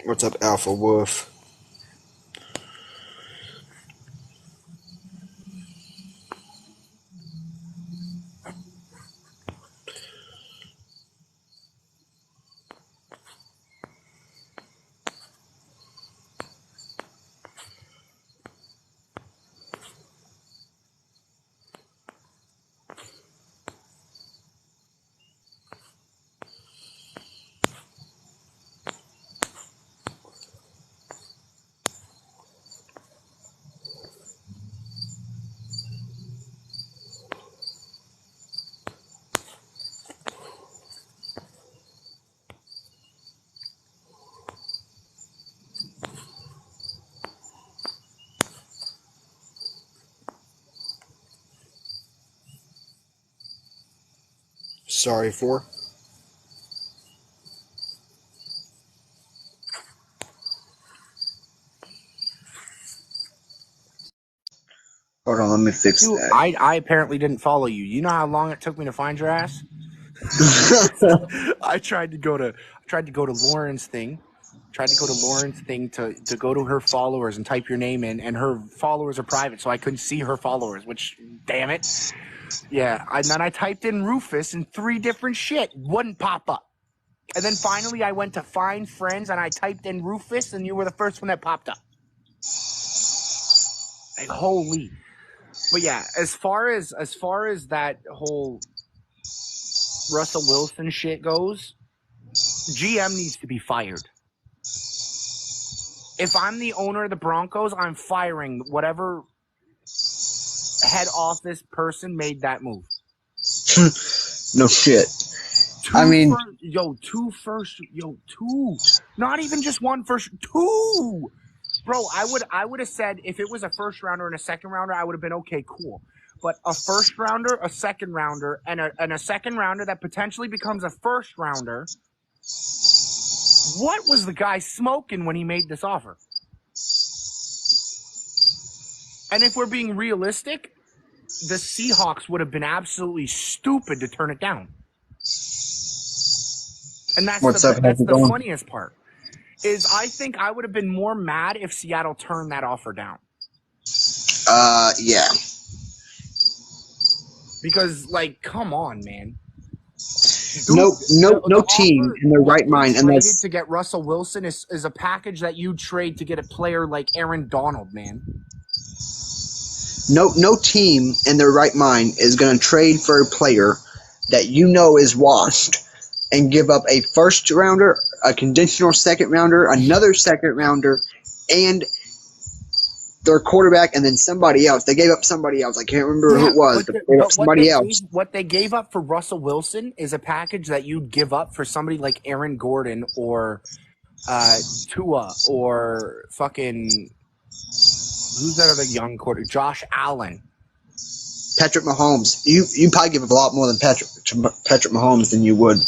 What's up, Alpha Wolf? Sorry for. Hold on, let me fix that. I apparently didn't follow you. You know how long it took me to find your ass? I tried to go to Lauren's thing. Tried to go to Lauren's thing to go to her followers and type your name in, and her followers are private, so I couldn't see her followers, which, damn it. Yeah, and then I typed in Rufus and 3 different shit wouldn't pop up. And then finally I went to find friends and I typed in Rufus and you were the first one that popped up. Like, holy. But yeah, as far as that whole Russell Wilson shit goes, GM needs to be fired. If I'm the owner of the Broncos, I'm firing whatever head office person made that move. No shit. Two. Not even just one first, 2. Bro, I would have said if it was a first rounder and a second rounder, I would have been okay, cool. But a first rounder, a second rounder, and a second rounder that potentially becomes a first rounder. What was the guy smoking when he made this offer? And if we're being realistic, the Seahawks would have been absolutely stupid to turn it down. And that's the funniest part. Is I think I would have been more mad if Seattle turned that offer down. Yeah. Because, like, come on, man. Dude, no team in their right mind unless to get Russell Wilson is a package that you trade to get a player like Aaron Donald, man. No team in their right mind is going to trade for a player that you know is washed and give up a first rounder, a conditional second rounder, another second rounder, and their quarterback, and then somebody else. They gave up somebody else. I can't remember who it was. But they gave up somebody else. What they gave up for Russell Wilson is a package that you'd give up for somebody like Aaron Gordon or Tua or fucking who's that other young quarterback? Josh Allen. Patrick Mahomes. You probably give up a lot more than Patrick Mahomes than you would.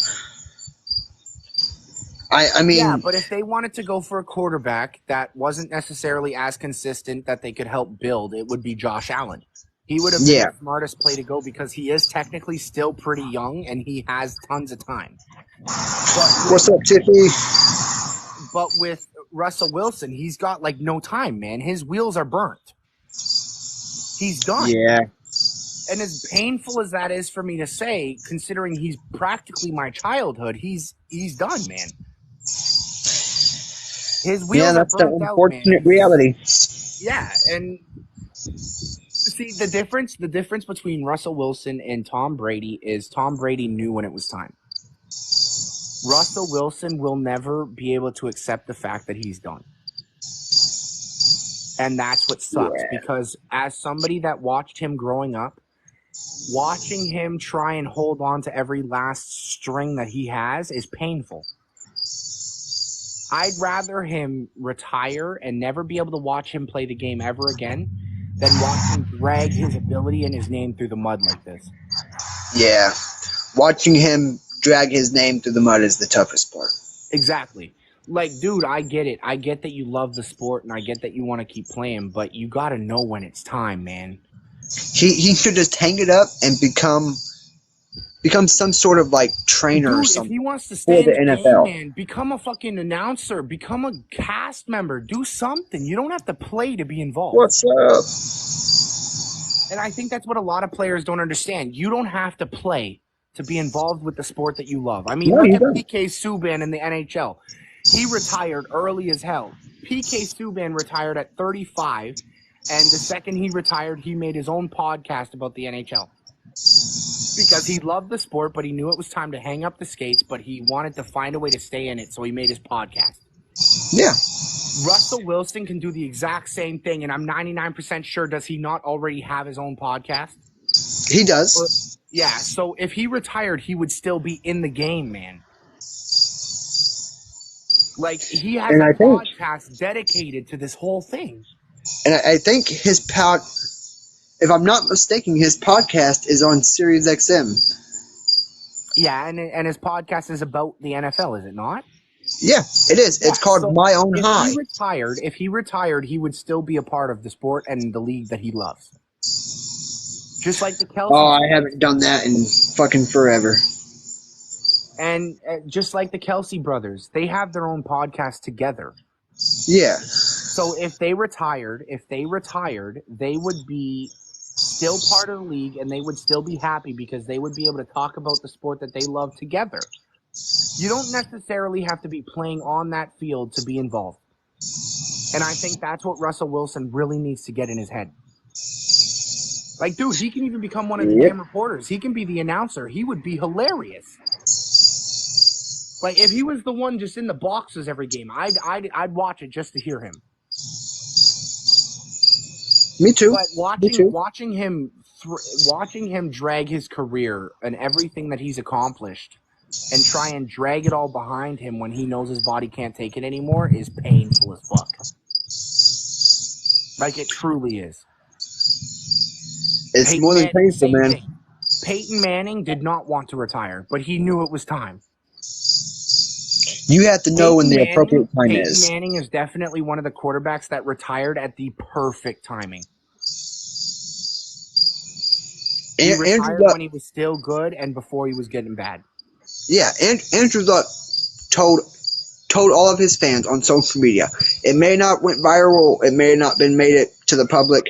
I mean, yeah, but if they wanted to go for a quarterback that wasn't necessarily as consistent that they could help build, it would be Josh Allen. He would have been the smartest play to go because he is technically still pretty young and he has tons of time. What's up, Tiffy? But with Russell Wilson, he's got like no time, man. His wheels are burnt. He's done. Yeah. And as painful as that is for me to say, considering he's practically my childhood, he's done, man. His wheels that's are the unfortunate reality. Yeah, and see the difference between Russell Wilson and Tom Brady is Tom Brady knew when it was time. Russell Wilson will never be able to accept the fact that he's done. And that's what sucks because as somebody that watched him growing up, watching him try and hold on to every last string that he has is painful. I'd rather him retire and never be able to watch him play the game ever again than watch him drag his ability and his name through the mud like this. Yeah. Watching him drag his name through the mud is the toughest part. Exactly. Like, dude, I get it. I get that you love the sport and I get that you want to keep playing, but you got to know when it's time, man. He should just hang it up and become become some sort of like trainer or Dude, if something he wants to for stay in the the game, NFL. man, become a fucking announcer, become a cast member, do something. You don't have to play to be involved. What's up? And I think that's what a lot of players don't understand. You don't have to play to be involved with the sport that you love. I mean, No, look you at don't. PK Subban in the NHL. He retired early as hell. PK Subban retired at 35, and the second he retired, he made his own podcast about the NHL. Because he loved the sport, but he knew it was time to hang up the skates, but he wanted to find a way to stay in it, so he made his podcast. Yeah. Russell Wilson can do the exact same thing, and I'm 99% sure, does he not already have his own podcast? He does. Yeah, so if he retired, he would still be in the game, man. Like, he has And a I think- podcast dedicated to this whole thing. And I think his if I'm not mistaken, his podcast is on Sirius XM. Yeah, and his podcast is about the NFL, is it not? Yeah, it is. It's called So My Own if High. If he retired, he would still be a part of the sport and the league that he loves. Just like the Kelsey. Oh, I haven't done that in fucking forever. And just like the Kelsey brothers, they have their own podcast together. Yeah. So if they retired, they would be still part of the league, and they would still be happy because they would be able to talk about the sport that they love together. You don't necessarily have to be playing on that field to be involved. And I think that's what Russell Wilson really needs to get in his head. Like, dude, he can even become one of the damn reporters. He can be the announcer. He would be hilarious. Like, if he was the one just in the boxes every game, I'd watch it just to hear him. Me too. But watching him drag his career and everything that he's accomplished and try and drag it all behind him when he knows his body can't take it anymore is painful as fuck. Like, it truly is. It's more than painful, man. Thing. Peyton Manning did not want to retire, but he knew it was time. You have to know when the appropriate time Peyton is. Manning is definitely one of the quarterbacks that retired at the perfect timing. He retired when he was still good and before he was getting bad. Yeah, Andrew Luck told all of his fans on social media. It may not went viral, it may not been made it to the public,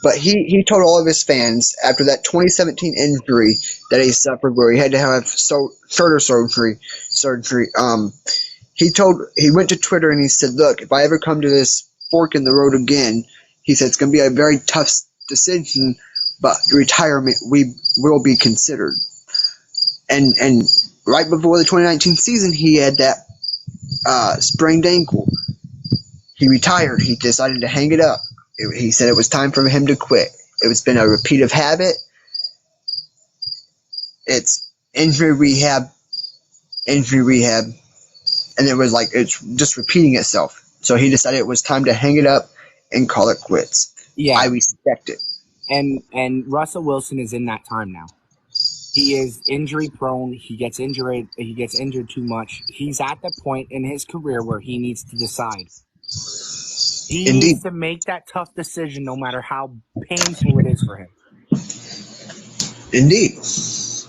but he told all of his fans after that 2017 injury that he suffered where he had to have shoulder surgery. He went to Twitter and he said, "Look, if I ever come to this fork in the road again," he said, "it's going to be a very tough decision, but retirement will be considered." And right before the 2019 season, he had that sprained ankle. He retired. He decided to hang it up. He said it was time for him to quit. It's been a repeated habit. It's injury rehab, and it was like it's just repeating itself. So he decided it was time to hang it up and call it quits. Yeah, I respect it. And Russell Wilson is in that time now. He is injury prone. He gets injured too much. He's at the point in his career where he needs to decide. He needs to make that tough decision no matter how painful it is for him. Indeed.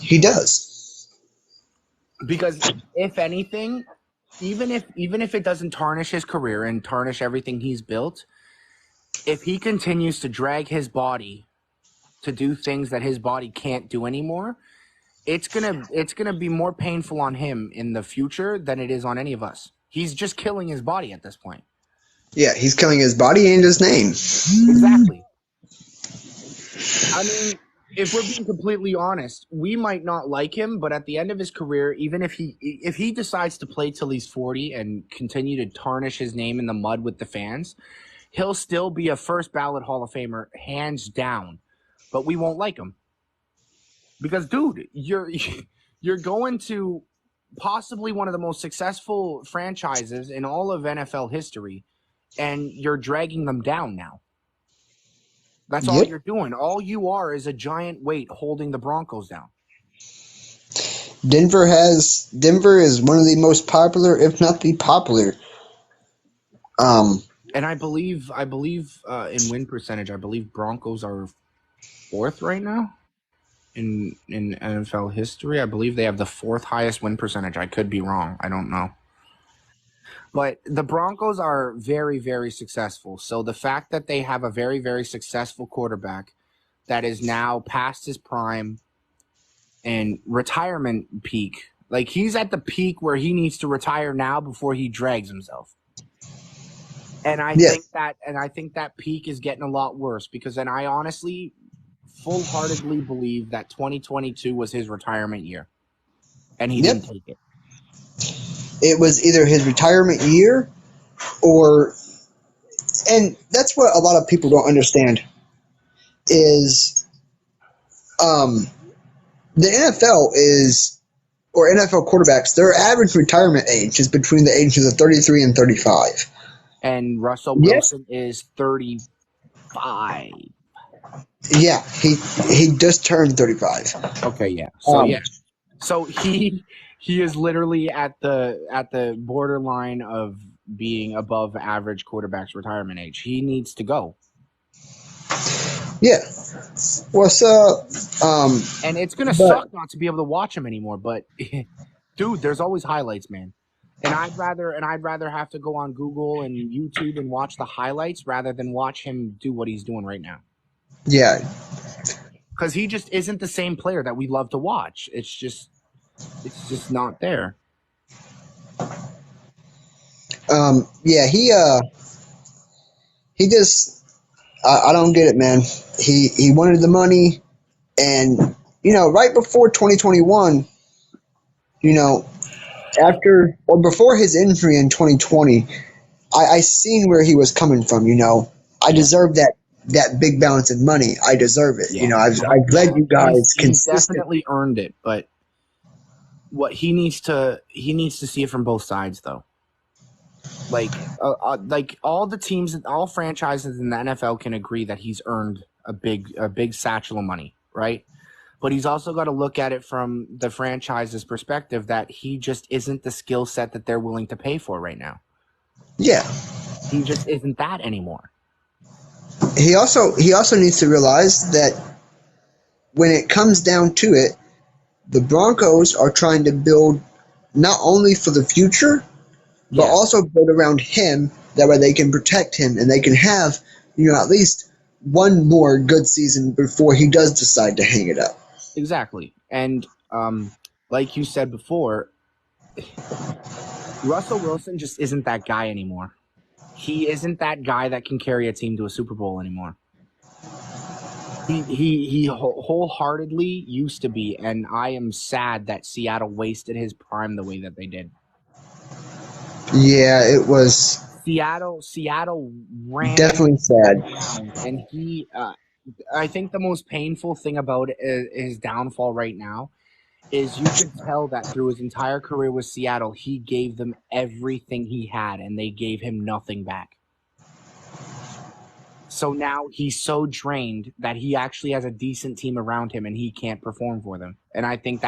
He does. Because if anything, even if it doesn't tarnish his career and tarnish everything he's built, if he continues to drag his body to do things that his body can't do anymore, it's gonna be more painful on him in the future than it is on any of us. He's just killing his body at this point. Yeah, he's killing his body and his name. Exactly. I mean, if we're being completely honest, we might not like him, but at the end of his career, even if he decides to play till he's 40 and continue to tarnish his name in the mud with the fans, he'll still be a first ballot Hall of Famer, hands down. But we won't like him. Because, dude, you're going to possibly one of the most successful franchises in all of NFL history, and you're dragging them down now. That's all you're doing. All you are is a giant weight holding the Broncos down. Denver is one of the most popular, if not the popular. And I believe in win percentage, I believe Broncos are 4th right now. in NFL history. I believe they have the 4th highest win percentage. I could be wrong. I don't know. But the Broncos are very, very successful. So the fact that they have a very, very successful quarterback that is now past his prime and retirement peak, like he's at the peak where he needs to retire now before he drags himself. And I think that peak is getting a lot worse, because then I honestly full-heartedly believe that 2022 was his retirement year, and he didn't take it. It was either his retirement year and that's what a lot of people don't understand is the NFL or NFL quarterbacks, their average retirement age is between the ages of 33 and 35. And Russell Wilson is 35. Yeah, he just turned 35. Okay, yeah. So he is literally at the borderline of being above average quarterback's retirement age. He needs to go. Yeah. What's up? And it's gonna suck not to be able to watch him anymore. But dude, there's always highlights, man. And I'd rather have to go on Google and YouTube and watch the highlights rather than watch him do what he's doing right now. Yeah. Because he just isn't the same player that we love to watch. It's just not there. Yeah, he just I don't get it, man. He wanted the money, and right before 2021, before his injury in 2020, I seen where he was coming from. I deserve that big balance in money. I deserve it. Yeah. I've led you guys He's definitely earned it, but what he needs to see it from both sides, though. Like all the teams, all franchises in the NFL can agree that he's earned a big satchel of money, right? But he's also got to look at it from the franchise's perspective that he just isn't the skill set that they're willing to pay for right now. Yeah. He just isn't that anymore. He also needs to realize that when it comes down to it, the Broncos are trying to build not only for the future, but also build around him. That way they can protect him and they can have, at least one more good season before he does decide to hang it up. Exactly. And like you said before, Russell Wilson just isn't that guy anymore. He isn't that guy that can carry a team to a Super Bowl anymore. He wholeheartedly used to be, and I am sad that Seattle wasted his prime the way that they did. Yeah, it was Seattle ran definitely sad. And I think the most painful thing about his downfall right now is you can tell that through his entire career with Seattle, he gave them everything he had, and they gave him nothing back. So now he's so drained that he actually has a decent team around him, and he can't perform for them. And I think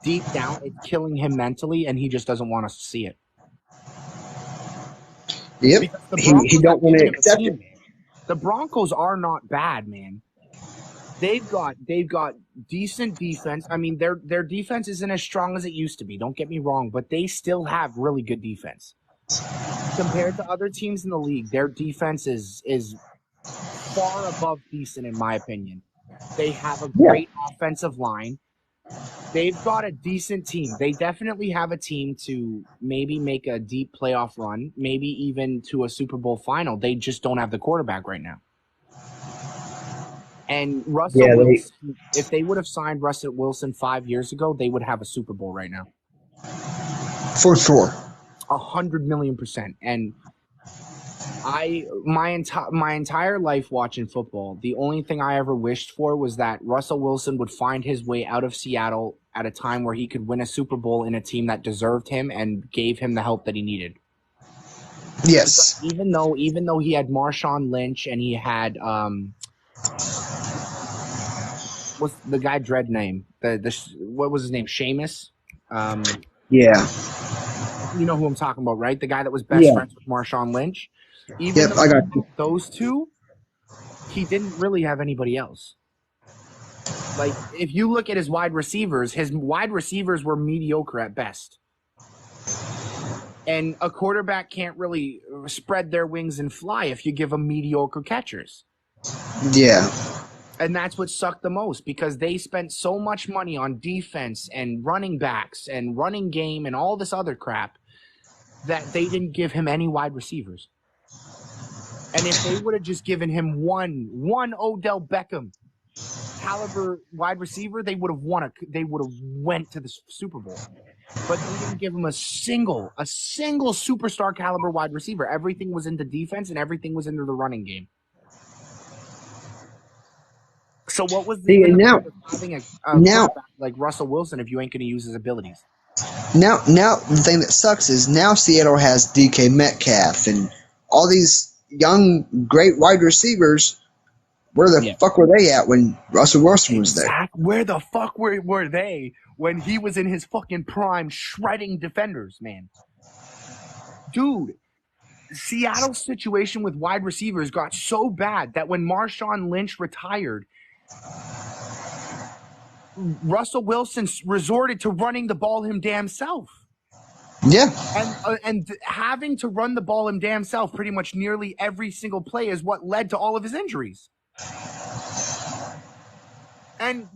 deep down it's killing him mentally, and he just doesn't want us to see it. Yep, he don't want to accept it. The Broncos are not bad, man. They've got decent defense. I mean, their defense isn't as strong as it used to be. Don't get me wrong, but they still have really good defense compared to other teams in the league. Their defense is far above decent, in my opinion. They have a great offensive line. They've got a decent team. They definitely have a team to maybe make a deep playoff run, maybe even to a Super Bowl final. They just don't have the quarterback right now. And Russell Wilson, if they would have signed Russell Wilson 5 years ago, they would have a Super Bowl right now. For sure. 100,000,000%. And my entire life watching football, the only thing I ever wished for was that Russell Wilson would find his way out of Seattle at a time where he could win a Super Bowl in a team that deserved him and gave him the help that he needed. Yes. Even though he had Marshawn Lynch and he had what's the guy dread name? What was his name? Sheamus? Yeah. You know who I'm talking about, right? The guy that was best friends with Marshawn Lynch. Even though I got those two, he didn't really have anybody else. Like, if you look at his wide receivers were mediocre at best. And a quarterback can't really spread their wings and fly if you give them mediocre catchers. Yeah. And that's what sucked the most, because they spent so much money on defense and running backs and running game and all this other crap that they didn't give him any wide receivers. And if they would have just given him one Odell Beckham caliber wide receiver, they would have went to the Super Bowl. But they didn't give him a single superstar caliber wide receiver. Everything was into defense and everything was into the running game. So what was the point of having a quarterback like Russell Wilson if you ain't going to use his abilities? Now the thing that sucks is now Seattle has DK Metcalf and all these young great wide receivers. Where the fuck were they at when Russell Wilson was there? Where the fuck were they when he was in his fucking prime shredding defenders, man? Dude, Seattle's situation with wide receivers got so bad that when Marshawn Lynch retired, Russell Wilson resorted to running the ball him damn self. Yeah. And having to run the ball him damn self pretty much nearly every single play is what led to all of his injuries. And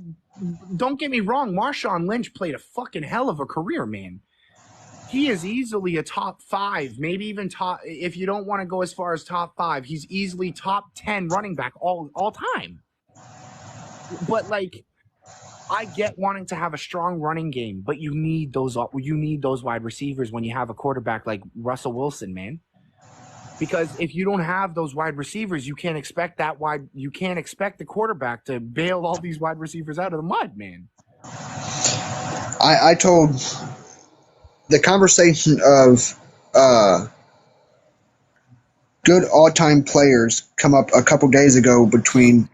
don't get me wrong, Marshawn Lynch played a fucking hell of a career, man. He is easily a top 5, maybe even top, if you don't want to go as far as top 5, he's easily top 10 running back all time. But like, I get wanting to have a strong running game, but you need those wide receivers when you have a quarterback like Russell Wilson, man. Because if you don't have those wide receivers, you can't expect the quarterback to bail all these wide receivers out of the mud, man. I told the conversation of good all-time players come up a couple days ago between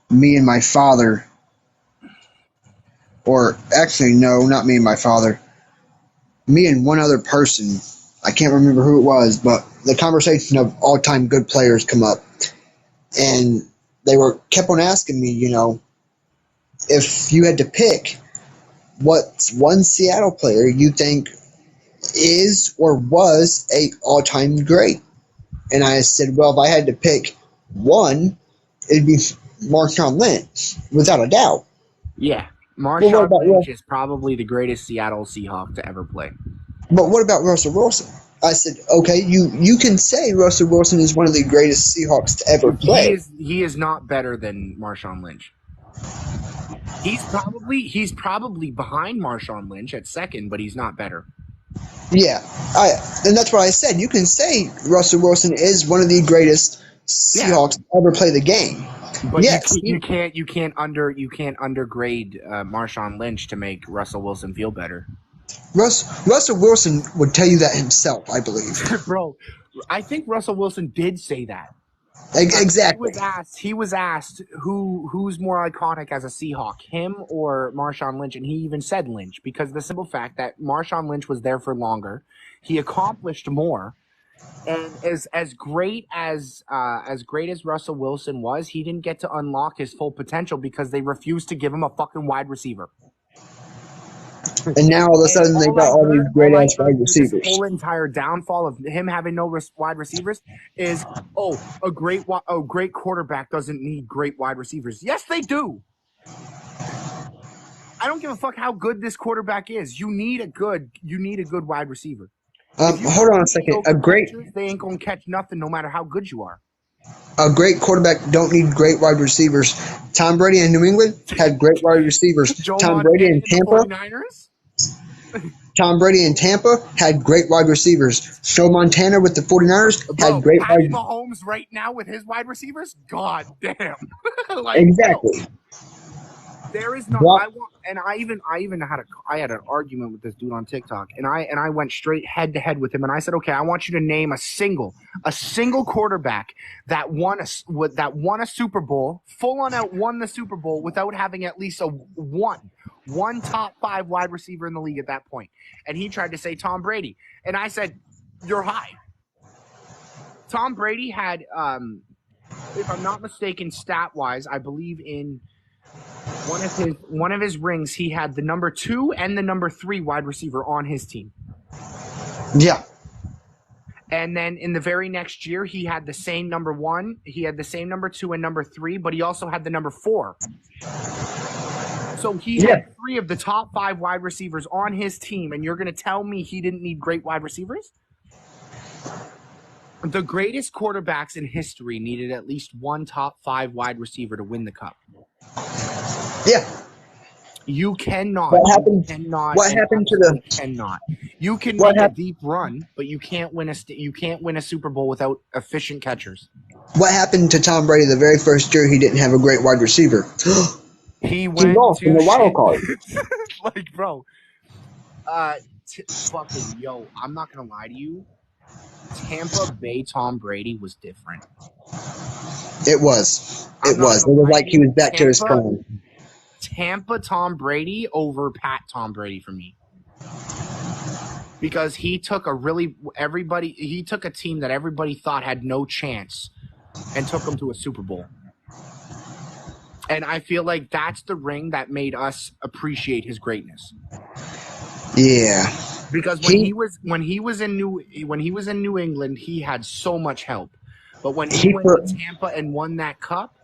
me and my father. Or actually, no, not me and my father. Me and one other person. I can't remember who it was, but the conversation of all-time good players come up. And they kept on asking me, if you had to pick what's one Seattle player you think is or was a all-time great. And I said, well, if I had to pick one, it'd be Marshawn Lynch, without a doubt. Yeah. Marshawn Lynch is probably the greatest Seattle Seahawk to ever play. But what about Russell Wilson? I said, okay, you can say Russell Wilson is one of the greatest Seahawks to ever play. He is not better than Marshawn Lynch. He's probably behind Marshawn Lynch at second, but he's not better. Yeah, and that's what I said. You can say Russell Wilson is one of the greatest Seahawks to ever play the game. But yes, you can't undergrade Marshawn Lynch to make Russell Wilson feel better. Russell Wilson would tell you that himself, I believe. Bro, I think Russell Wilson did say that. Exactly. He was asked who's more iconic as a Seahawk, him or Marshawn Lynch, and he even said Lynch, because the simple fact that Marshawn Lynch was there for longer, he accomplished more, and as great as Russell Wilson was, he didn't get to unlock his full potential because they refused to give him a fucking wide receiver. And now all of a sudden they got all these great ass wide receivers. The whole entire downfall of him having no wide receivers is, a great quarterback doesn't need great wide receivers. Yes, they do. I don't give a fuck how good this quarterback is. You need a good wide receiver. Hold on a second. They ain't gonna catch nothing no matter how good you are. A great quarterback don't need great wide receivers. Tom Brady in New England had great wide receivers. Tom Brady in Tampa. Tom Brady in Tampa had great wide receivers. Joe Montana with the 49ers had great wide receivers. Mahomes right now with his wide receivers? God damn. Exactly. No. There is no. I had an argument with this dude on TikTok, and I went straight head to head with him, and I said, okay, I want you to name a single quarterback that won a Super Bowl, full on out won the Super Bowl without having at least one top 5 wide receiver in the league at that point. And he tried to say Tom Brady, and I said, you're high. Tom Brady had, if I'm not mistaken, stat wise, I believe in one of his rings, he had the number 2 and the number 3 wide receiver on his team. Yeah. And then in the very next year, he had the same number 1, he had the same number 2 and number 3, but he also had the number 4. So he had 3 of the top 5 wide receivers on his team, and you're going to tell me he didn't need great wide receivers? The greatest quarterbacks in history needed at least one top 5 wide receiver to win the cup. Yeah. You cannot. What happened? What happened to the? Cannot. You can make a deep run, but you can't win a Super Bowl without efficient catchers. What happened to Tom Brady the very first year he didn't have a great wide receiver? He lost in the wild card. Like, bro, fucking yo, I'm not gonna lie to you. Tampa Bay Tom Brady was different. It was. It was like he was back to his prime. Tampa Tom Brady over Pat Tom Brady for me. Because he took he took a team that everybody thought had no chance and took them to a Super Bowl. And I feel like that's the ring that made us appreciate his greatness. Yeah. Because when he was in New England, he had so much help. But when he went to Tampa and won that cup,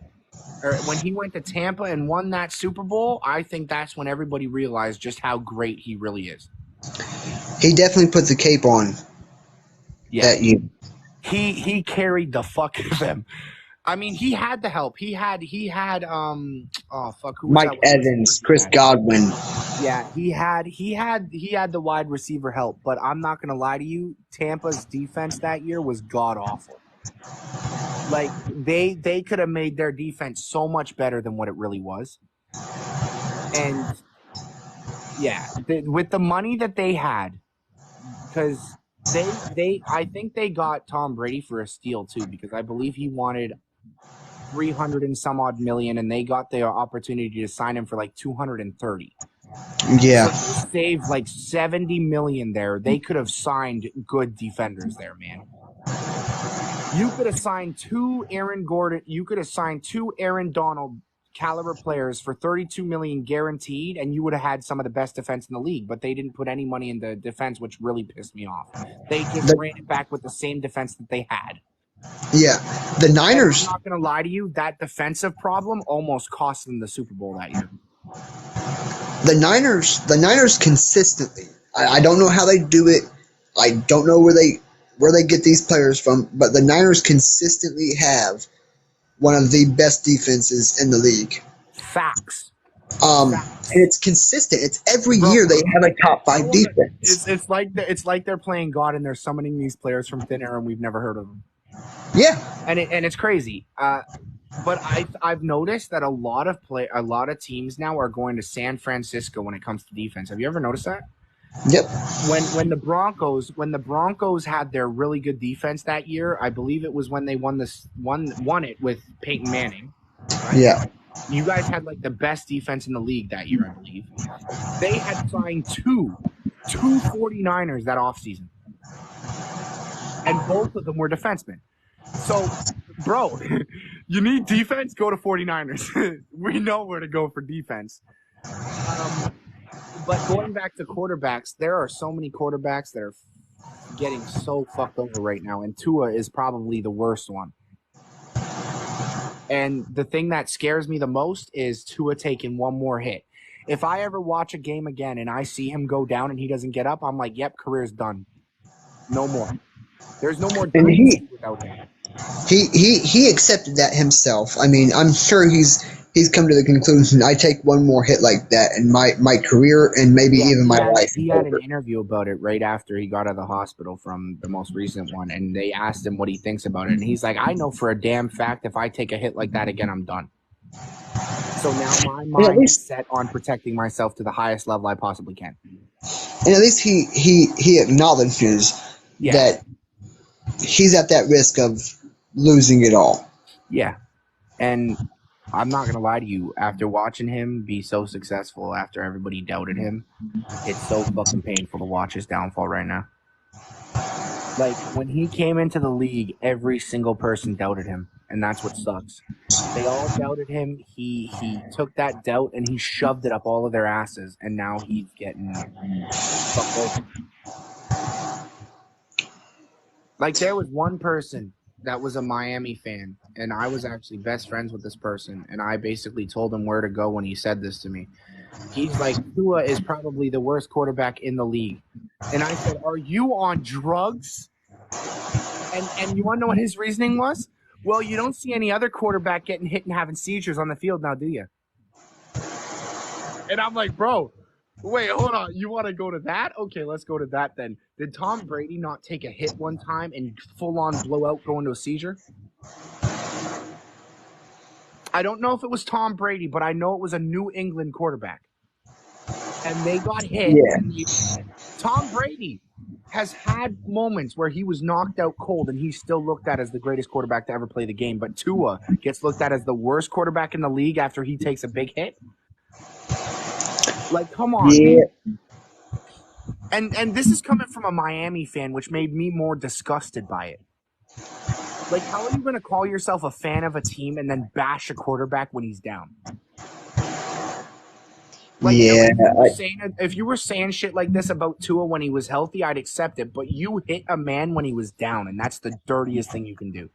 or when he went to Tampa and won that Super Bowl, I think that's when everybody realized just how great he really is. He definitely put the cape on that year. He carried the fuck out of them. I mean, he had the help. He had Mike Evans, Chris Godwin. Yeah, he had the wide receiver help, but I'm not gonna lie to you, Tampa's defense that year was god awful. Like they could have made their defense so much better than what it really was. And yeah, with the money that they had, because I think they got Tom Brady for a steal too, because I believe he wanted 300 and some odd million, and they got the opportunity to sign him for like 230. Yeah. So they saved like 70 million there. They could have signed good defenders there, man. You could have signed 2 Aaron Gordon. You could have signed 2 Aaron Donald caliber players for 32 million guaranteed, and you would have had some of the best defense in the league. But they didn't put any money in the defense, which really pissed me off. They just ran it back with the same defense that they had. Yeah, the Niners. I'm not going to lie to you. That defensive problem almost cost them the Super Bowl that year. The Niners consistently. I don't know how they do it. I don't know where they get these players from, but the Niners consistently have one of the best defenses in the league. Facts. And it's consistent. It's every year they have a top 5 defense. It's like they're playing God and they're summoning these players from thin air and we've never heard of them. Yeah, and it's crazy. But I've noticed that a lot of teams now are going to San Francisco when it comes to defense. Have you ever noticed that? Yep. When the Broncos had their really good defense that year, I believe it was when they won it with Peyton Manning. Right? Yeah. You guys had like the best defense in the league that year, I believe. They had signed two 49ers that offseason. And both of them were defensemen. So, bro, you need defense? Go to 49ers. We know where to go for defense. But going back to quarterbacks, there are so many quarterbacks that are getting so fucked over right now, and Tua is probably the worst one. And the thing that scares me the most is Tua taking one more hit. If I ever watch a game again and I see him go down and he doesn't get up, I'm like, yep, career's done. No more. There's no more dreams without him. He accepted that himself. I mean, I'm sure he's come to the conclusion, I take one more hit like that and my career and maybe even my life. He had an interview about it right after he got out of the hospital from the most recent one, and they asked him what he thinks about it, and he's like, I know for a damn fact if I take a hit like that again, I'm done. So now my mind is set on protecting myself to the highest level I possibly can. And at least he acknowledges that he's at that risk of losing it all. Yeah. And I'm not going to lie to you. After watching him be so successful after everybody doubted him, it's so fucking painful to watch his downfall right now. Like, when he came into the league, every single person doubted him. and that's what sucks. They all doubted him. He took that doubt and he shoved it up all of their asses, and now he's getting fucked over. Like, there was one person that was a Miami fan, and I was actually best friends with this person, and I basically told him where to go when he said this to me. He's like, Tua is probably the worst quarterback in the league. And I said, are you on drugs? And you want to know what his reasoning was? Well, you don't see any other quarterback getting hit and having seizures on the field now, do you? And I'm like, bro, wait, hold on. You want to go to that? Okay, let's go to that then. Did Tom Brady not take a hit one time and full-on blowout go into a seizure? I don't know if it was Tom Brady, but I know it was a New England quarterback. And they got hit. Yeah. Tom Brady has had moments where he was knocked out cold and he's still looked at as the greatest quarterback to ever play the game. But Tua gets looked at as the worst quarterback in the league after he takes a big hit. Like, come on. Yeah. And this is coming from a Miami fan, which made me more disgusted by it. Like, how are you going to call yourself a fan of a team and then bash a quarterback when he's down? Like, Yeah. if you were saying shit like this about Tua when he was healthy, I'd accept it. But you hit a man when he was down, and that's the dirtiest thing you can do.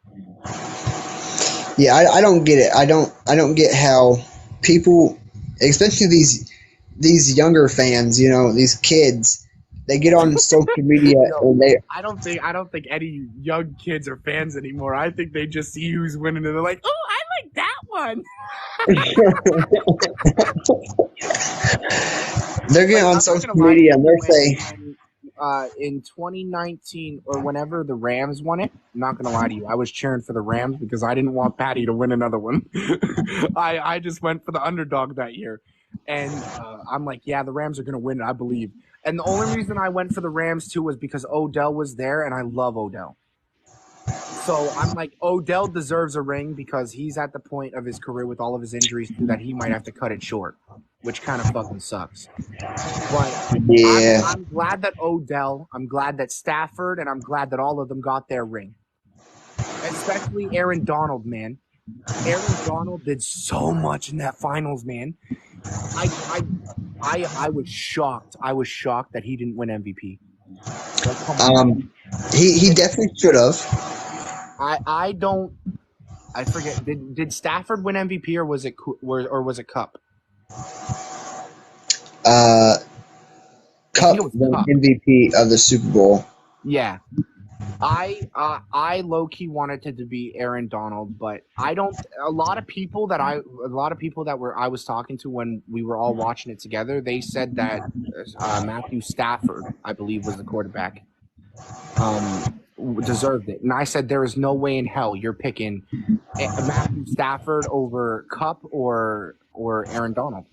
Yeah, I don't get it. I don't get how people, especially these younger fans, you know, these kids, they get on social media and they. I don't think any young kids are fans anymore. I think they just see who's winning and they're like, oh, I like that one. They're getting on social media and they're saying, in 2019 or whenever the Rams won it, I'm not going to lie to you, I was cheering for the Rams because I didn't want Patty to win another one. I just went for the underdog that year. And I'm like, yeah, the Rams are going to win it, I believe. And the only reason I went for the Rams, too, was because Odell was there, and I love Odell. So I'm like, Odell deserves a ring because he's at the point of his career with all of his injuries that he might have to cut it short, which kind of fucking sucks. But yeah. I'm glad that Odell, I'm glad that Stafford, and I'm glad that all of them got their ring. Especially Aaron Donald, man. Aaron Donald did so much in that finals, man. I was shocked. I was shocked that he didn't win MVP. Like, he definitely should have. I forget. Did Stafford win MVP or was it Cup? Cup won MVP of the Super Bowl. Yeah. I low key wanted it to be Aaron Donald, but I don't. A lot of people that I was talking to when we were all watching it together, they said that Matthew Stafford, I believe, was the quarterback, deserved it, and I said there is no way in hell you're picking Matthew Stafford over Cup or Aaron Donald.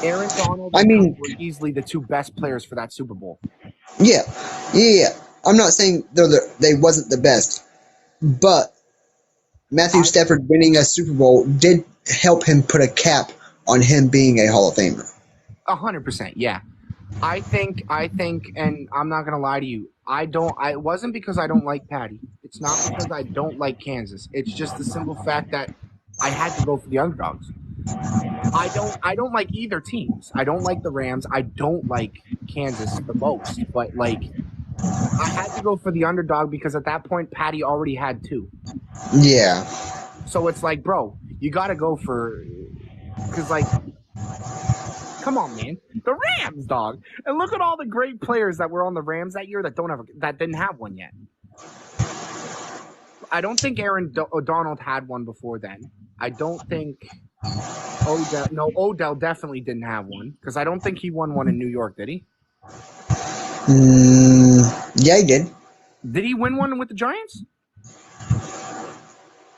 Aaron Donald, I mean, were easily the two best players for that Super Bowl. Yeah. I'm not saying they wasn't the best, but Matthew Stafford winning a Super Bowl did help him put a cap on him being a Hall of Famer. 100%, yeah. I think, and I'm not gonna lie to you, it wasn't because I don't like Patty. It's not because I don't like Kansas. It's just the simple fact that I had to go for the underdogs. I don't like either teams. I don't like the Rams. I don't like Kansas the most, but like, I had to go for the underdog because at that point, Patty already had two. Yeah. So it's like, bro, you got to go for, because like, come on, man, the Rams, dog. And look at all the great players that were on the Rams that year that didn't have one yet. I don't think Aaron Donald had one before then. I don't think Odell definitely didn't have one because I don't think he won one in New York, did he? Yeah, he did. Did he win one with the Giants?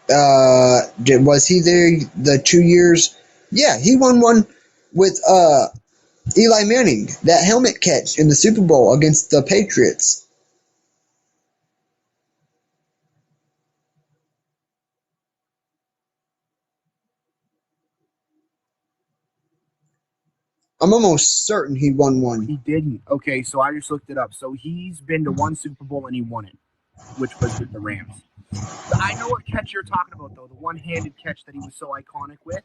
Was he there the 2 years? Yeah, he won one with Eli Manning, that helmet catch in the Super Bowl against the Patriots. I'm almost certain he won one. He didn't. Okay, so I just looked it up. So he's been to one Super Bowl and he won it, which was with the Rams. I know what catch you're talking about, though. The one-handed catch that he was so iconic with.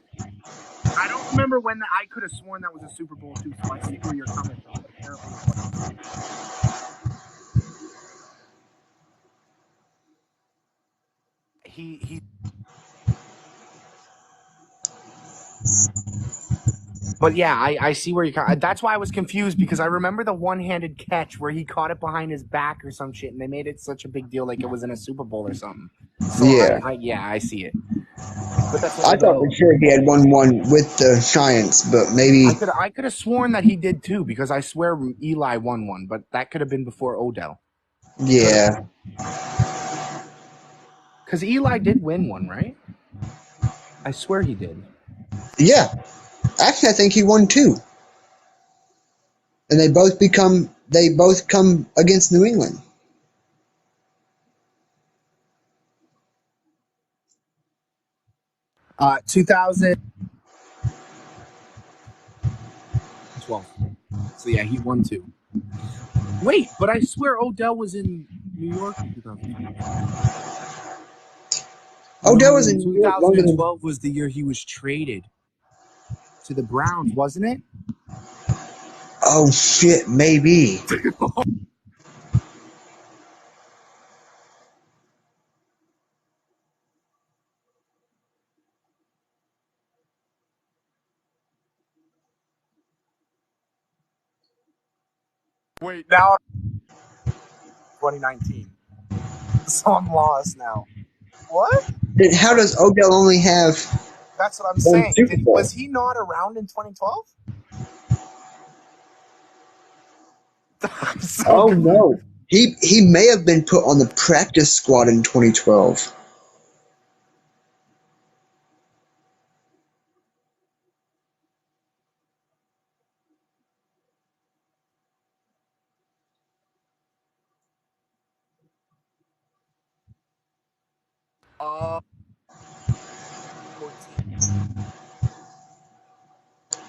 I don't remember when that. I could have sworn that was a Super Bowl too. So I see where you're coming from. But apparently, it wasn't. He. But yeah, I see where you're. That's why I was confused because I remember the one-handed catch where he caught it behind his back or some shit, and they made it such a big deal, like it was in a Super Bowl or something. So Yeah. I see it. But that's I thought for sure he had won one with the Giants, but maybe I could have sworn that he did too because I swear Eli won one, but that could have been before Odell. yeah. Because Eli did win one, right? I swear he did. Yeah. Actually, I think he won two. And they both come against New England. Uh, 2012. So yeah, he won two. Wait, but I swear Odell was in New York in 2012. Odell was in New York. 2012 was the year he was traded to the Browns, wasn't it? Oh shit, maybe. Wait, now 2019. So I'm lost now. What? Then how does Odell only have That's what I'm one saying. Super Bowl? Was he not around in 2012? I'm so Oh confused. no. He may have been put on the practice squad in 2012.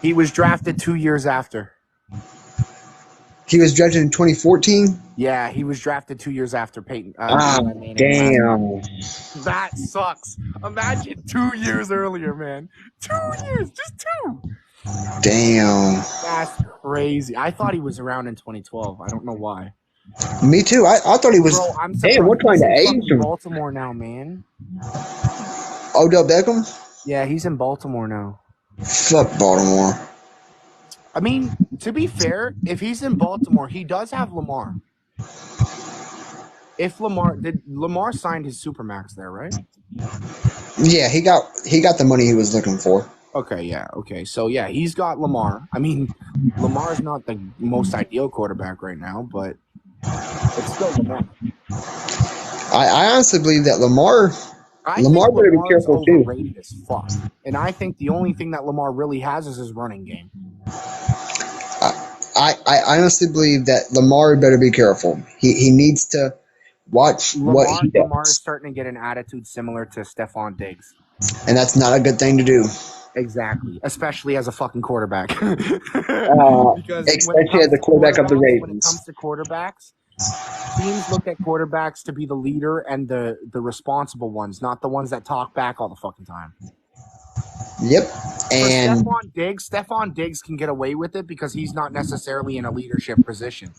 He was drafted 2 years after. He was drafted in 2014? Yeah, he was drafted 2 years after Peyton. Damn. That sucks. Imagine 2 years earlier, man. 2 years, just 2. Damn. That's crazy. I thought he was around in 2012. I don't know why. Me too. I thought he was. Bro, I'm Damn, we're trying to he's in age fucking him. Baltimore now, man. Odell Beckham? Yeah, he's in Baltimore now. Fuck Baltimore. I mean, to be fair, if he's in Baltimore, he does have Lamar. Lamar signed his Supermax there, right? Yeah, he got the money he was looking for. Okay, yeah, okay. So yeah, he's got Lamar. I mean, Lamar's not the most ideal quarterback right now, but it's still Lamar. I honestly believe that Lamar I Lamar think better be Lamar's careful too. overrated as fuck. And I think the only thing that Lamar really has is his running game. I honestly believe that Lamar better be careful. He needs to watch what he does. Lamar is starting to get an attitude similar to Stephon Diggs. And that's not a good thing to do. Exactly. Especially as a fucking quarterback. Especially as a quarterback of the Ravens. When it comes to quarterbacks, teams look at quarterbacks to be the leader and the responsible ones, not the ones that talk back all the fucking time. Yep. And Stephon Diggs can get away with it because he's not necessarily in a leadership position.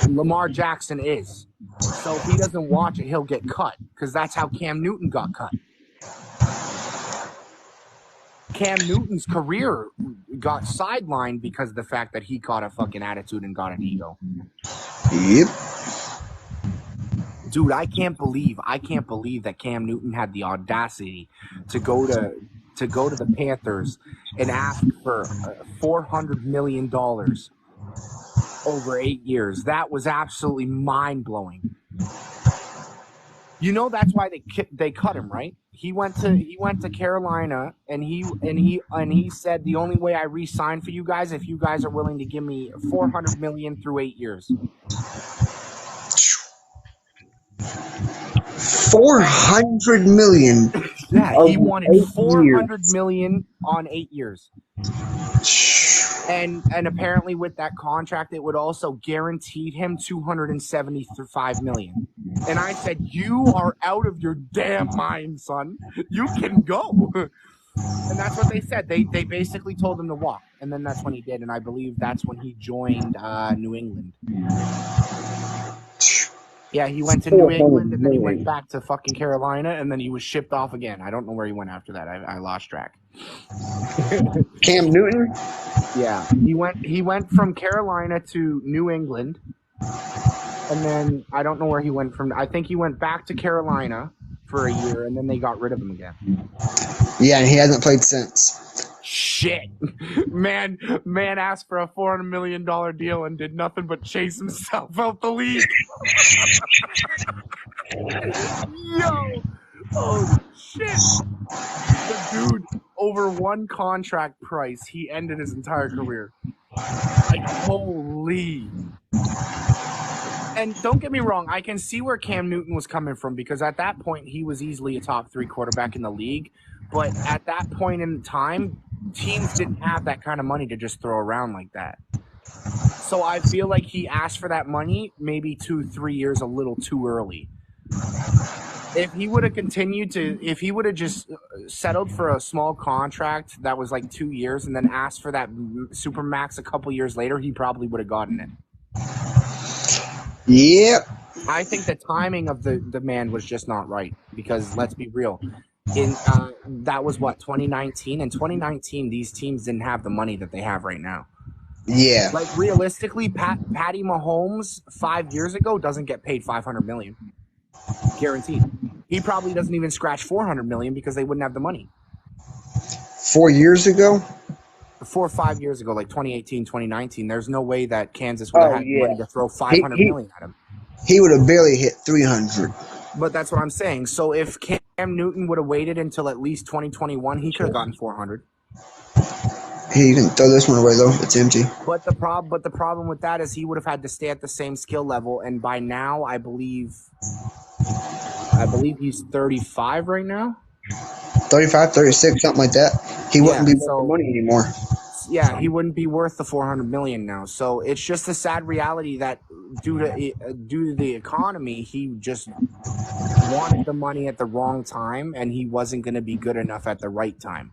Lamar Jackson is. So if he doesn't watch it, he'll get cut because that's how Cam Newton got cut. Cam Newton's career got sidelined because of the fact that he caught a fucking attitude and got an ego. Yep. Dude, I can't believe that Cam Newton had the audacity to go to the Panthers and ask for $400 million over 8 years. That was absolutely mind-blowing. You know that's why they cut him, right? He went to Carolina and he said the only way I re-sign for you guys if you guys are willing to give me $400 million through 8 years. $400 million. Yeah, he wanted $400 million on 8 years. And apparently with that contract, it would also guarantee him $275 million. And I said, you are out of your damn mind, son. You can go. And that's what they said. They basically told him to walk. And then that's when he did. And I believe that's when he joined New England. Yeah, he went to New England, and then he went back to fucking Carolina, and then he was shipped off again. I don't know where he went after that. I lost track. Cam Newton? Yeah, he went from Carolina to New England, and then I don't know where he went from. I think he went back to Carolina for a year, and then they got rid of him again. Yeah, and he hasn't played since. Shit, man asked for a $400 million deal and did nothing but chase himself out the league. Yo, oh shit, the dude over one contract price, he ended his entire career. Like, holy. And don't get me wrong, I can see where Cam Newton was coming from, because at that point he was easily a top 3 quarterback in the league. But at that point in time, teams didn't have that kind of money to just throw around like that. So I feel like he asked for that money maybe 2-3 years a little too early. If he would have continued to, if he would have just settled for a small contract that was like 2 years and then asked for that Supermax a couple years later, he probably would have gotten it. Yeah. I think the timing of the demand was just not right, because let's be real. That was what, 2019? In 2019, these teams didn't have the money that they have right now. Yeah. Like, realistically, Patty Mahomes 5 years ago doesn't get paid $500 million. Guaranteed. He probably doesn't even scratch $400 million because they wouldn't have the money. 4 years ago? 4 or 5 years ago, like 2018, 2019, there's no way that Kansas would have had money to throw $500 million at him. He would have barely hit 300. But that's what I'm saying. So if Cam Newton would have waited until at least 2021, he could have gotten 400. Hey, you can throw this one away though. It's empty. But the problem with that is he would have had to stay at the same skill level, and by now I believe he's 35 right now. 35, 36, something like that. He wouldn't be worth the money anymore. Yeah, he wouldn't be worth the $400 million now. So it's just a sad reality that due to the economy, he just wanted the money at the wrong time, and he wasn't going to be good enough at the right time.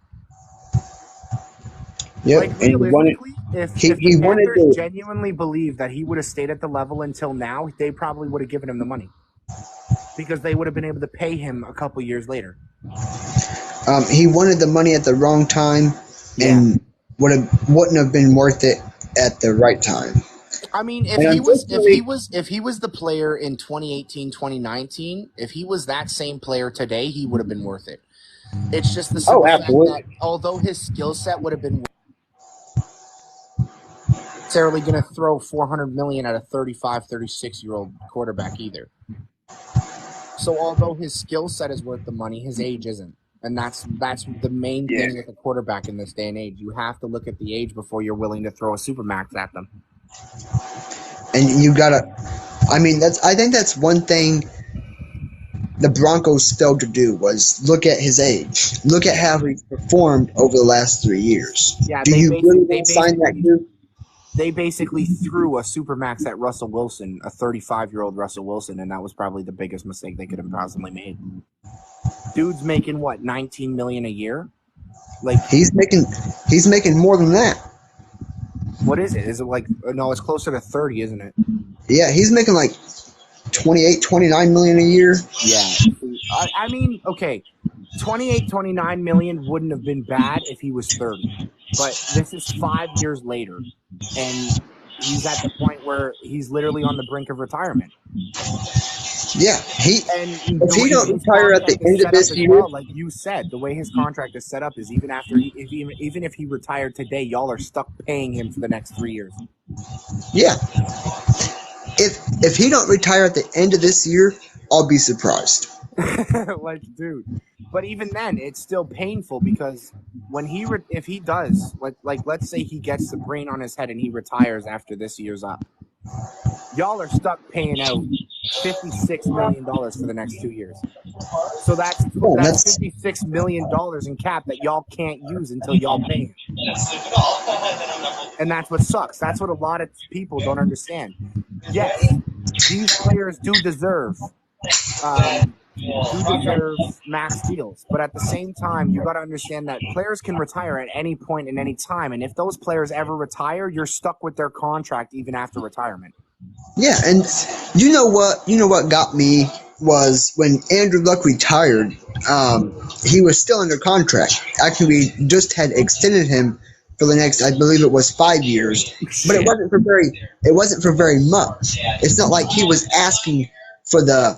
Yeah, like, realistically, if the Panthers genuinely believe that he would have stayed at the level until now, they probably would have given him the money, because they would have been able to pay him a couple years later. He wanted the money at the wrong time, and wouldn't have been worth it at the right time. I mean, if he was the player in 2018, 2019, if he was that same player today, he would have been worth it. It's just the simple fact that although his skill set would have been necessarily going to throw $400 million at a 35, 36-year-old quarterback either. So although his skill set is worth the money, his age isn't. And that's the main thing with a quarterback in this day and age. You have to look at the age before you're willing to throw a supermax at them. And you gotta, I mean, I think that's one thing the Broncos failed to do, was look at his age. Look at how he performed over the last 3 years. Yeah, do you really sign that dude? They basically threw a supermax at Russell Wilson, a 35-year-old Russell Wilson, and that was probably the biggest mistake they could have possibly made. Dude's making what, $19 million a year? Like, he's making more than that. What is it? Is it like, no, it's closer to 30, isn't it? Yeah, he's making like 28, 29 million a year. Yeah. I mean, okay, 28, 29 million wouldn't have been bad if he was 30. But this is 5 years later, and he's at the point where he's literally on the brink of retirement. Yeah, if he don't retire at the end of this year, well, like you said, the way his contract is set up is even if he retired today, y'all are stuck paying him for the next 3 years. Yeah, if he don't retire at the end of this year, I'll be surprised. Like, dude, but even then, it's still painful, because when if he does, like let's say he gets the brain on his head and he retires after this year's up, y'all are stuck paying out $56 million for the next 2 years. So that's $56 million in cap that y'all can't use until y'all pay him. And that's what sucks. That's what a lot of people don't understand. Yes, these players do deserve max deals, but at the same time, you got to understand that players can retire at any point in any time, and if those players ever retire, you're stuck with their contract even after retirement. Yeah, and you know what got me was when Andrew Luck retired. He was still under contract. Actually, we just had extended him for the next, I believe it was 5 years, but it wasn't for very much. It's not like he was asking for the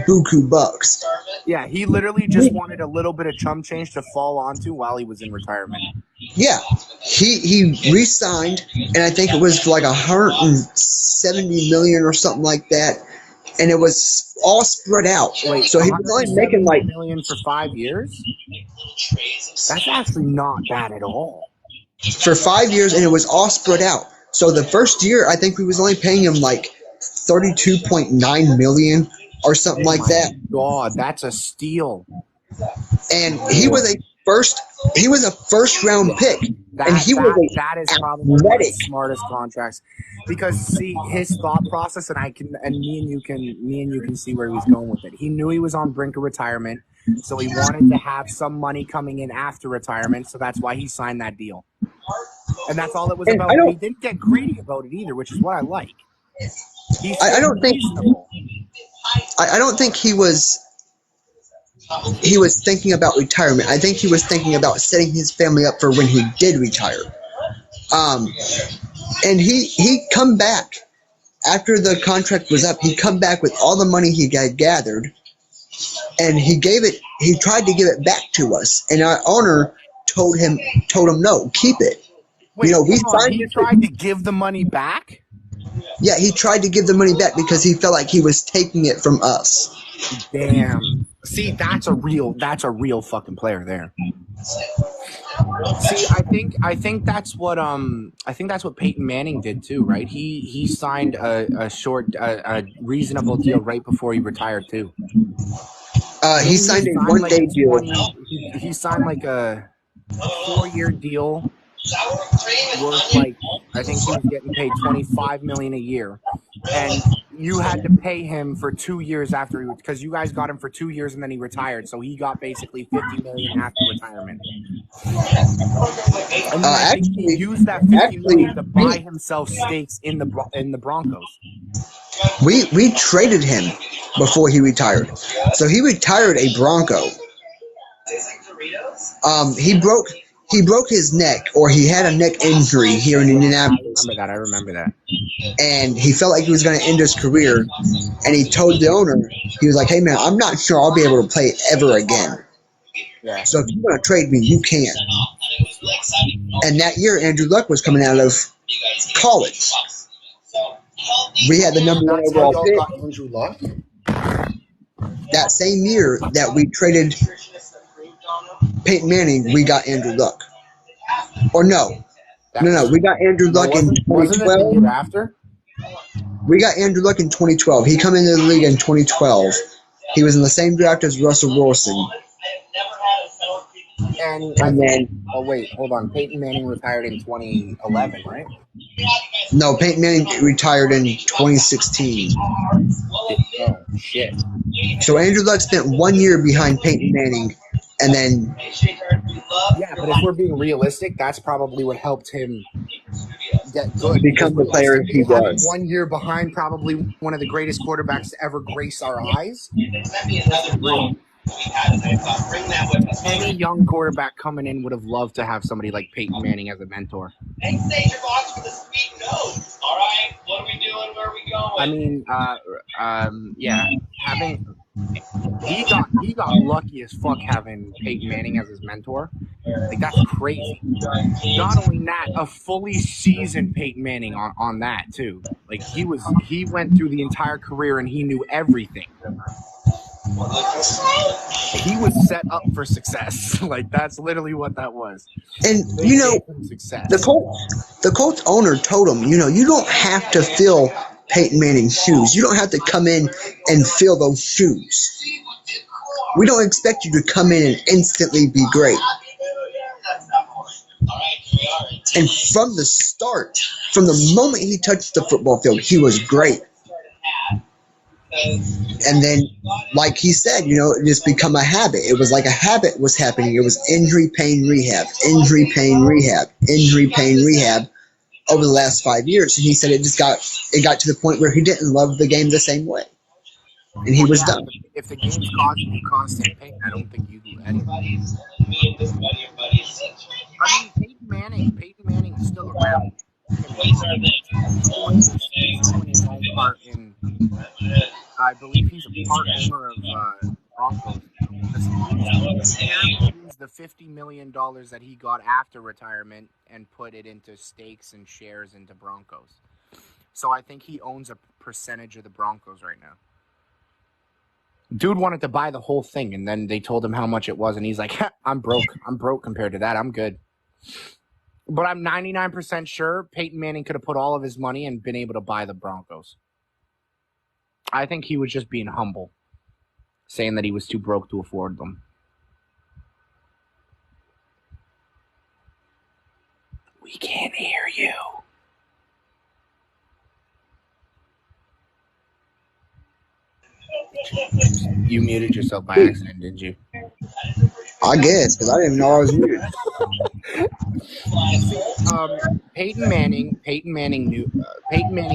buku bucks. Yeah, he literally just wanted a little bit of chump change to fall onto while he was in retirement. Yeah, he re-signed, and I think it was for like $170 million or something like that, and it was all spread out. Wait, so he was only making like $170 million for 5 years. That's actually not bad at all. For 5 years, and it was all spread out. So the first year, I think we was only paying him like $32.9 million or something like that. God, that's a steal. And he was a first round pick. That is probably one of the smartest contracts, because see his thought process, and me and you can see where he was going with it. He knew he was on brink of retirement, so he wanted to have some money coming in after retirement, so that's why he signed that deal. And that's all it was about. He didn't get greedy about it either, which is what I like. I don't think he was thinking about retirement. I think he was thinking about setting his family up for when he did retire. And he come back after the contract was up. He come back with all the money he had gathered, and he tried to give it back to us. And our owner told him no, keep it. Wait, he tried to give the money back? Yeah, he tried to give the money back because he felt like he was taking it from us. Damn. See, that's a real fucking player there. See, I think that's what Peyton Manning did too, right? He signed a reasonable deal right before he retired too. He signed a one-day deal. He signed like a 4-year deal worth like, I think he was getting paid $25 million a year, and you had to pay him for 2 years after because you guys got him for 2 years and then he retired, so he got basically $50 million after retirement. And then he used that $50 million to buy himself stakes in the Broncos. We traded him before he retired, so he retired a Bronco. He broke his neck, or he had a neck injury here in Indianapolis. I remember that. And he felt like he was going to end his career. And he told the owner, he was like, "Hey man, I'm not sure I'll be able to play ever again. Yeah. So if you want to trade me, you can." And that year, Andrew Luck was coming out of college. We had the number 1 overall pick. Andrew Luck? That same year that we traded Peyton Manning, we got Andrew Luck. Or no, we got Andrew Luck in 2012. Wasn't it the year after? We got Andrew Luck in 2012. He come into the league in 2012. He was in the same draft as Russell Wilson. And then, oh wait, hold on. Peyton Manning retired in 2011, right? No, Peyton Manning retired in 2016. Oh shit! So Andrew Luck spent 1 year behind Peyton Manning, and then. Yeah, but if we're being realistic, that's probably what helped him get good. Become the player he was. 1 year behind probably one of the greatest quarterbacks to ever grace our eyes. Any young quarterback coming in would have loved to have somebody like Peyton Manning as a mentor. Hey, stage your box with a sweet nose. All right, what are we doing? Where are we going? I mean, yeah, he got lucky as fuck having Peyton Manning as his mentor. Like, that's crazy. Not only that, a fully seasoned Peyton Manning on that too. Like, he went through the entire career and he knew everything. He was set up for success. Like, that's literally what that was. And the Colts owner told him, you don't have to feel Peyton Manning's shoes. You don't have to come in and fill those shoes. We don't expect you to come in and instantly be great. And from the start, from the moment he touched the football field, he was great. And then, like he said, it just become a habit. It was like a habit was happening. It was injury, pain, rehab, injury, pain, rehab, injury, pain, rehab over the last 5 years. And he said it got to the point where he didn't love the game the same way. And he was done. If the game's causing you constant pain, I don't think you do anything. I mean, Peyton Manning is still around. I believe he's a part owner of Broncos. He used the $50 million that he got after retirement and put it into stakes and shares into Broncos. So I think he owns a percentage of the Broncos right now. Dude wanted to buy the whole thing, and then they told him how much it was, and he's like, I'm broke. I'm broke compared to that. I'm good. But I'm 99% sure Peyton Manning could have put all of his money and been able to buy the Broncos. I think he was just being humble, saying that he was too broke to afford them. We can't hear you. You muted yourself by accident, didn't you? I guess, because I didn't even know I was muted. Peyton Manning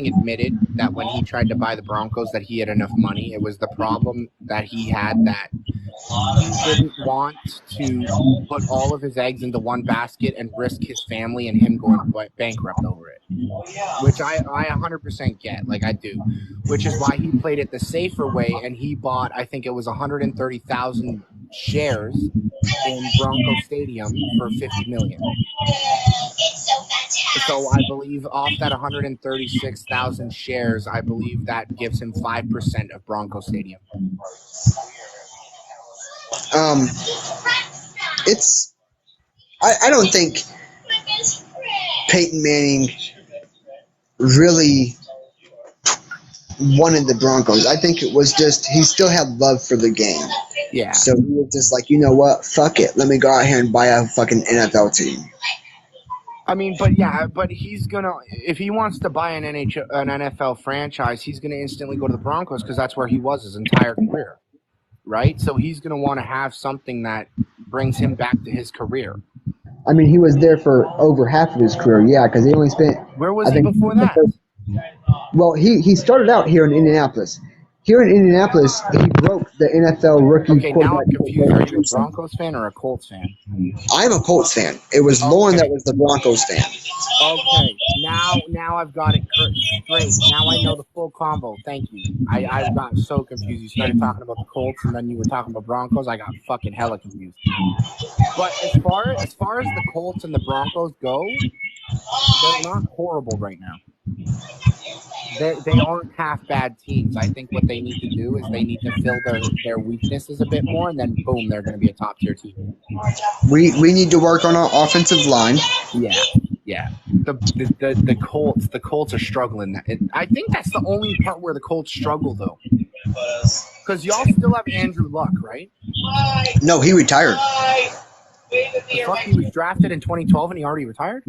admitted that when he tried to buy the Broncos that he had enough money. It was the problem that he had that he didn't want to put all of his eggs into one basket and risk his family and him going bankrupt over it, which I 100% get, like I do, which is why he played it the safer way, and he bought, I think it was 130,000 shares in Bronco Stadium for $50 million. So I believe off that 136,000 shares, I believe that gives him 5% of Bronco Stadium. I don't think Peyton Manning really wanted the Broncos. I think it was just he still had love for the game. Yeah. So he was just like, you know what? Fuck it. Let me go out here and buy a fucking NFL team. I mean, but he's gonna, if he wants to buy an NFL franchise, he's gonna instantly go to the Broncos because that's where he was his entire career, right? So he's gonna want to have something that brings him back to his career. I mean, he was there for over half of his career, yeah, because he only spent. Where was he before that? Well, he started out here in Indianapolis. Here in Indianapolis, he broke the NFL rookie. Okay, now I'm confused. Are you a Broncos fan or a Colts fan? I'm a Colts fan. It was Lauren that was the Broncos fan. Okay, now I've got it straight. Now I know the full combo. Thank you. I got so confused. You started talking about the Colts, and then you were talking about Broncos. I got fucking hella confused. But as far as the Colts and the Broncos go, they're not horrible right now. They aren't half bad teams. I think what they need to do is they need to fill their weaknesses a bit more, and then boom, they're going to be a top tier team. We need to work on our offensive line. Yeah. The Colts are struggling. I think that's the only part where the Colts struggle though, because y'all still have Andrew Luck, right? No, he retired. The fuck, he was drafted in 2012 and he already retired?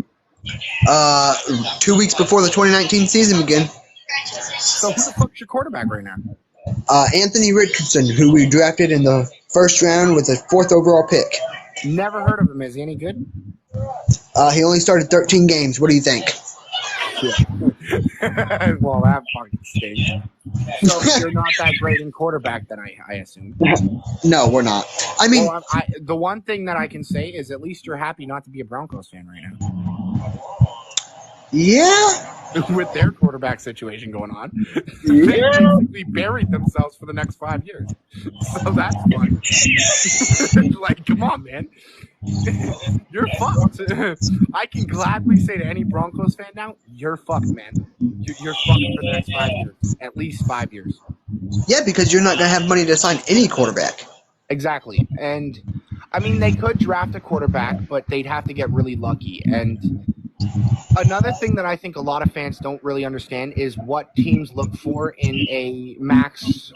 2 weeks before the 2019 season began. So who the fuck's your quarterback right now? Anthony Richardson, who we drafted in the first round with a 4th overall pick. Never heard of him. Is he any good? He only started 13 games. What do you think? Yeah. Well, that fucking stinks. So you're not that great in quarterback, then I assume. No, we're not. I mean, well, the one thing that I can say is at least you're happy not to be a Broncos fan right now. Yeah. With their quarterback situation going on, they basically buried themselves for the next 5 years. So that's fun. Like, come on, man. You're fucked. I can gladly say to any Broncos fan now, you're fucked, man. You're fucked for the next 5 years. At least 5 years. Yeah, because you're not going to have money to sign any quarterback. Exactly. And, I mean, they could draft a quarterback, but they'd have to get really lucky. And Another thing that I think a lot of fans don't really understand is what teams look for in a max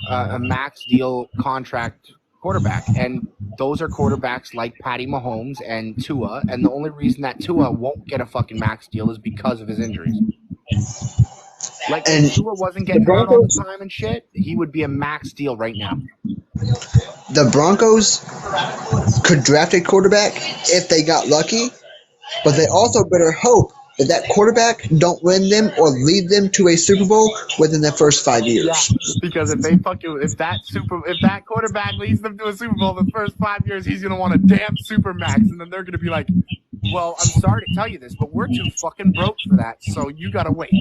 deal contract quarterback, and those are quarterbacks like Patty Mahomes and Tua. And the only reason that Tua won't get a fucking max deal is because of his injuries. Like, And if Tua wasn't getting hurt all the time and shit, he would be a max deal right now. the Broncos could draft a quarterback if they got lucky, but they also better hope that that quarterback don't win them or lead them to a Super Bowl within the first 5 years. Yeah, because if that quarterback leads them to a Super Bowl the first 5 years, he's gonna want a damn super max, and then they're gonna be like, "Well, I'm sorry to tell you this, but we're too fucking broke for that, so you gotta wait."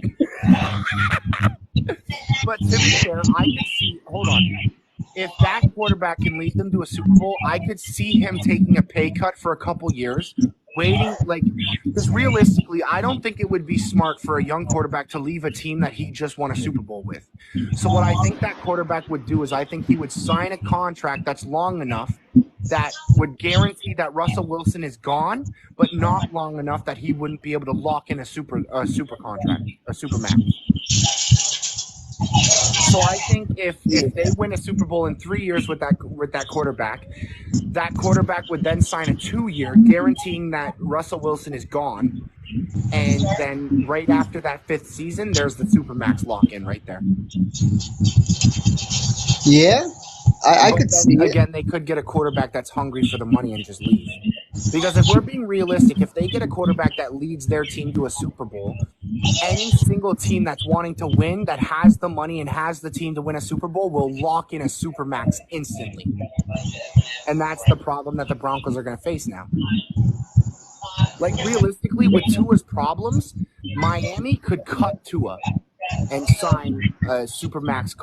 But to be fair, I could see. Hold on. If that quarterback can lead them to a Super Bowl, I could see him taking a pay cut for a couple years, waiting. Like, because realistically, I don't think it would be smart for a young quarterback to leave a team that he just won a Super Bowl with. So what I think that quarterback would do is I think he would sign a contract that's long enough that would guarantee that Russell Wilson is gone, but not long enough that he wouldn't be able to lock in a super contract, a super max. So I think if they win a Super Bowl in 3 years with that quarterback would then sign a 2-year, guaranteeing that Russell Wilson is gone, and then right after that 5th season, there's the Supermax lock-in right there. Yeah, I could see it. Again, they could get a quarterback that's hungry for the money and just leave. Because if we're being realistic, if they get a quarterback that leads their team to a Super Bowl, any single team that's wanting to win, that has the money and has the team to win a Super Bowl, will lock in a Supermax instantly. And that's the problem that the Broncos are going to face now. Like, realistically, with Tua's problems, Miami could cut Tua and sign a Supermax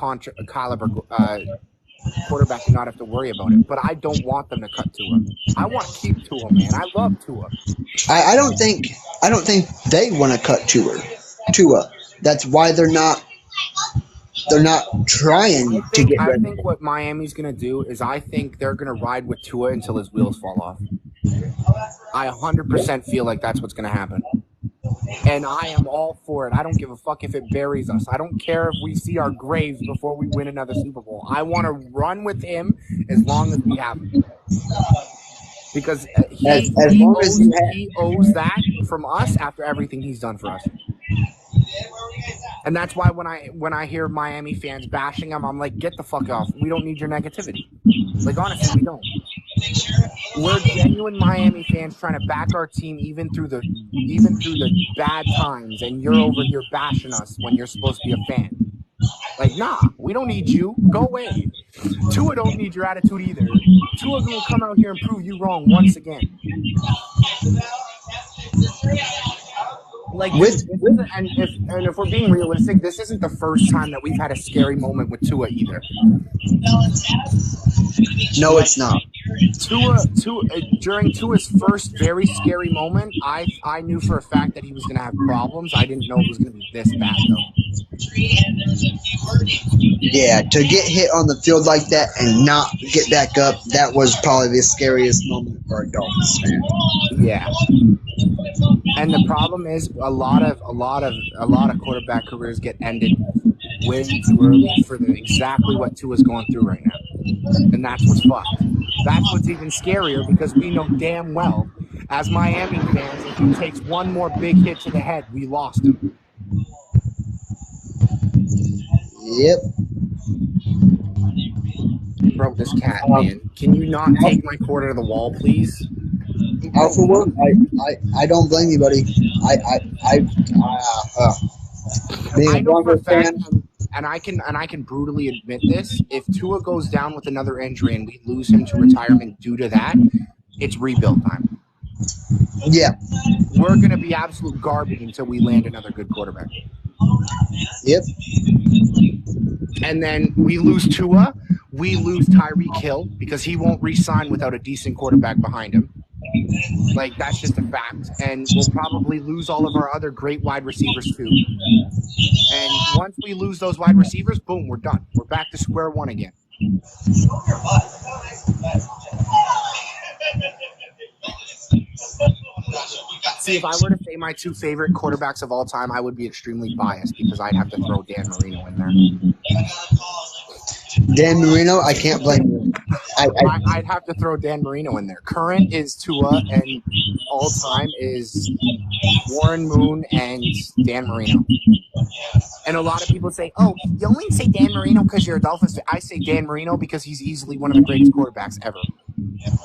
caliber quarterback and not have to worry about it. But I don't want them to cut Tua. I want to keep Tua, man. I love Tua. I don't think they want to cut Tua. That's why they're not trying to get rid of him. I think what Miami's going to do is I think they're going to ride with Tua until his wheels fall off. I 100% feel like that's what's going to happen. And I am all for it. I don't give a fuck if it buries us. I don't care if we see our graves before we win another Super Bowl. I want to run with him as long as we have him. Because he owes that from us after everything he's done for us. And that's why when I hear Miami fans bashing him, I'm like, get the fuck off. We don't need your negativity. Like, honestly, we don't. We're genuine Miami fans trying to back our team even through the bad times, and you're over here bashing us when you're supposed to be a fan. Like, nah, we don't need you. Go away. Tua don't need your attitude either. Tua will come out here and prove you wrong once again. Like, and if we're being realistic, this isn't the first time that we've had a scary moment with Tua either. No, it's not. Tua, during Tua's first very scary moment, I knew for a fact that he was going to have problems. I didn't know it was going to be this bad, though. Yeah, to get hit on the field like that and not get back up, that was probably the scariest moment for a Dolphins fan. Yeah. And the problem is a lot of quarterback careers get ended way too early for exactly what Tua's going through right now. And that's what's fucked. That's what's even scarier, because we know damn well, as Miami fans, if he takes one more big hit to the head, we lost him. Yep. Bro, this cat, man. Can you not take my cord out of the wall, please? For one, I don't blame you, buddy. Being a Broncos fan, and I can brutally admit this: if Tua goes down with another injury and we lose him to retirement due to that, it's rebuild time. Yeah, we're gonna be absolute garbage until we land another good quarterback. Yep. And then we lose Tua, we lose Tyreek Hill because he won't re-sign without a decent quarterback behind him. Like, that's just a fact. And we'll probably lose all of our other great wide receivers too. And once we lose those wide receivers, boom, we're done. We're back to square one again. See, if I were to say my two favorite quarterbacks of all time, I would be extremely biased because I'd have to throw Dan Marino in there. Dan Marino, I can't blame you. I'd have to throw Dan Marino in there. Current is Tua, and all time is Warren Moon and Dan Marino. And a lot of people say, "Oh, you only say Dan Marino because you're a Dolphins fan." I say Dan Marino because he's easily one of the greatest quarterbacks ever.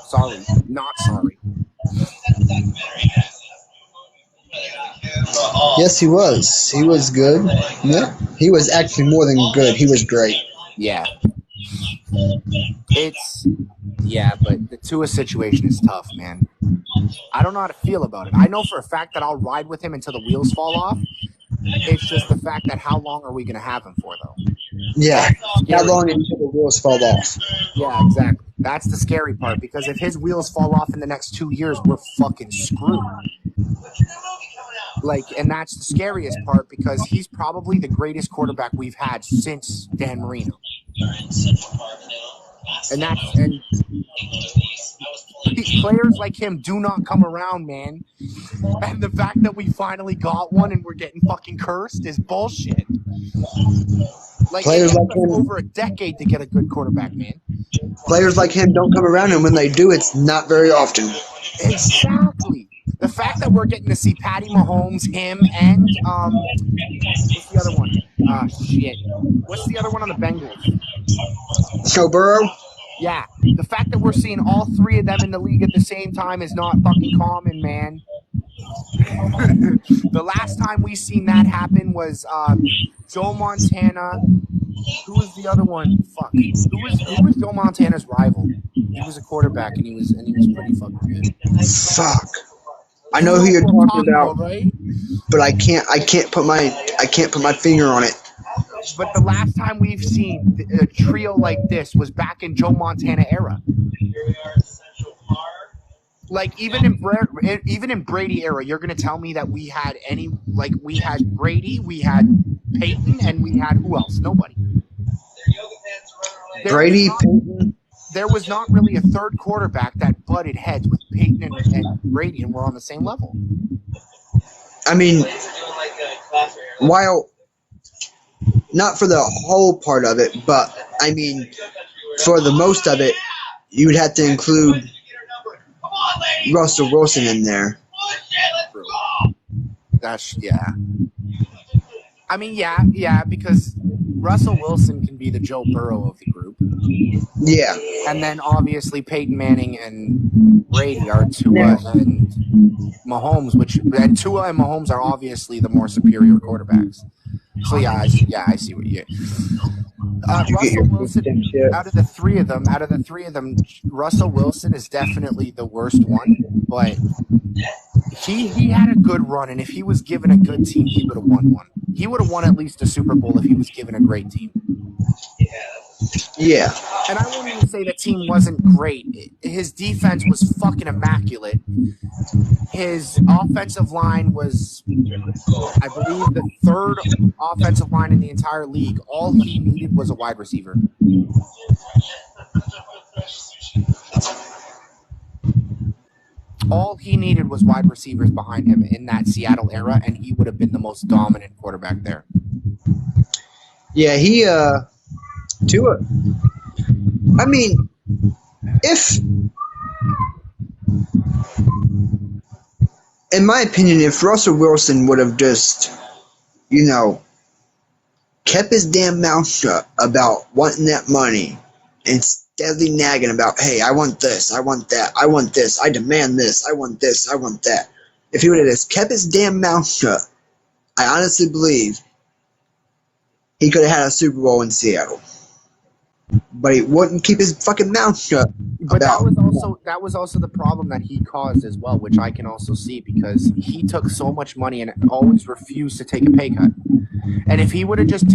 Sorry, not sorry. Yes, he was. He was good. Yeah, he was actually more than good. He was great. Yeah. But the Tua situation is tough, man. I don't know how to feel about it. I know for a fact that I'll ride with him until the wheels fall off. It's just the fact that how long are we going to have him for, though? Yeah. How long until the wheels fall off? Yeah, exactly. That's the scary part, because if his wheels fall off in the next 2 years, we're fucking screwed. And that's the scariest part, because he's probably the greatest quarterback we've had since Dan Marino. And players like him do not come around, man. And the fact that we finally got one and we're getting fucking cursed is bullshit. Players it like took him over a decade to get a good quarterback, man. Players like him don't come around, and when they do, it's not very often. Exactly. The fact that we're getting to see Patty Mahomes, him, and what's the other one? Shit. What's the other one on the Bengals? Joe Burrow? Yeah. The fact that we're seeing all three of them in the league at the same time is not fucking common, man. The last time we seen that happen was Joe Montana. Who was the other one? Fuck. Who was Joe Montana's rival? He was a quarterback, and he was pretty fucking good. Fuck. I know who you're talking about, right? but I can't put my finger on it. But the last time we've seen a trio like this was back in Joe Montana era. Even in Brady era, you're gonna tell me that we had Brady, we had Peyton, and we had who else? Nobody. Peyton. There was not really a third quarterback that butted heads with Peyton and Brady, and we're on the same level. I mean, while not for the whole part of it, but I mean, for the most of it, you would have to include Russell Wilson in there. Yeah. I mean, yeah, because Russell Wilson can be the Joe Burrow of the group. Yeah. And then obviously Peyton Manning and Brady are Tua and Mahomes, and Tua and Mahomes are obviously the more superior quarterbacks. So I see what you. Russell Wilson, out of the three of them, Russell Wilson is definitely the worst one, but he had a good run, and if he was given a good team, he would have won one. He would have won at least a Super Bowl if he was given a great team. Yeah. And I won't even say the team wasn't great. His defense was fucking immaculate. His offensive line was, I believe, the third offensive line in the entire league. All he needed was a wide receiver. All he needed was wide receivers behind him in that Seattle era, and he would have been the most dominant quarterback there. Yeah, Tua. I mean, in my opinion, if Russell Wilson would have just, kept his damn mouth shut about wanting that money and steadily nagging about, hey, I want this, I want that, I want this, I demand this, I want this, I want that. If he would have just kept his damn mouth shut, I honestly believe he could have had a Super Bowl in Seattle. But he wouldn't keep his fucking mouth shut. But that was also the problem that he caused as well, which I can also see, because he took so much money and always refused to take a pay cut. And if he would have just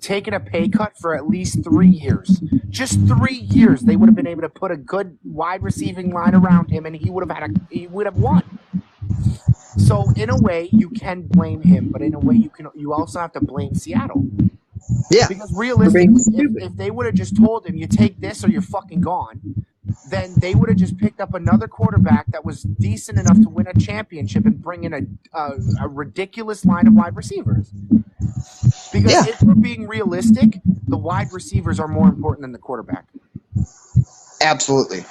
taken a pay cut for at least 3 years, just 3 years, they would have been able to put a good wide receiving line around him, and he would have won. So in a way, you can blame him, but in a way, you also have to blame Seattle. Yeah. Because realistically, if they would have just told him, you take this or you're fucking gone, then they would have just picked up another quarterback that was decent enough to win a championship and bring in a ridiculous line of wide receivers. Because if we're being realistic, the wide receivers are more important than the quarterback. Absolutely.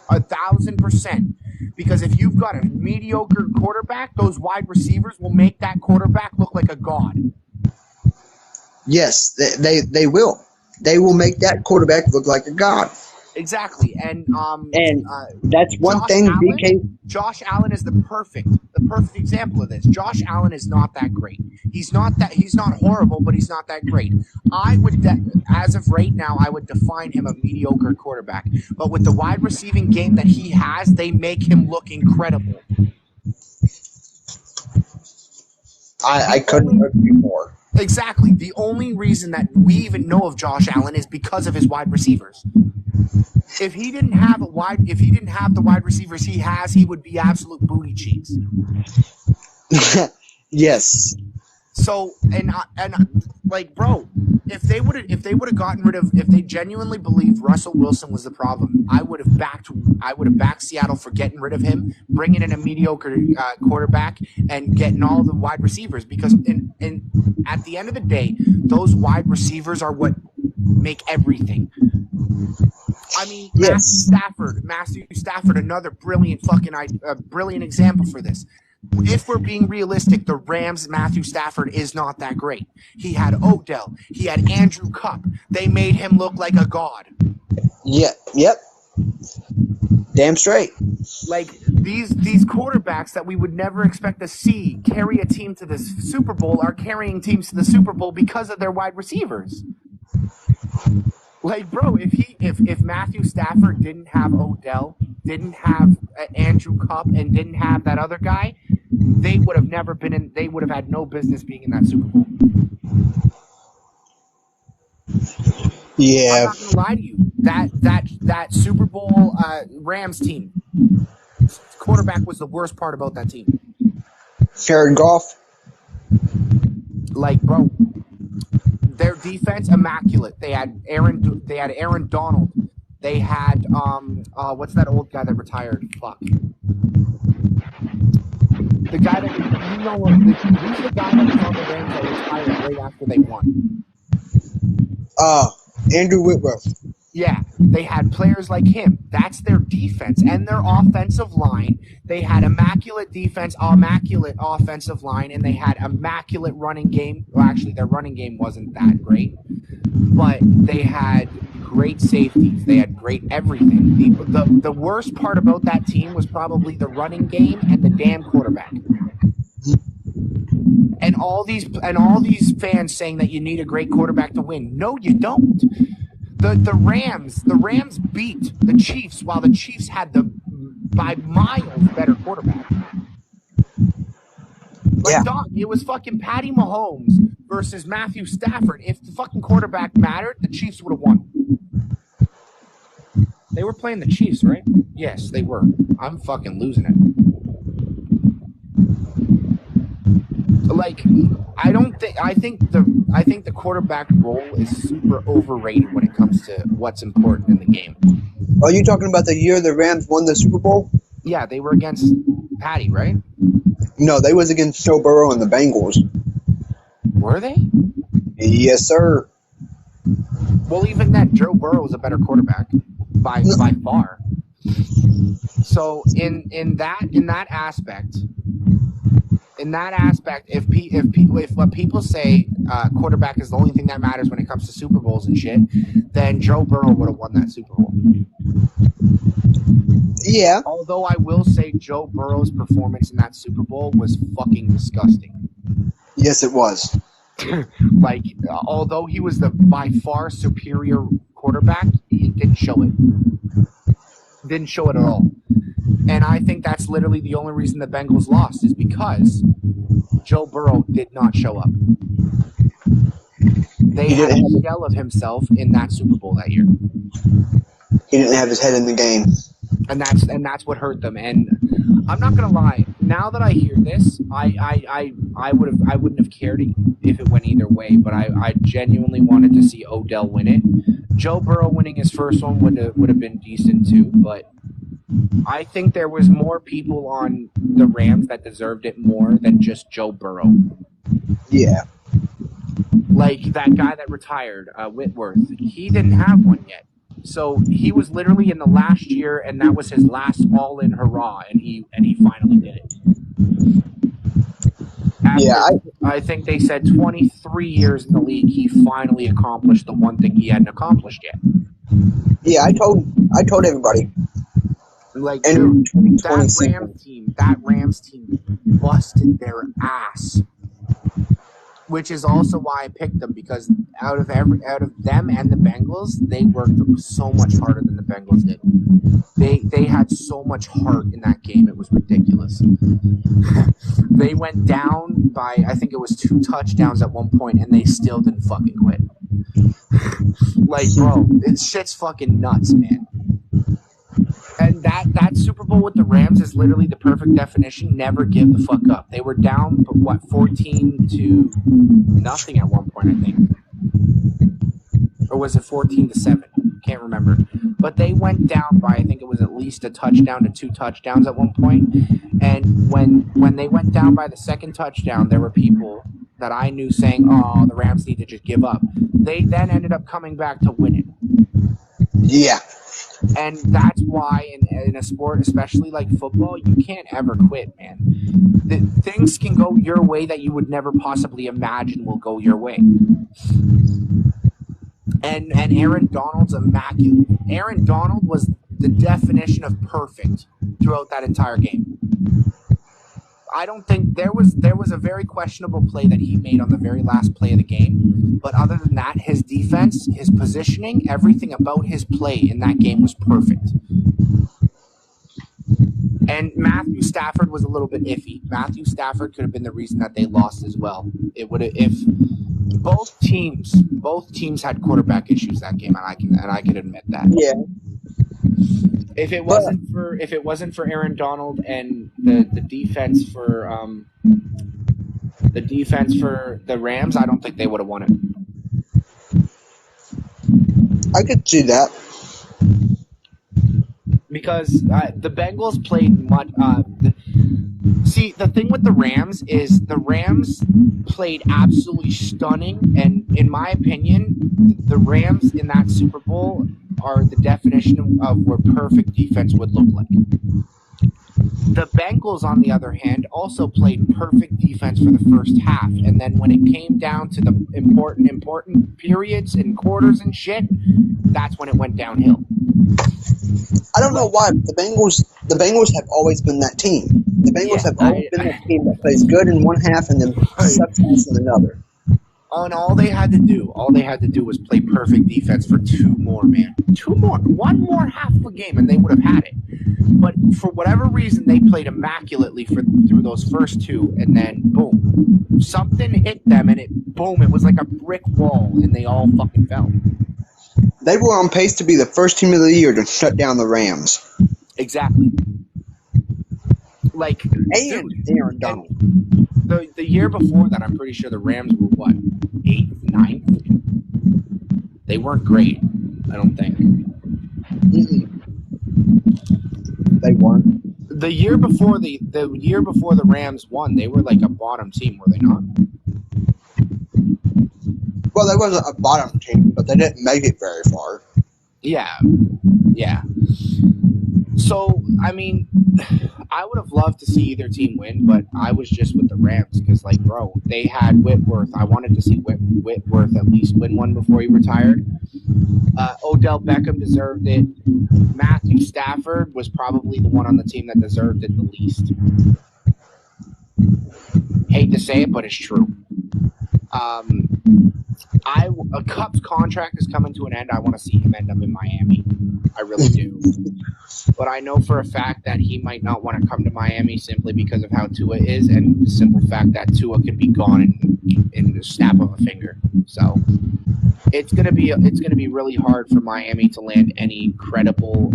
1,000%. Because if you've got a mediocre quarterback, those wide receivers will make that quarterback look like a god. Yes, they will. They will make that quarterback look like a god. Exactly, and that's one thing. Josh Allen is the perfect example of this. Josh Allen is not that great. He's not horrible, but he's not that great. As of right now, I would define him a mediocre quarterback. But with the wide receiving game that he has, they make him look incredible. I couldn't agree more. Exactly. The only reason that we even know of Josh Allen is because of his wide receivers. If he didn't have the wide receivers he has, he would be absolute booty cheeks. Yes. So bro, if they would have gotten rid of, if they genuinely believed Russell Wilson was the problem, I would have backed Seattle for getting rid of him, bringing in a mediocre quarterback, and getting all the wide receivers. Because at the end of the day, those wide receivers are what make everything. I mean, yes. Matthew Stafford, another brilliant example for this. If we're being realistic, the Rams' Matthew Stafford is not that great. He had Odell. He had Andrew Cup. They made him look like a god. Yeah. Yep. Damn straight. Like, these quarterbacks that we would never expect to see carry a team to the Super Bowl are carrying teams to the Super Bowl because of their wide receivers. Like, bro, if Matthew Stafford didn't have Odell, didn't have Andrew Cup, and didn't have that other guy, they would have never been in. They would have had no business being in that Super Bowl. Yeah. I'm not gonna lie to you. That Super Bowl Rams team quarterback was the worst part about that team. Jared Goff. Like, bro. Their defense, immaculate. They had Aaron Donald. They had what's that old guy that retired? Fuck. The guy that who's the guy that was on the Rams that retired right after they won? Andrew Whitworth. Yeah, they had players like him. That's their defense and their offensive line. They had immaculate defense, immaculate offensive line, and they had immaculate running game. Well, actually, their running game wasn't that great, but they had great safeties. They had great everything. The worst part about that team was probably the running game and the damn quarterback. And all these fans saying that you need a great quarterback to win. No, you don't. The Rams beat the Chiefs while the Chiefs had the by miles better quarterback. Like, dog, it was fucking Patty Mahomes versus Matthew Stafford. If the fucking quarterback mattered, the Chiefs would have won. They were playing the Chiefs, right? Yes, they were. I'm fucking losing it. Like, I think the quarterback role is super overrated when it comes to what's important in the game. Are you talking about the year the Rams won the Super Bowl? Yeah, they were against Patty, right? No, they was against Joe Burrow and the Bengals. Were they? Yes, sir. Well, even then, Joe Burrow was a better quarterback by far. So in that aspect, if what people say quarterback is the only thing that matters when it comes to Super Bowls and shit, then Joe Burrow would have won that Super Bowl. Yeah. Although I will say Joe Burrow's performance in that Super Bowl was fucking disgusting. Yes, it was. Like, although he was the by far superior quarterback, he didn't show it. Didn't show it at all. And I think that's literally the only reason the Bengals lost is because Joe Burrow did not show up. They had a shell of himself in that Super Bowl that year. He didn't have his head in the game. And that's what hurt them. And I'm not gonna lie. Now that I hear this, I wouldn't have cared if it went either way. But I genuinely wanted to see Odell win it, Joe Burrow winning his first one would have been decent too, but I think there was more people on the Rams that deserved it more than just Joe Burrow. Yeah. Like that guy that retired, Whitworth, he didn't have one yet. So he was literally in the last year, and that was his last all-in hurrah, and he finally did it. After, I think they said 23 years in the league, he finally accomplished the one thing he hadn't accomplished yet. Yeah, I told everybody. Like, dude, that Rams team busted their ass. Which is also why I picked them, because out of them and the Bengals, they worked so much harder than the Bengals did. They had so much heart in that game, it was ridiculous. They went down by, I think it was 2 touchdowns at one point, and they still didn't fucking quit. Like, bro, shit's fucking nuts, man. And that Super Bowl with the Rams is literally the perfect definition. Never give the fuck up. They were down, 14-0 at one point, I think. Or was it 14-7? Can't remember. But they went down by, I think it was at least a touchdown to 2 touchdowns at one point. And when they went down by the second touchdown, there were people that I knew saying, oh, the Rams need to just give up. They then ended up coming back to win it. Yeah. And that's why in a sport, especially like football, you can't ever quit, man. Things can go your way that you would never possibly imagine will go your way. And Aaron Donald's immaculate. Aaron Donald was the definition of perfect throughout that entire game. I don't think there was a very questionable play that he made on the very last play of the game. But other than that, his defense, his positioning, everything about his play in that game was perfect. And Matthew Stafford was a little bit iffy. Matthew Stafford could have been the reason that they lost as well. It would have, if both teams had quarterback issues that game, and I can admit that. Yeah. If it wasn't for Aaron Donald and the defense for the Rams, I don't think they would have won it. I could see that. Because the Bengals played much. See, the thing with the Rams is the Rams played absolutely stunning, and in my opinion, the Rams in that Super Bowl are the definition of what perfect defense would look like. The Bengals, on the other hand, also played perfect defense for the first half, and then when it came down to the important periods and quarters and shit, that's when it went downhill. I don't know why, but the Bengals have always been that team. The Bengals have always been that team that plays good in one half and then sucks ass in another. And all they had to do was play perfect defense for 2 more, man. 2 more. 1 more half of a game, and they would have had it. But for whatever reason, they played immaculately through those first 2, and then, boom. Something hit them, and it was like a brick wall, and they all fucking fell. They were on pace to be the first team of the year to shut down the Rams. Exactly. Like, and Aaron Donald. The year before that, I'm pretty sure the Rams were, 8th, 9th? They weren't great, I don't think. Mm-mm. They weren't. The year before the Rams won, they were like a bottom team, were they not? Well, they wasn't a bottom team, but they didn't make it very far. Yeah. So, I mean, I would have loved to see either team win, but I was just with the Rams because, like, bro, they had Whitworth. I wanted to see Whitworth at least win one before he retired. Odell Beckham deserved it. Matthew Stafford was probably the one on the team that deserved it the least. Hate to say it, but it's true. Cup's contract is coming to an end. I want to see him end up in Miami. I really do. But I know for a fact that he might not want to come to Miami simply because of how Tua is, and the simple fact that Tua could be gone in the snap of a finger. So it's gonna be really hard for Miami to land any credible,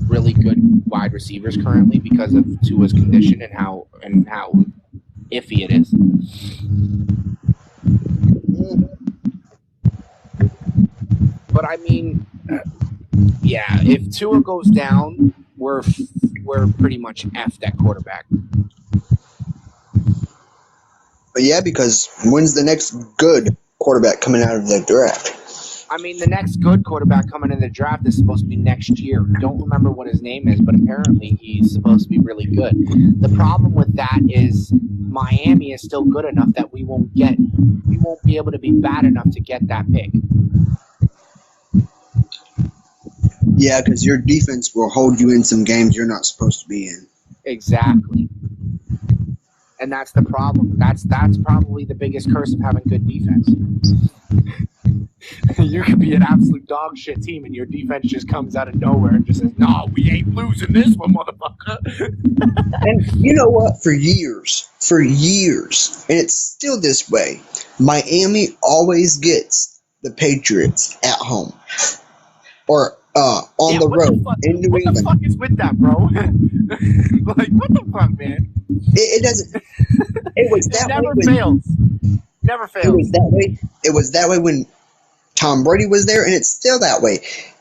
really good wide receivers currently because of Tua's condition and how iffy it is. But I mean, yeah, if Tua goes down, we're pretty much effed at quarterback. But yeah, because when's the next good quarterback coming out of the draft? I mean, the next good quarterback coming in the draft is supposed to be next year. Don't remember what his name is, but apparently he's supposed to be really good. The problem with that is Miami is still good enough that we won't be able to be bad enough to get that pick. Yeah, because your defense will hold you in some games you're not supposed to be in. Exactly. And that's the problem. That's probably the biggest curse of having good defense. You could be an absolute dog shit team and your defense just comes out of nowhere and just says, "No, we ain't losing this one, motherfucker." And you know what? For years, and it's still this way, Miami always gets the Patriots at home. Or on the road in New England. What the fuck is with that, bro? Like, what the fuck, man? It doesn't. It was that never way. Fails. Never fails. It was that way. It was that way when Tom Brady was there, and it's still that way.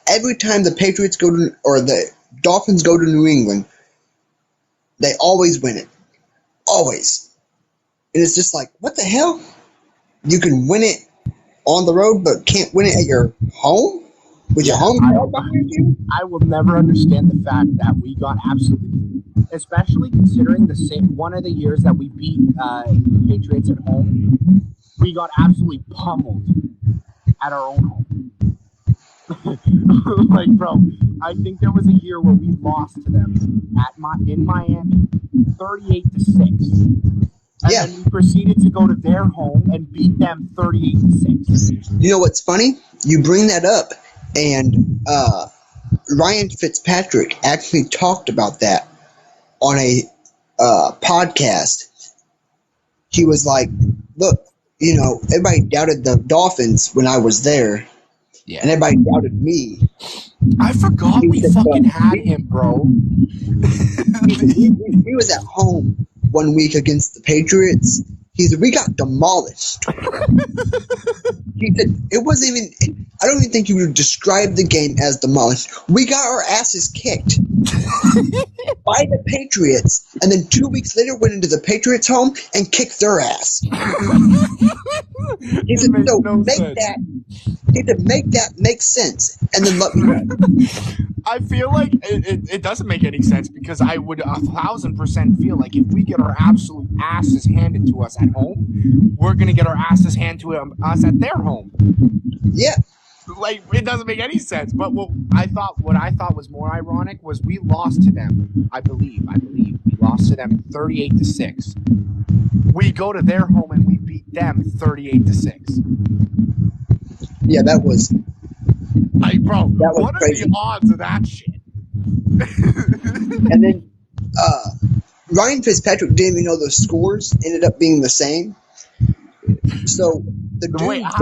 Every time the Patriots go to, or the Dolphins go to New England, they always win it. Always. And it's just like, what the hell? You can win it on the road, but can't win it at your home? With your home crowd behind you? I will never understand the fact that we got absolutely, especially considering one of the years that we beat Patriots at home, we got absolutely pummeled at our own home. Like, bro, I think there was a year where we lost to them in Miami, 38-6. And then we proceeded to go to their home and beat them 38-6. You know what's funny? You bring that up. And Ryan Fitzpatrick actually talked about that on a podcast. He was like, look, you know, everybody doubted the Dolphins when I was there. Yeah. And everybody doubted me. I forgot we fucking had him, bro. He was at home 1 week against the Patriots. He said, we got demolished. He said, it wasn't even, I don't even think you would describe the game as demolished. We got our asses kicked by the Patriots, and then 2 weeks later went into the Patriots' home and kicked their ass. He said, so make that make sense, and then let me know. I feel like it doesn't make any sense because I would 1,000% feel like if we get our absolute asses handed to us at home, we're going to get our asses handed to us at their home. Yeah. Like, it doesn't make any sense. But what I thought was more ironic was we lost to them. I believe we lost to them 38-6. We go to their home and we beat them 38-6. Yeah, that was. Like, bro, that was what crazy. are the odds of that shit? And then Ryan Fitzpatrick didn't even know the scores ended up being the same. So the dude. Wait, I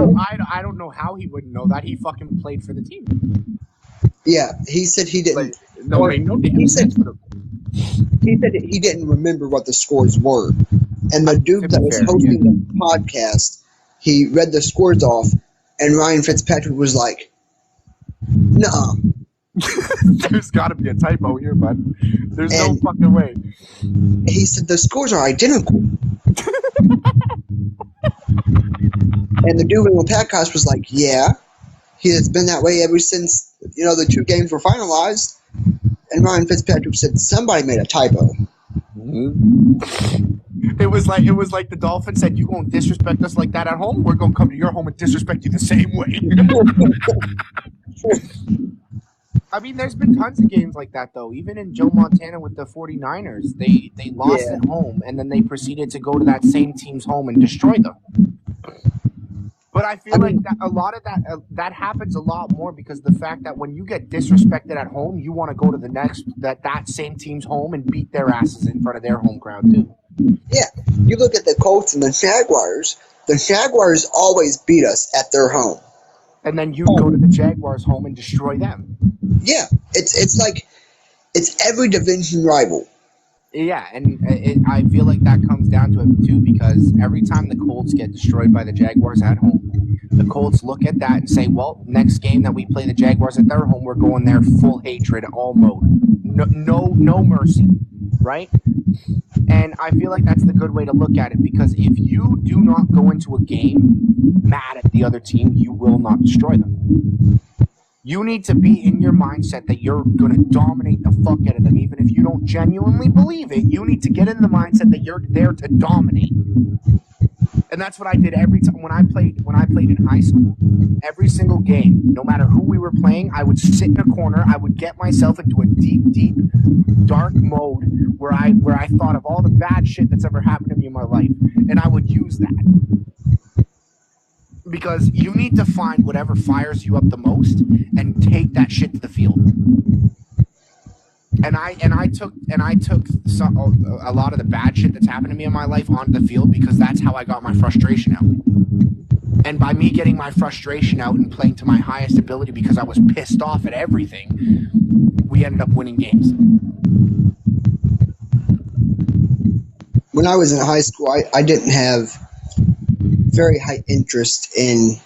don't know how he wouldn't know that. He fucking played for the team. Yeah, he said he didn't. He said he didn't remember what the scores were. And the dude that was hosting the podcast, he read the scores off, and Ryan Fitzpatrick was like, "Nuh-uh." There's got to be a typo here, bud. There's no fucking way. He said the scores are identical. And the dude in the podcast was like, "Yeah, it's been that way ever since the 2 games were finalized." And Ryan Fitzpatrick said somebody made a typo. It was like the Dolphins said, "You gonna disrespect us like that at home? We're gonna come to your home and disrespect you the same way." I mean, there's been tons of games like that, though. Even in Joe Montana with the 49ers, they lost at home, and then they proceeded to go to that same team's home and destroy them. But I feel like that a lot of that happens a lot more because the fact that when you get disrespected at home, you want to go to the next that same team's home and beat their asses in front of their home crowd too. Yeah, you look at the Colts and the Jaguars. The Jaguars always beat us at their home. And then you go to the Jaguars' home and destroy them. Yeah, it's like it's every division rival. Yeah, and I feel like that comes down to it too, because every time the Colts get destroyed by the Jaguars at home, the Colts look at that and say, well, next game that we play the Jaguars at their home, we're going there full hatred, all mode. No mercy, right? And I feel like that's the good way to look at it, because if you do not go into a game mad at the other team, you will not destroy them. You need to be in your mindset that you're going to dominate the fuck out of them, even if you don't genuinely believe it. You need to get in the mindset that you're there to dominate. And that's what I did every time when I played in high school. Every single game, no matter who we were playing, I would sit in a corner. I would get myself into a deep, dark mode where I thought of all the bad shit that's ever happened to me in my life, and I would use that. Because you need to find whatever fires you up the most and take that shit to the field. And I took a lot of the bad shit that's happened to me in my life onto the field, because that's how I got my frustration out. And by me getting my frustration out and playing to my highest ability, because I was pissed off at everything, we ended up winning games. When I was in high school, I didn't have very high interest in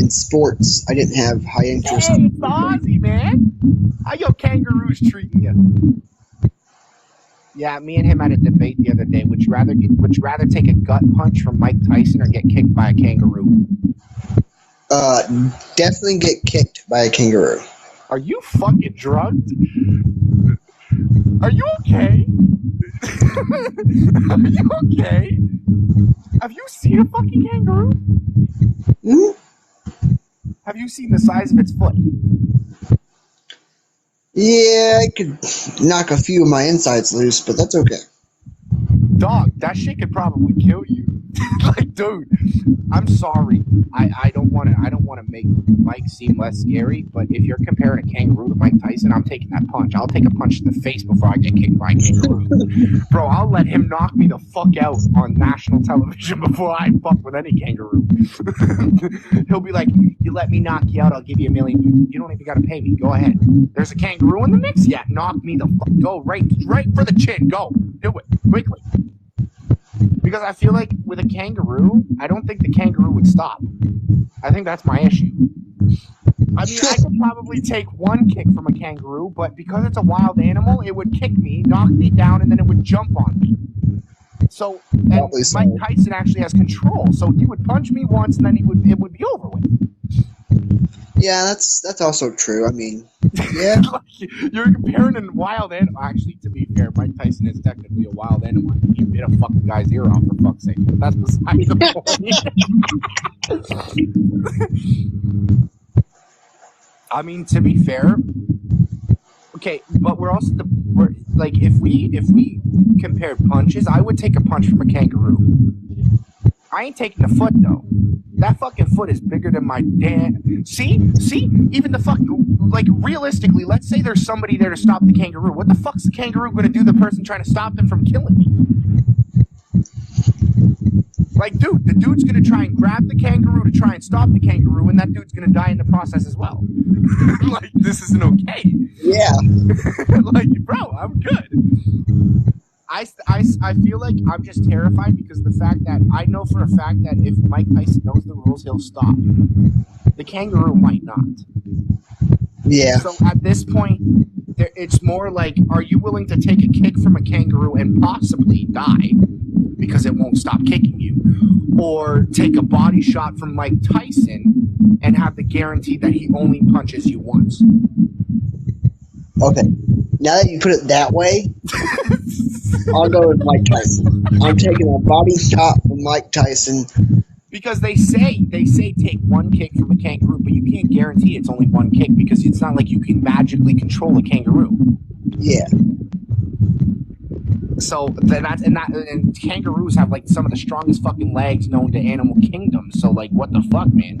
sports. I didn't have high interest. Hey, it's Ozzy, man. How your kangaroos treating you? Yeah, me and him had a debate the other day. Would you rather take a gut punch from Mike Tyson or get kicked by a kangaroo? Definitely get kicked by a kangaroo. Are you fucking drugged? Are you okay? Are you okay? Have you seen a fucking kangaroo? Mm-hmm. Have you seen the size of its foot? Yeah, I could knock a few of my insides loose, but that's okay. Dog, that shit could probably kill you. Like, dude, I'm sorry. I don't want to make Mike seem less scary, but if you're comparing a kangaroo to Mike Tyson, I'm taking that punch. I'll take a punch to the face before I get kicked by a kangaroo. Bro, I'll let him knock me the fuck out on national television before I fuck with any kangaroo. He'll be like, you let me knock you out, I'll give you $1 million. You don't even gotta pay me. Go ahead. There's a kangaroo in the mix? Yeah, knock me the fuck. Go right for the chin. Go. Do it. Quickly. Because I feel like with a kangaroo, I don't think the kangaroo would stop. I think that's my issue. I mean, I could probably take one kick from a kangaroo, but because it's a wild animal, it would kick me, knock me down, and then it would jump on me. So, and Mike Tyson actually has control, so he would punch me once, and then it would be over with. Yeah, that's also true. I mean, yeah. Like, you're comparing a wild animal. Actually, to be fair, Mike Tyson is technically a wild animal. He bit a fucking guy's ear off, for fuck's sake. But that's beside the point. I mean, to be fair, okay, but we're like, if we compared punches, I would take a punch from a kangaroo. I ain't taking the foot, though. That fucking foot is bigger than my damn... See? Even the fucking... Like, realistically, let's say there's somebody there to stop the kangaroo. What the fuck's the kangaroo going to do to the person trying to stop them from killing me? Like, dude, the dude's going to try and grab the kangaroo to try and stop the kangaroo, and that dude's going to die in the process as well. Like, this isn't okay. Yeah. Like, bro, I'm good. I feel like I'm just terrified because the fact that I know for a fact that if Mike Tyson knows the rules, he'll stop. The kangaroo might not. Yeah. So at this point, it's more like, are you willing to take a kick from a kangaroo and possibly die because it won't stop kicking you? Or take a body shot from Mike Tyson and have the guarantee that he only punches you once? Okay. Now that you put it that way, I'll go with Mike Tyson. I'm taking a body shot from Mike Tyson. Because they say take one kick from a kangaroo, but you can't guarantee it's only one kick because it's not like you can magically control a kangaroo. Yeah. So and kangaroos have like some of the strongest fucking legs known to animal kingdom. So like, what the fuck, man?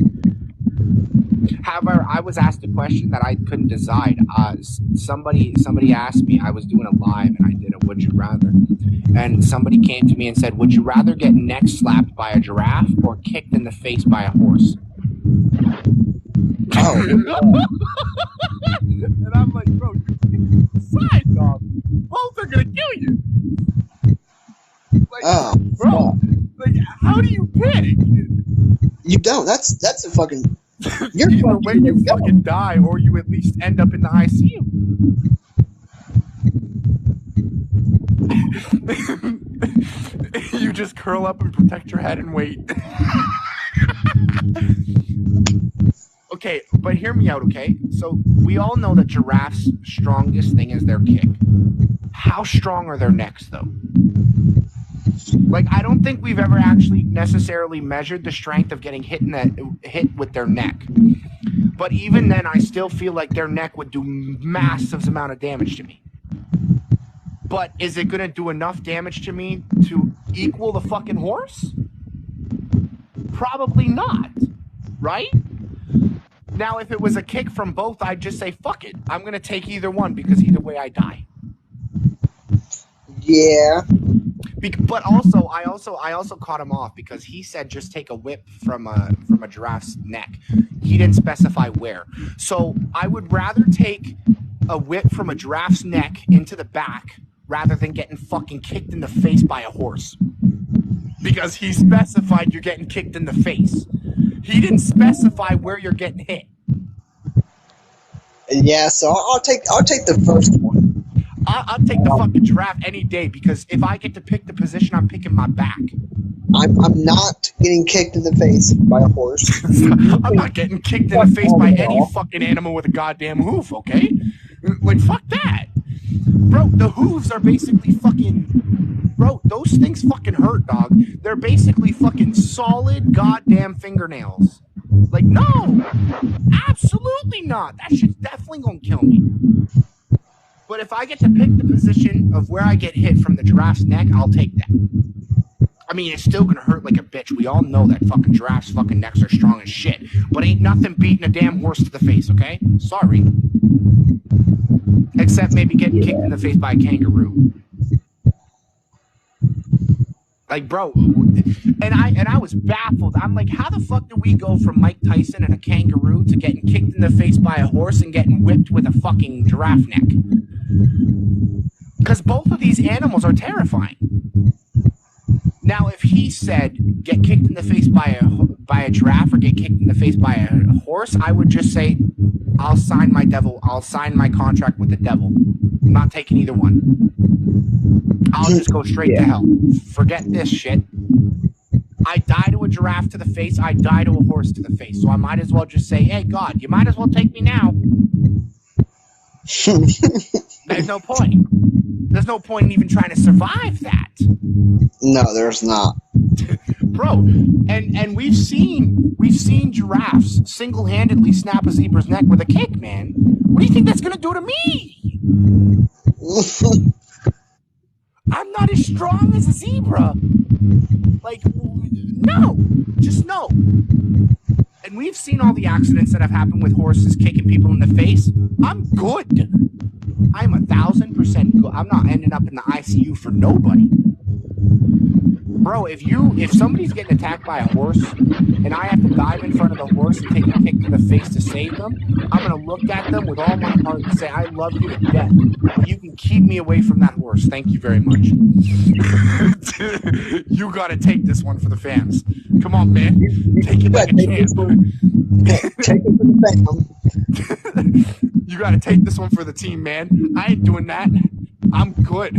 However, I was asked a question that I couldn't decide. Somebody asked me, I was doing a live and I did a would you rather. And somebody came to me and said, would you rather get neck slapped by a giraffe or kicked in the face by a horse? Oh. And I'm like, bro, they're gonna kill you. Like, Oh, bro, like, how do you pick? you don't. That's a fucking. You're Either fucking way, you go. fucking die, or you at least end up in the ICU. You just curl up and protect your head and wait. Okay, but hear me out, okay? So we all know that giraffes' strongest thing is their kick. How strong are their necks, though? Like, I don't think we've ever actually necessarily measured the strength of getting hit with their neck. But even then, I still feel like their neck would do massive amount of damage to me. But is it going to do enough damage to me to equal the fucking horse? Probably not, right? Now, if it was a kick from both, I'd just say, fuck it. I'm going to take either one because either way I die. Yeah. But also, I also caught him off because he said just take a whip from a giraffe's neck. He didn't specify where. So I would rather take a whip from a giraffe's neck into the back rather than getting fucking kicked in the face by a horse. Because he specified you're getting kicked in the face. He didn't specify where you're getting hit. Yeah, so I'll take the first one. I'll take the fucking giraffe any day because if I get to pick the position, I'm picking my back. I'm not getting kicked in the face by a horse. I'm not getting kicked in the face by any fucking animal with a goddamn hoof, okay? Like, fuck that. Bro, the hooves are basically fucking... Bro, those things fucking hurt, dog. They're basically fucking solid goddamn fingernails. Like, no! Absolutely not! That shit's definitely gonna kill me. But if I get to pick the position of where I get hit from the giraffe's neck, I'll take that. I mean, it's still gonna hurt like a bitch. We all know that fucking giraffes' fucking necks are strong as shit. But ain't nothing beating a damn horse to the face, okay? Sorry. Except maybe getting kicked in the face by a kangaroo. Like, bro, and I was baffled. I'm like, how the fuck do we go from Mike Tyson and a kangaroo to getting kicked in the face by a horse and getting whipped with a fucking giraffe neck? Because both of these animals are terrifying. Now, if he said get kicked in the face by a giraffe or get kicked in the face by a horse, I would just say I'll sign my contract with the devil. I'm not taking either one. I'll just go straight to hell. Forget this shit. I die to a giraffe to the face, I die to a horse to the face. So I might as well just say, hey, God, you might as well take me now. There's no point. There's no point in even trying to survive that. No, there's not. Bro, and we've seen giraffes single-handedly snap a zebra's neck with a kick, man. What do you think that's gonna do to me? I'm not as strong as a zebra. Like, no. Just no. And we've seen all the accidents that have happened with horses kicking people in the face. I'm good. I'm 1,000% good. I'm not ending up in the ICU for nobody. Bro, if somebody's getting attacked by a horse and I have to dive in front of the horse and take a kick to the face to save them, I'm going to look at them with all my heart and say, I love you to death. But you can keep me away from that horse. Thank you very much. You got to take this one for the fans. Come on, man. Take it like a champ. Take it for the fam. You got to take this one for the team, man. I ain't doing that. I'm good.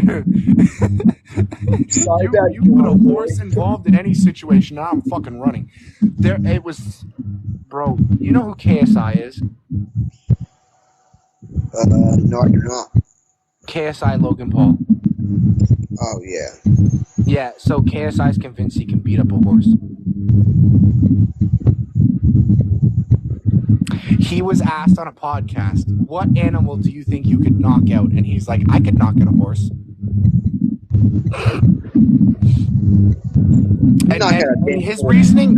Sorry you put a horse involved in any situation, now I'm fucking running. It was, bro. You know who KSI is? No, I do not. KSI Logan Paul. Oh yeah. Yeah. So KSI's convinced he can beat up a horse. He was asked on a podcast, what animal do you think you could knock out? And he's like, I could knock out a horse. And his reasoning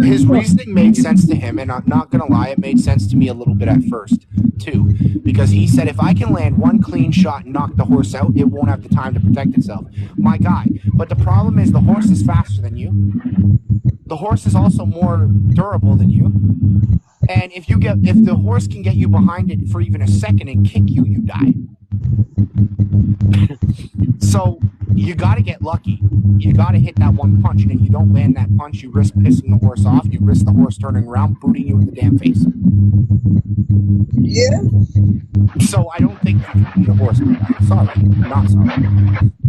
made sense to him, and I'm not gonna lie, it made sense to me a little bit at first too, because he said if I can land one clean shot and knock the horse out, it won't have the time to protect itself. My guy, but the problem is the horse is faster than you. The horse is also more durable than you. And if the horse can get you behind it for even a second and kick you, you die. So you got to get lucky. You got to hit that one punch, and if you don't land that punch, you risk pissing the horse off. You risk the horse turning around, booting you in the damn face. Yeah. So I don't think you can beat a horse. Sorry, not sorry.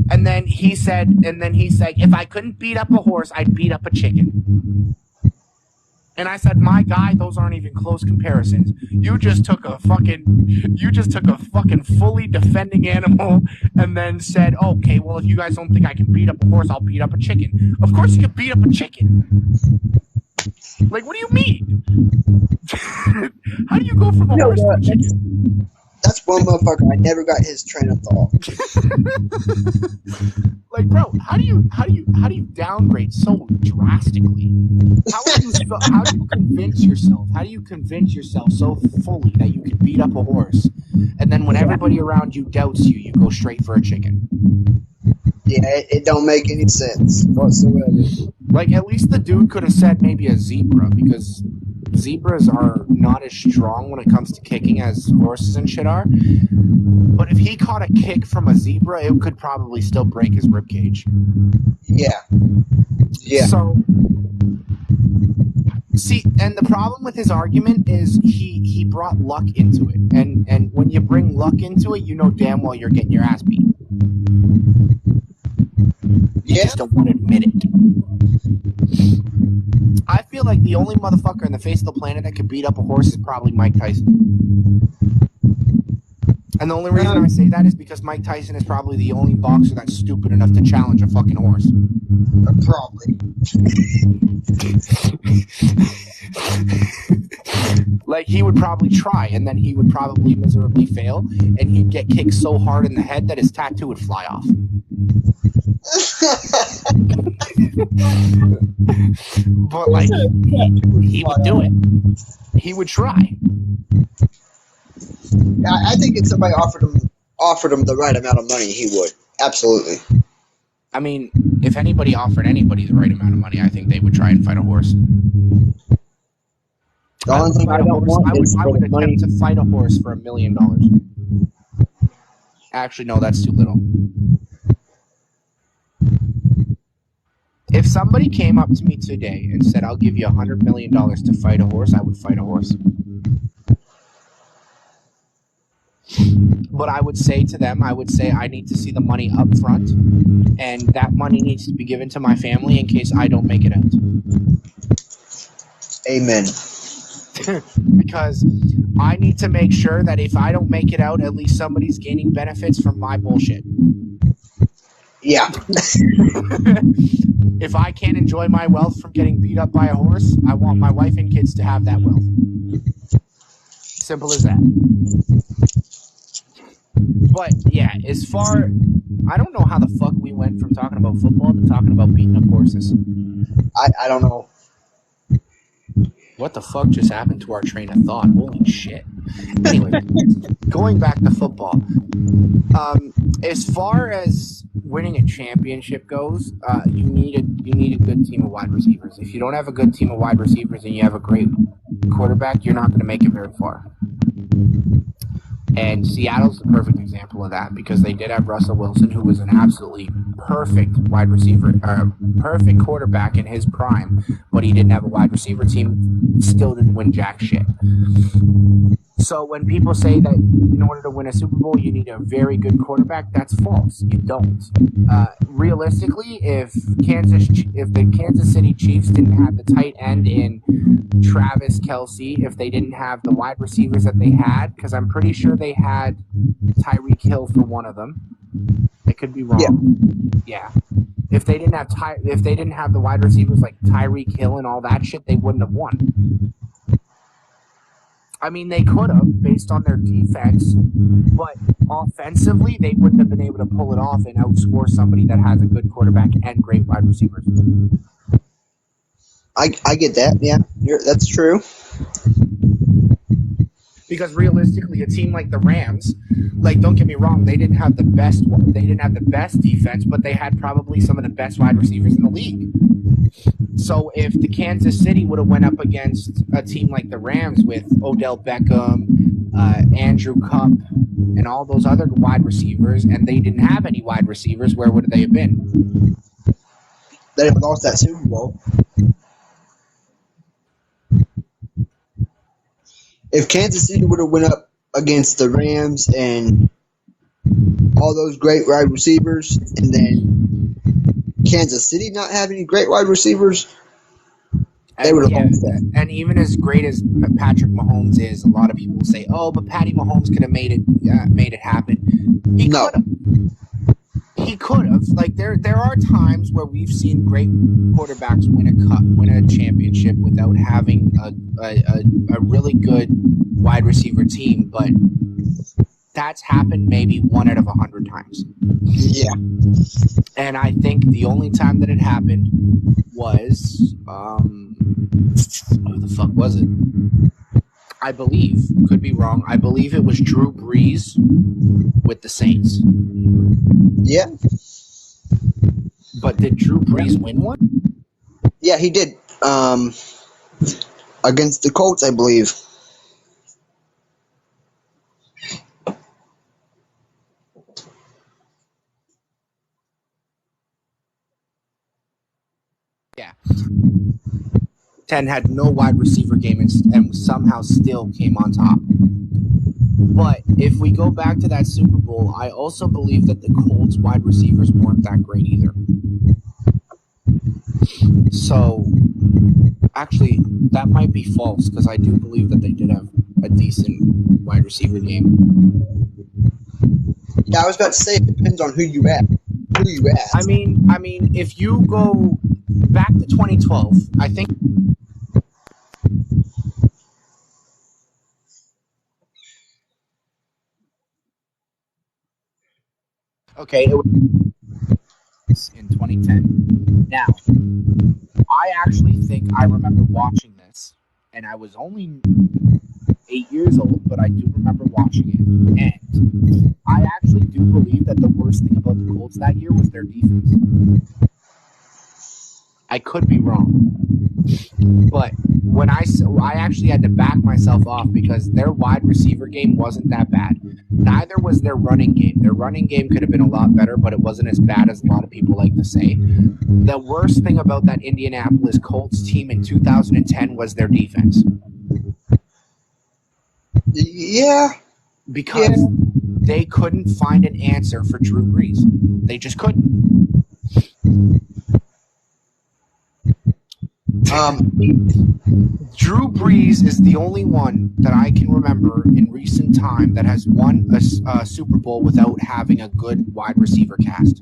And then he said, if I couldn't beat up a horse, I'd beat up a chicken. And I said, my guy, those aren't even close comparisons. You just took a fucking fully defending animal and then said, okay, well, if you guys don't think I can beat up a horse, I'll beat up a chicken. Of course you can beat up a chicken. Like, what do you mean? How do you go from a horse to a chicken? That's one motherfucker. I never got his train of thought. Like, bro, how do you downgrade so drastically? How do you convince yourself? How do you convince yourself so fully that you can beat up a horse, and then when everybody around you doubts you, you go straight for a chicken? Yeah, it don't make any sense whatsoever. Like, at least the dude could have said maybe a zebra, because zebras are not as strong when it comes to kicking as horses and shit are. But if he caught a kick from a zebra, it could probably still break his ribcage. Yeah. Yeah. So, see, and the problem with his argument is he brought luck into it. And when you bring luck into it, you know damn well you're getting your ass beat. You just don't want to admit it. I feel like the only motherfucker in the face of the planet that could beat up a horse is probably Mike Tyson. And the only reason I say that is because Mike Tyson is probably the only boxer that's stupid enough to challenge a fucking horse. Probably. Like, he would probably try, and then he would probably miserably fail, and he'd get kicked so hard in the head that his tattoo would fly off. But, like, he would do it. He would try. I think if somebody offered him the right amount of money, he would. Absolutely. I mean, if anybody offered anybody the right amount of money, I think they would try and fight a horse. The only thing I don't want is I for would the money. attempt to fight a horse for $1 million. Actually, no, that's too little. If somebody came up to me today and said, I'll give you $100 million to fight a horse, I would fight a horse. But I would say to them, I need to see the money up front, and that money needs to be given to my family in case I don't make it out. Amen. Because I need to make sure that if I don't make it out, at least somebody's gaining benefits from my bullshit. Yeah. If I can't enjoy my wealth from getting beat up by a horse, I want my wife and kids to have that wealth. Simple as that. But yeah, I don't know how the fuck we went from talking about football to talking about beating up horses. I don't know. What the fuck just happened to our train of thought? Holy shit. Anyway, going back to football. As far as winning a championship goes, you need a good team of wide receivers. If you don't have a good team of wide receivers and you have a great quarterback, you're not going to make it very far. And Seattle's the perfect example of that because they did have Russell Wilson, who was an absolutely perfect wide receiver, perfect quarterback in his prime, but he didn't have a wide receiver team, still didn't win jack shit. So when people say that in order to win a Super Bowl, you need a very good quarterback, that's false. You don't. Realistically, if the Kansas City Chiefs didn't have the tight end in Travis Kelce, if they didn't have the wide receivers that they had, because I'm pretty sure they had Tyreek Hill for one of them. I could be wrong. Yeah. If they didn't have the wide receivers like Tyreek Hill and all that shit, they wouldn't have won. I mean, they could have, based on their defense, but offensively, they wouldn't have been able to pull it off and outscore somebody that has a good quarterback and great wide receivers. I get that, yeah. That's true. Because realistically, a team like the Rams, like, don't get me wrong, they didn't have the best defense, but they had probably some of the best wide receivers in the league. So if the Kansas City would have went up against a team like the Rams with Odell Beckham, Andrew Cupp, and all those other wide receivers, and they didn't have any wide receivers, where would they have been? They have lost that Super Bowl. If Kansas City would have went up against the Rams and all those great wide receivers, and then Kansas City not have any great wide receivers, they would have lost that. And even as great as Patrick Mahomes is, a lot of people say, "Oh, but Patty Mahomes could have made it happen." He could have. He could have. Like there are times where we've seen great quarterbacks win a championship without having a really good wide receiver team, but that's happened maybe 1 out of 100 times. Yeah. And I think the only time that it happened was who the fuck was it? I believe, could be wrong, I believe it was Drew Brees with the Saints. Yeah. But did Drew Brees win one? Yeah, he did. Against the Colts, I believe. Yeah. 10 had no wide receiver game and somehow still came on top. But if we go back to that Super Bowl, I also believe that the Colts wide receivers weren't that great either. So, actually, that might be false, because I do believe that they did have a decent wide receiver game. Yeah, I was about to say, it depends on who you ask. I mean, if you go back to 2012, I think. Okay, it was in 2010. Now, I actually think I remember watching this, and I was only 8 years old, but I do remember watching it. And I actually do believe that the worst thing about the Colts that year was their defense. I could be wrong, but when I actually had to back myself off because their wide receiver game wasn't that bad. Neither was their running game. Their running game could have been a lot better, but it wasn't as bad as a lot of people like to say. The worst thing about that Indianapolis Colts team in 2010 was their defense. Yeah. Because they couldn't find an answer for Drew Brees. They just couldn't. Drew Brees is the only one that I can remember in recent time that has won a Super Bowl without having a good wide receiver cast.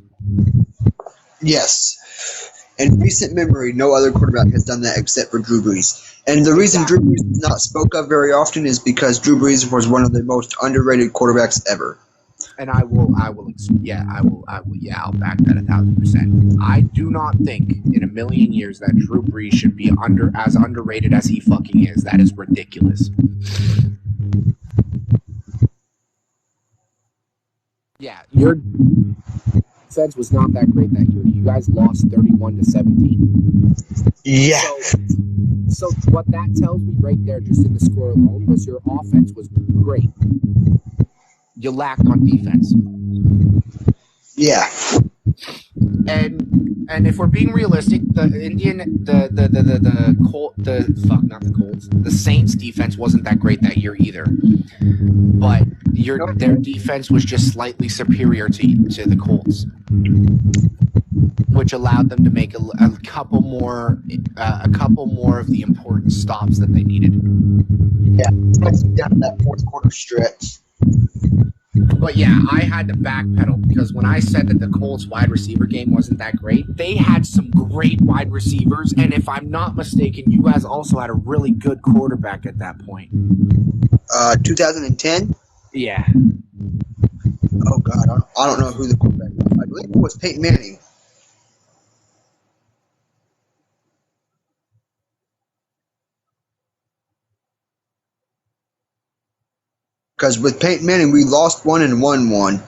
Yes. In recent memory, no other quarterback has done that except for Drew Brees. And the reason Drew Brees is not spoke of very often is because Drew Brees was one of the most underrated quarterbacks ever. And I'll back that 1,000%. I do not think in a million years that Drew Brees should be as underrated as he fucking is. That is ridiculous. Yeah, your defense was not that great that year. You guys lost 31-17. Yeah. So what that tells me right there, just in the score alone, was your offense was great. You lacked on defense. Yeah. And if we're being realistic, the Saints defense wasn't that great that year either. But their defense was just slightly superior to the Colts, which allowed them to make a couple more of the important stops that they needed. Yeah, especially down that fourth quarter stretch. But yeah, I had to backpedal because when I said that the Colts wide receiver game wasn't that great, they had some great wide receivers, and if I'm not mistaken, you guys also had a really good quarterback at that point. 2010? Yeah. Oh God, I don't know who the quarterback was. I believe it was Peyton Manning. Because with Peyton Manning, we lost one and won one.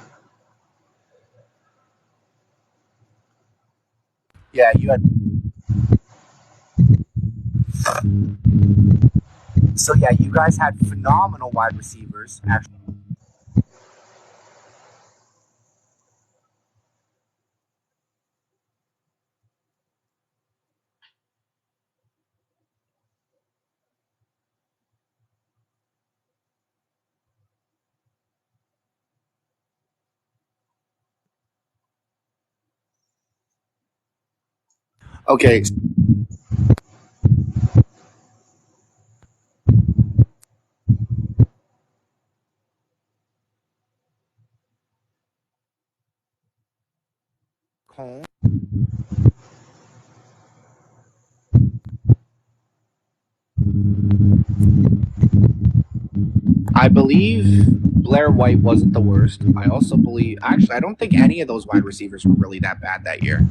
Yeah, you had. So yeah, you guys had phenomenal wide receivers. Actually, Okay. Cole. I believe Blair White wasn't the worst. I also believe, actually, I don't think any of those wide receivers were really that bad that year.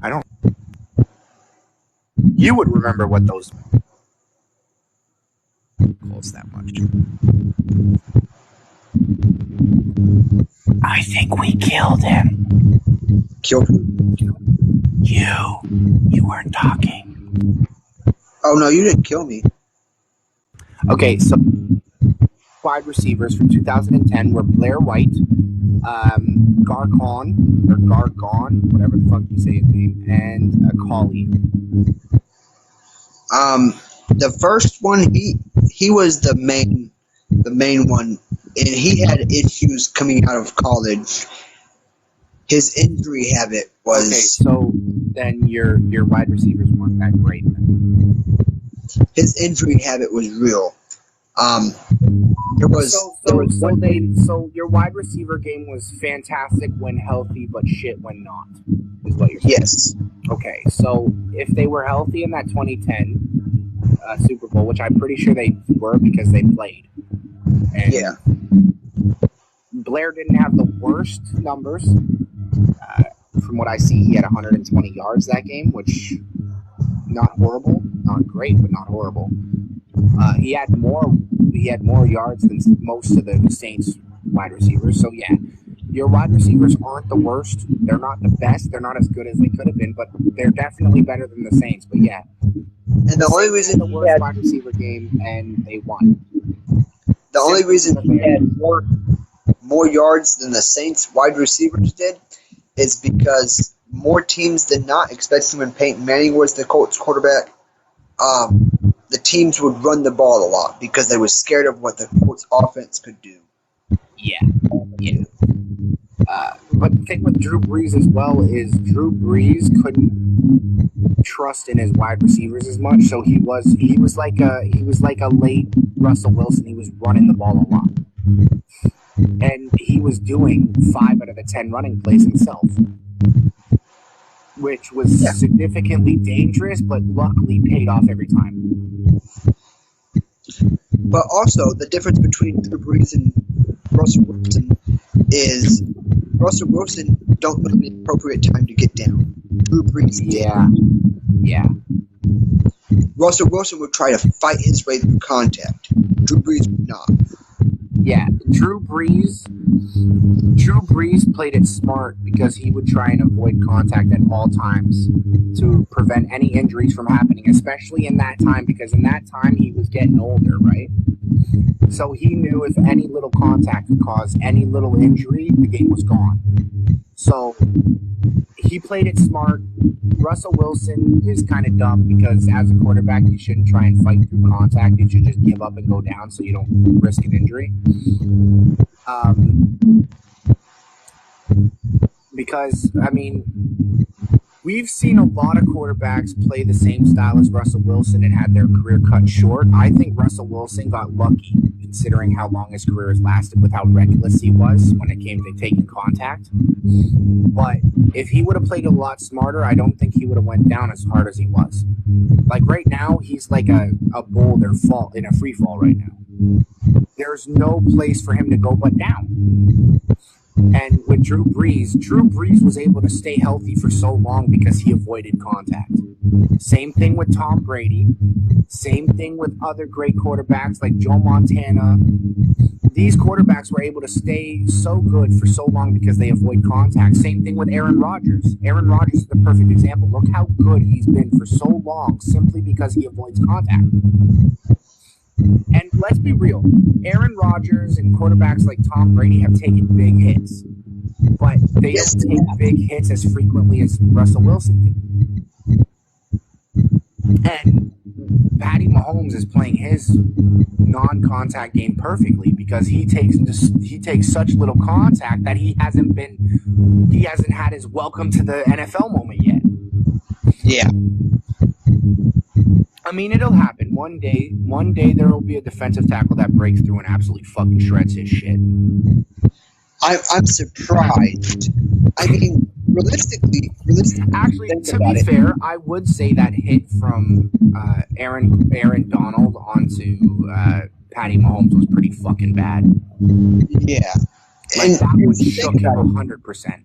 I don't. You would remember what those close that much. I think we killed him. Killed who? You weren't talking. Oh no, you didn't kill me. Okay, so wide receivers from 2010 were Blair White, Garcon, or Gargon, whatever the fuck you say his name, and Collie. The first one, he was the main one, and he had issues coming out of college. His injury habit was... Okay, so then your wide receivers weren't that great then. His injury habit was real. So your wide receiver game was fantastic when healthy, but shit when not, is what you're saying. Yes. Okay, so if they were healthy in that 2010 Super Bowl, which I'm pretty sure they were because they played, and Yeah. Blair didn't have the worst numbers. From what I see, he had 120 yards that game, which not horrible, not great, but not horrible. He had more yards than most of the Saints wide receivers. So yeah, your wide receivers aren't the worst. They're not the best. They're not as good as they could have been, but they're definitely better than the Saints. But yeah, And the only reason the worst wide receiver game, and they won. The only reason he had more yards than the Saints wide receivers did is because more teams than not, especially when Peyton Manning was the Colts quarterback, the teams would run the ball a lot because they were scared of what the Colts offense could do. Yeah. But the thing with Drew Brees as well is Drew Brees couldn't trust in his wide receivers as much, so he was like a late Russell Wilson. He was running the ball a lot, and he was doing 5 out of the 10 running plays himself, which was significantly dangerous, but luckily paid off every time. But also, the difference between Drew Brees and Russell Wilson is Russell Wilson don't know the appropriate time to get down. Drew Brees did. Yeah. Russell Wilson would try to fight his way through contact. Drew Brees would not. Yeah, Drew Brees played it smart because he would try and avoid contact at all times to prevent any injuries from happening, especially in that time, because in that time he was getting older, right? So he knew if any little contact could cause any little injury, the game was gone. So he played it smart. Russell Wilson is kind of dumb because as a quarterback, you shouldn't try and fight through contact. You should just give up and go down so you don't risk an injury. Because, I mean, we've seen a lot of quarterbacks play the same style as Russell Wilson and had their career cut short. I think Russell Wilson got lucky considering how long his career has lasted with how reckless he was when it came to taking contact. But if he would have played a lot smarter, I don't think he would have went down as hard as he was. Like right now, he's like a boulder fall in a free fall right now. There's no place for him to go but down. And with Drew Brees was able to stay healthy for so long because he avoided contact. Same thing with Tom Brady. Same thing with other great quarterbacks like Joe Montana. These quarterbacks were able to stay so good for so long because they avoid contact. Same thing with Aaron Rodgers. Aaron Rodgers is the perfect example. Look how good he's been for so long simply because he avoids contact. And let's be real, Aaron Rodgers and quarterbacks like Tom Brady have taken big hits, but they don't take big hits as frequently as Russell Wilson did. And Patty Mahomes is playing his non-contact game perfectly because he takes such little contact that he hasn't had his welcome to the NFL moment yet. Yeah. I mean, it'll happen. One day there will be a defensive tackle that breaks through and absolutely fucking shreds his shit. I'm surprised. I mean, realistically. Actually, to be fair, I would say that hit from Aaron Donald onto Patty Mahomes was pretty fucking bad. Yeah. Like, that would shook him 100%.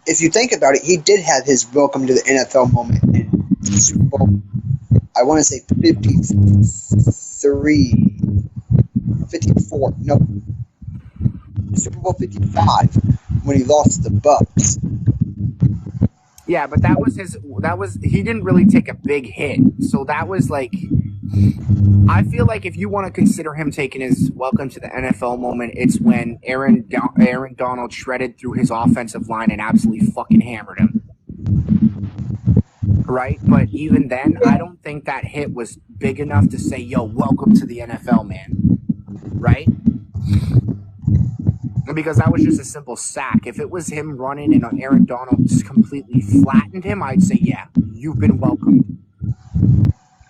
If you think about it, he did have his welcome to the NFL moment in Super Bowl, I want to say 54, no, Super Bowl 55, when he lost to the Bucks. Yeah, but he didn't really take a big hit. So that was like, I feel like if you want to consider him taking his welcome to the NFL moment, it's when Aaron Donald shredded through his offensive line and absolutely fucking hammered him. Right? But even then, I don't think that hit was big enough to say, yo, welcome to the NFL, man. Right? Because that was just a simple sack. If it was him running and Aaron Donald just completely flattened him, I'd say, yeah, you've been welcomed.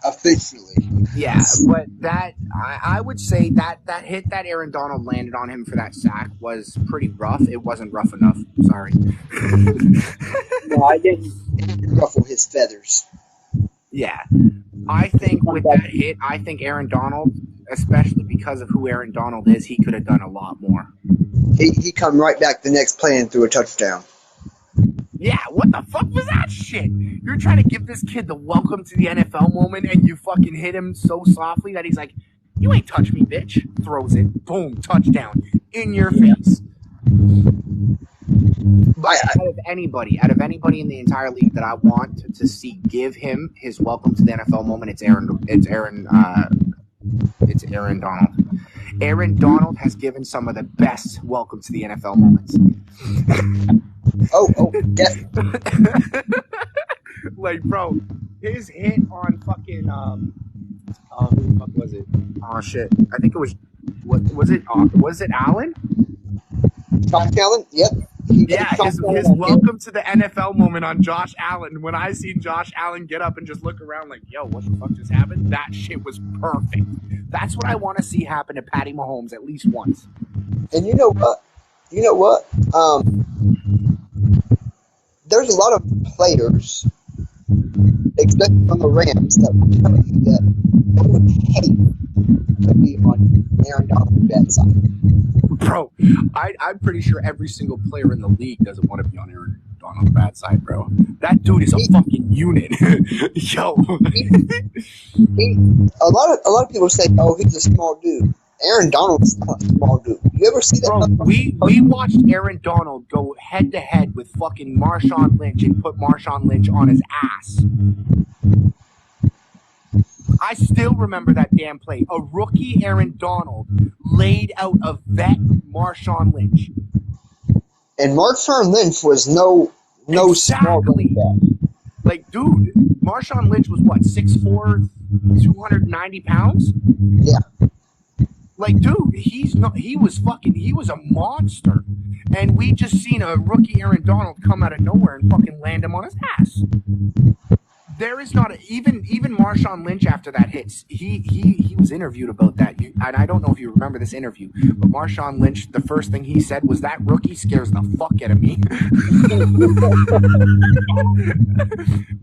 Officially. Yeah, but that I would say that hit that Aaron Donald landed on him for that sack was pretty rough. It wasn't rough enough. Sorry. No, I didn't ruffle his feathers. Yeah. I think with that hit, I think Aaron Donald, especially because of who Aaron Donald is, he could have done a lot more. He come right back the next play and threw a touchdown. Yeah, what the fuck was that shit? You're trying to give this kid the welcome to the NFL moment and you fucking hit him so softly that he's like, you ain't touch me, bitch. Throws it. Boom, touchdown. In your face. But out of anybody in the entire league that I want to see give him his welcome to the NFL moment, it's Aaron Donald. Aaron Donald has given some of the best welcome to the NFL moments. Oh, definitely. Like, bro, his hit on fucking who the fuck was it? Oh shit, I think it was. What was it? Was it Allen? Josh Allen? Yep. Yeah, his welcome to the NFL moment on Josh Allen. When I see Josh Allen get up and just look around like, yo, what the fuck just happened? That shit was perfect. That's what I want to see happen to Patty Mahomes at least once. And you know what? There's a lot of players, especially from the Rams, that will tell you that they would hate to be on Aaron Donald's bad side. Bro, I'm pretty sure every single player in the league doesn't want to be on Aaron Donald's bad side, bro. That dude is a fucking unit. Yo. A lot of people say, oh, he's a small dude. Aaron Donald's not a small dude. You ever see that? Bro, we watched Aaron Donald go head-to-head with fucking Marshawn Lynch and put Marshawn Lynch on his ass. I still remember that damn play. A rookie Aaron Donald laid out a vet Marshawn Lynch. And Marshawn Lynch was no small dude. Like, dude, Marshawn Lynch was what, 6'4", 290 pounds? Yeah. Like, dude, he was a monster. And we just seen a rookie Aaron Donald come out of nowhere and fucking land him on his ass. There is not even Marshawn Lynch after that hits. He was interviewed about that, and I don't know if you remember this interview, but Marshawn Lynch, the first thing he said was, that rookie scares the fuck out of me.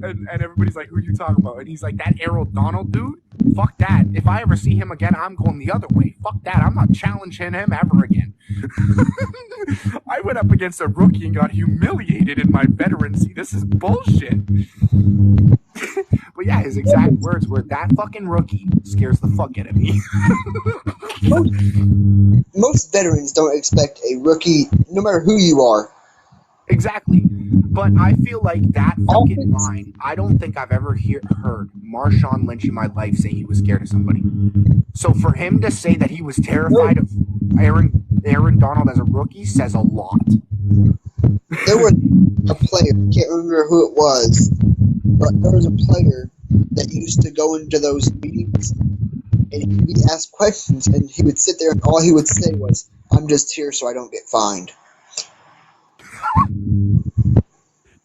and everybody's like, who are you talking about? And he's like, that Aaron Donald dude? Fuck that. If I ever see him again, I'm going the other way. Fuck that. I'm not challenging him ever again. I went up against a rookie and got humiliated in my veterancy. This is bullshit. But yeah, his exact words were, that fucking rookie scares the fuck out of me. Most veterans don't expect a rookie, no matter who you are. Exactly. But I feel like that fucking line, I don't think I've ever heard Marshawn Lynch in my life say he was scared of somebody. So for him to say that he was terrified of Aaron Donald as a rookie says a lot. There was a player, I can't remember who it was, but there was a player that used to go into those meetings, and he'd be asked questions, and he would sit there, and all he would say was, "I'm just here so I don't get fined."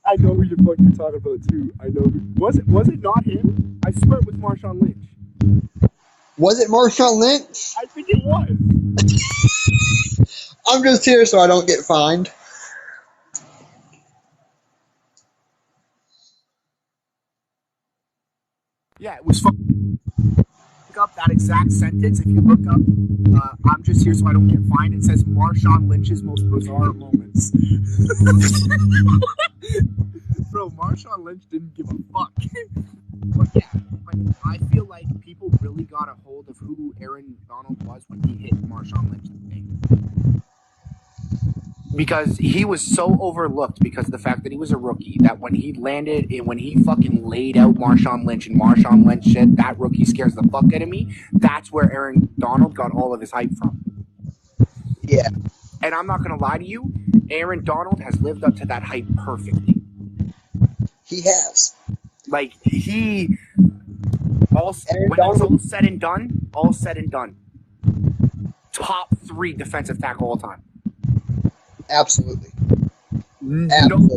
I know who you're talking about too. I know. Was it not him? I swear it was Marshawn Lynch. Was it Marshawn Lynch? I think it was. I'm just here so I don't get fined. Yeah, it was. Look up that exact sentence. If you look up, "I'm just here so I don't get fined," it says Marshawn Lynch's most bizarre moments. Bro, Marshawn Lynch didn't give a fuck. But yeah, but I feel like people really got a hold of who Aaron Donald was when he hit Marshawn Lynch today. Because he was so overlooked because of the fact that he was a rookie, that when he landed and when he fucking laid out Marshawn Lynch and Marshawn Lynch shit, that rookie scares the fuck out of me. That's where Aaron Donald got all of his hype from. Yeah. And I'm not going to lie to you, Aaron Donald has lived up to that hype perfectly. He has. Like, when it's all said and done, top 3 defensive tackle all time. Absolutely. No,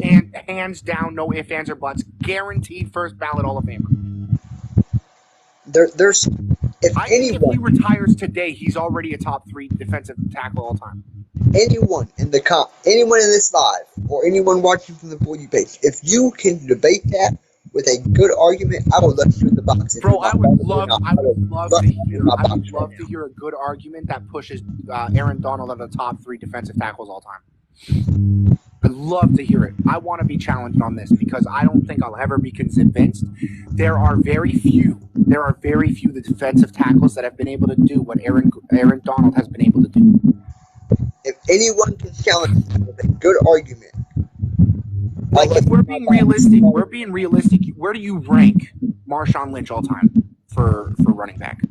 hands down, no ifs, ands, or buts. Guaranteed first ballot Hall of Famer. There's, if I think if he retires today, he's already a top 3 defensive tackle all time. Anyone in this live, or anyone watching from the For You page, if you can debate that with a good argument, I will let you in the box. Bro, I would love to hear a good argument that pushes Aaron Donald at the top 3 defensive tackles all time. I'd love to hear it. I want to be challenged on this because I don't think I'll ever be convinced. There are very few the defensive tackles that have been able to do what Aaron Donald has been able to do. If anyone can challenge him with a good argument, like if we're being realistic, where do you rank Marshawn Lynch all time for running back?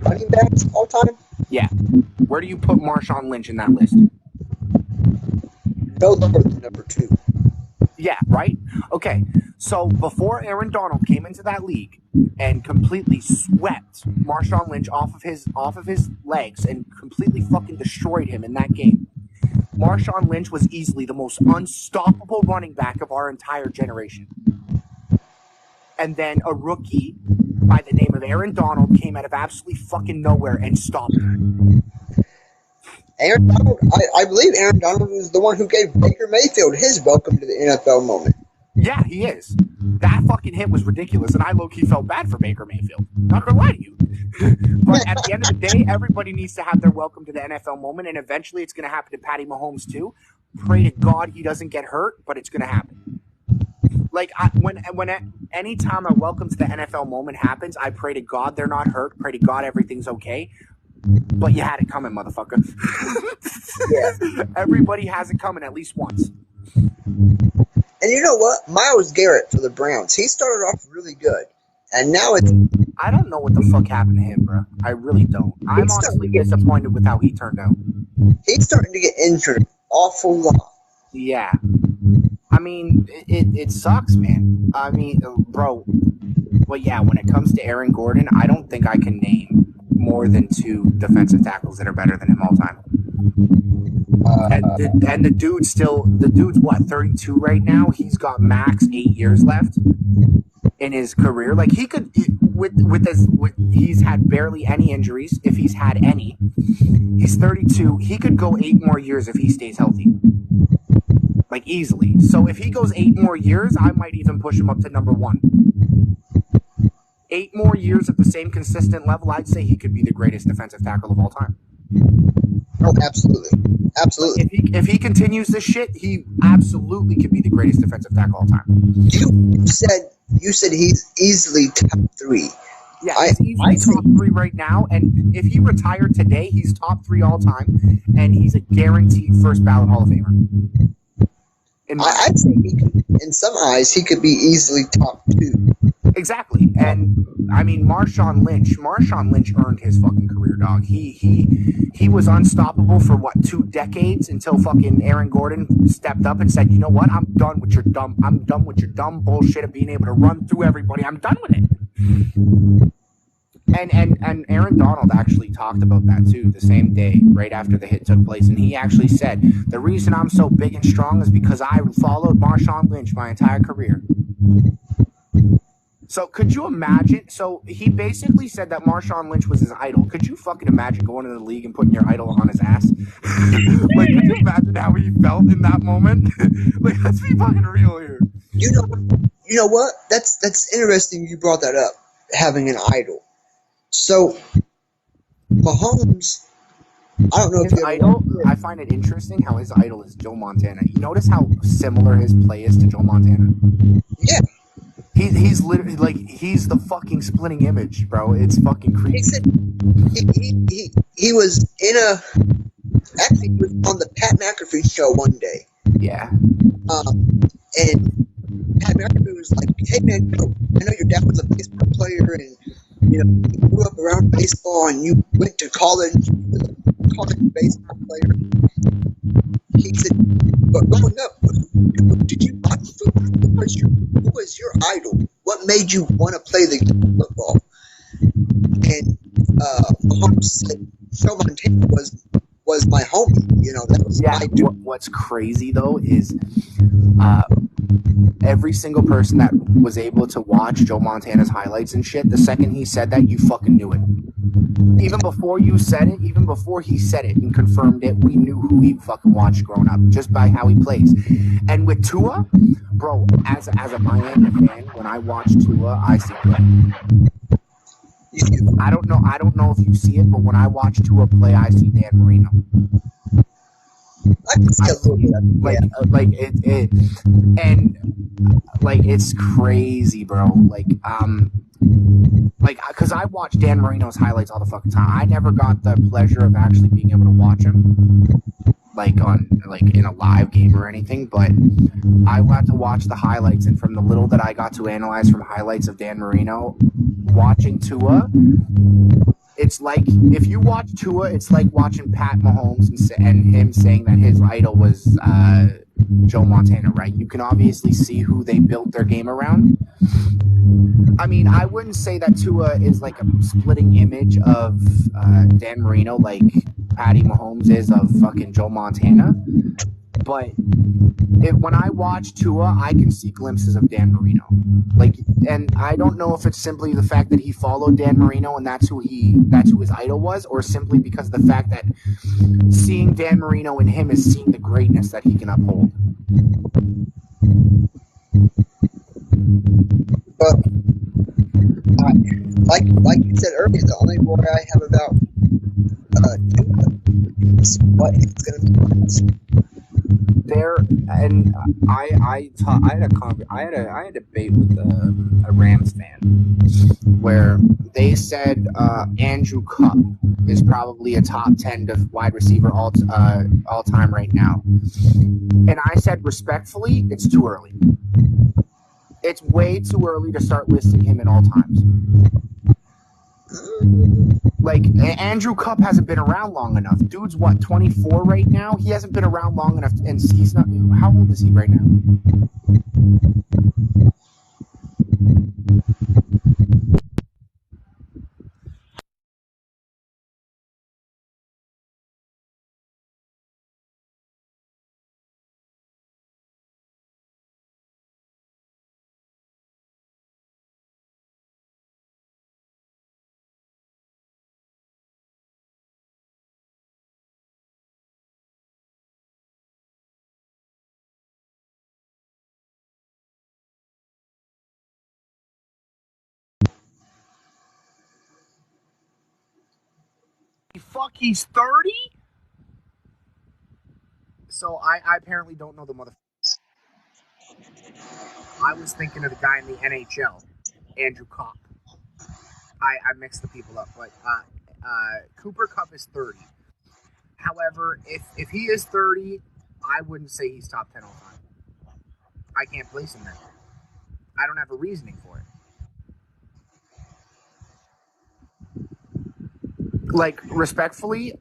Running backs all time? Yeah. Where do you put Marshawn Lynch in that list? No lower than number 2. Yeah, right? Okay, so before Aaron Donald came into that league and completely swept Marshawn Lynch off of his legs and completely fucking destroyed him in that game, Marshawn Lynch was easily the most unstoppable running back of our entire generation. And then a rookie by the name of Aaron Donald came out of absolutely fucking nowhere and stopped him. Aaron Donald, I believe Aaron Donald was the one who gave Baker Mayfield his welcome to the NFL moment. Yeah, he is. That fucking hit was ridiculous, and I low-key felt bad for Baker Mayfield. Not gonna lie to you. But at the end of the day, everybody needs to have their welcome to the NFL moment, and eventually it's gonna happen to Patty Mahomes too. Pray to God he doesn't get hurt, but it's gonna happen. Like, anytime a welcome to the NFL moment happens, I pray to God they're not hurt. Pray to God everything's okay. But you had it coming, motherfucker. Yeah. Everybody has it coming at least once. And you know what? Myles Garrett for the Browns, he started off really good. And now it's... I don't know what the fuck happened to him, bro. I really don't. I'm honestly disappointed with how he turned out. He's starting to get injured an awful lot. Yeah. I mean, it sucks, man. I mean, bro. But yeah, when it comes to Aaron Gordon, I don't think I can name more than 2 defensive tackles that are better than him all time. And the dude's what, 32 right now? He's got max 8 years left in his career. Like, he could, he's had barely any injuries, if he's had any. He's 32. He could go 8 more years if he stays healthy. Like, easily. So if he goes 8 more years, I might even push him up to number 1. 8 more years at the same consistent level, I'd say he could be the greatest defensive tackle of all time. Oh, absolutely. Absolutely. If he continues this shit, he absolutely could be the greatest defensive tackle of all time. You said he's easily top 3. Yeah, he's easily top 3 right now, and if he retired today, he's top 3 all time, and he's a guaranteed first ballot Hall of Famer. I'd say he could, in some eyes, he could be easily top 2. Exactly. And I mean, Marshawn Lynch earned his fucking career, dog. He was unstoppable for what, 2 decades until fucking Aaron Gordon stepped up and said, "You know what? I'm done with your dumb bullshit of being able to run through everybody. I'm done with it." And Aaron Donald actually talked about that too the same day, right after the hit took place. And he actually said, "The reason I'm so big and strong is because I followed Marshawn Lynch my entire career." So could you imagine? So he basically said that Marshawn Lynch was his idol. Could you fucking imagine going into the league and putting your idol on his ass? Like, could you imagine how he felt in that moment? Like, let's be fucking real here. You know what? That's interesting you brought that up, having an idol. So, Mahomes, I don't know if His you idol, I find it interesting how his idol is Joe Montana. You notice how similar his play is to Joe Montana? Yeah. He's literally like, he's the fucking splitting image, bro. It's fucking creepy. He said he was actually he was on the Pat McAfee show one day. Yeah. And Pat McAfee was like, "Hey man, I know your dad was a baseball player, and you grew up around baseball, and you went to college, you was a college baseball player." He said, "But growing up, did you watch football? Who was your idol? What made you want to play the game of football?" And Mahomes said, "Joe Montana was my homie. That was my dude." What's crazy though is every single person that was able to watch Joe Montana's highlights and shit, the second he said that, you fucking knew it. Even before you said it, even before he said it and confirmed it, we knew who he fucking watched growing up just by how he plays. And with Tua, bro, as a Miami fan, when I watch Tua, I see play. I don't know if you see it, but when I watch Tua play, I see Dan Marino. I can see a little bit. It's crazy, bro. Because I watch Dan Marino's highlights all the fucking time. I never got the pleasure of actually being able to watch him, in a live game or anything. But I got to watch the highlights, and from the little that I got to analyze from highlights of Dan Marino, watching Tua, it's like, if you watch Tua, it's like watching Pat Mahomes and him saying that his idol was Joe Montana, right? You can obviously see who they built their game around. I mean, I wouldn't say that Tua is like a splitting image of Dan Marino like Patty Mahomes is of fucking Joe Montana. But when I watch Tua, I can see glimpses of Dan Marino. And I don't know if it's simply the fact that he followed Dan Marino and that's who his idol was, or simply because of the fact that seeing Dan Marino in him is seeing the greatness that he can uphold. But like you said earlier, the only worry I have about Tua is what it's going to be. I had a debate with a Rams fan where they said Andrew Cup is probably a top 10 wide receiver all time right now, and I said respectfully, it's too early. It's way too early to start listing him at all times. Andrew Cup hasn't been around long enough. Dude's what, 24 right now? He hasn't been around long enough, and he's not. How old is he right now? Fuck, he's 30? So I apparently don't know the motherfucker. I was thinking of the guy in the NHL, Andrew Kopp. I mixed the people up, but Cooper Kupp is 30. However, if he is 30, I wouldn't say he's top 10 all time. I can't place him there. I don't have a reasoning for it. Like, respectfully,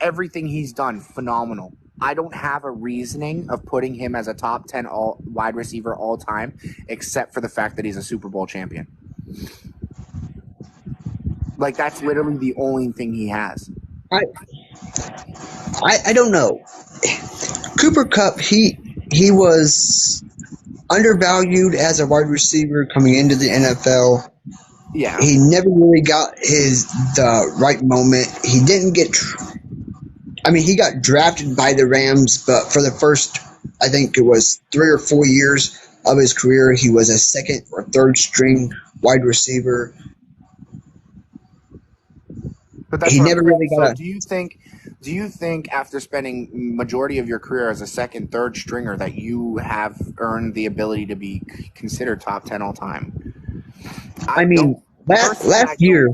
everything he's done, phenomenal. I don't have a reasoning of putting him as a top 10 wide receiver all time, except for the fact that he's a Super Bowl champion. Like, that's literally the only thing he has. I don't know. Cooper Kupp, he was undervalued as a wide receiver coming into the NFL. Yeah. He never really got the right moment. He didn't get. He got drafted by the Rams, but for the first, I think it was 3 or 4 years of his career, he was a second or third string wide receiver. But that's he never really got. So do you think after spending majority of your career as a second, third stringer that you have earned the ability to be considered top 10 all time? Last year,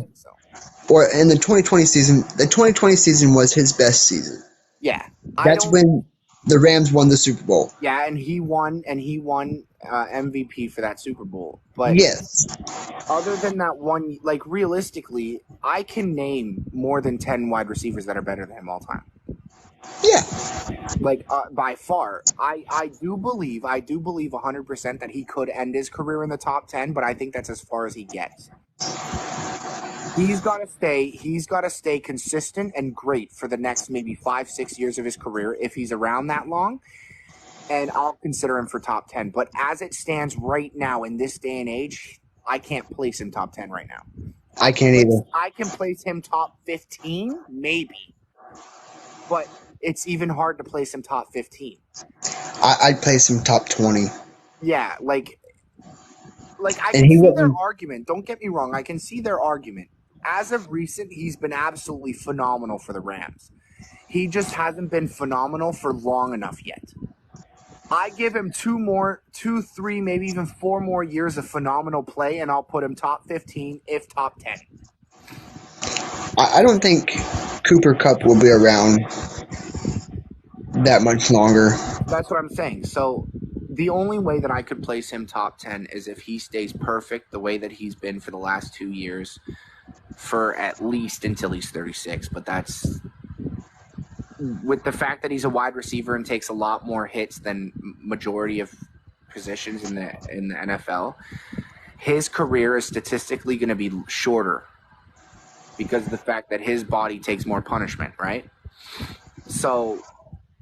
or in the 2020 season was his best season. Yeah. That's when the Rams won the Super Bowl. Yeah, and he won MVP for that Super Bowl. But yes. Other than that one, like, realistically, I can name more than 10 wide receivers that are better than him all time. Yeah. Like, by far. I do believe 100% that he could end his career in the top 10, but I think that's as far as he gets. He's got to stay consistent and great for the next maybe 5-6 years of his career if he's around that long, and I'll consider him for top 10. But as it stands right now in this day and age, I can't place him top 10 right now. I can't either. I can place him top 15, maybe, but it's even hard to place him top 15. I'd place him top 20. Yeah, like I can see their argument. Don't get me wrong. I can see their argument. As of recent, he's been absolutely phenomenal for the Rams. He just hasn't been phenomenal for long enough yet. I give him 2, 3, maybe even 4 more years of phenomenal play, and I'll put him top 15, if top 10. I don't think Cooper Kupp will be around that much longer. That's what I'm saying. So the only way that I could place him top 10 is if he stays perfect the way that he's been for the last 2 years, for at least until he's 36. But that's with the fact that he's a wide receiver and takes a lot more hits than majority of positions in the NFL. His career is statistically going to be shorter because of the fact that his body takes more punishment, right? So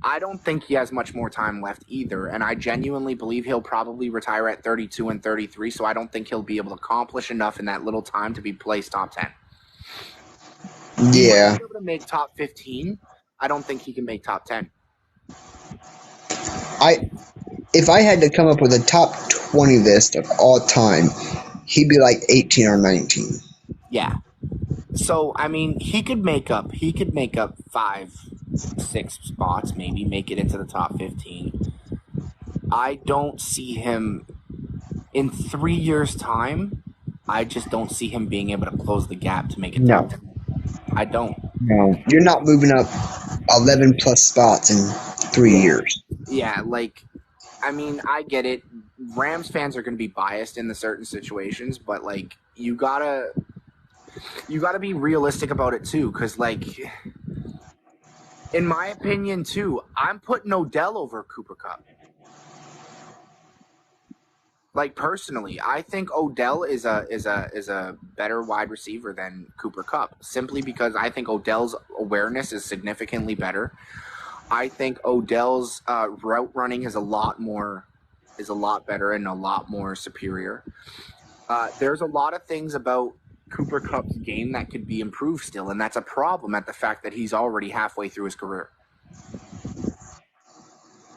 I don't think he has much more time left either, and I genuinely believe he'll probably retire at 32 and 33, so I don't think he'll be able to accomplish enough in that little time to be placed top 10. Yeah. He might be able to make top 15. I don't think he can make top 10. If I had to come up with a top 20 list of all time, he'd be like 18 or 19. Yeah. So, he could make up 5, 6 spots, maybe make it into the top 15. I don't see him in 3 years' time. I just don't see him being able to close the gap to make it top 10. I don't. No. You're not moving up 11 plus spots in 3 years. Yeah, I get it. Rams fans are going to be biased in the certain situations, but you gotta be realistic about it too, because in my opinion too, I'm putting Odell over Cooper Kupp. Personally, I think Odell is a better wide receiver than Cooper Kupp, simply because I think Odell's awareness is significantly better. I think Odell's route running is a lot better and a lot more superior. There's a lot of things about Cooper Kupp's game that could be improved still, and that's a problem at the fact that he's already halfway through his career.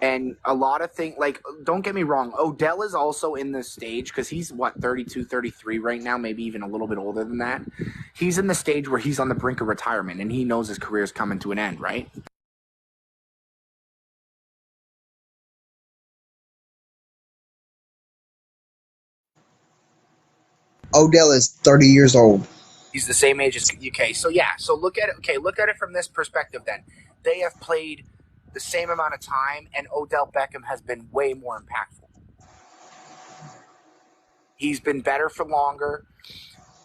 And a lot of things, don't get me wrong, Odell is also in this stage, because he's, 32, 33 right now, maybe even a little bit older than that. He's in the stage where he's on the brink of retirement, and he knows his career is coming to an end, right? Odell is 30 years old. He's the same age as UK. So, yeah, look at it from this perspective then. They have played the same amount of time, and Odell Beckham has been way more impactful. He's been better for longer.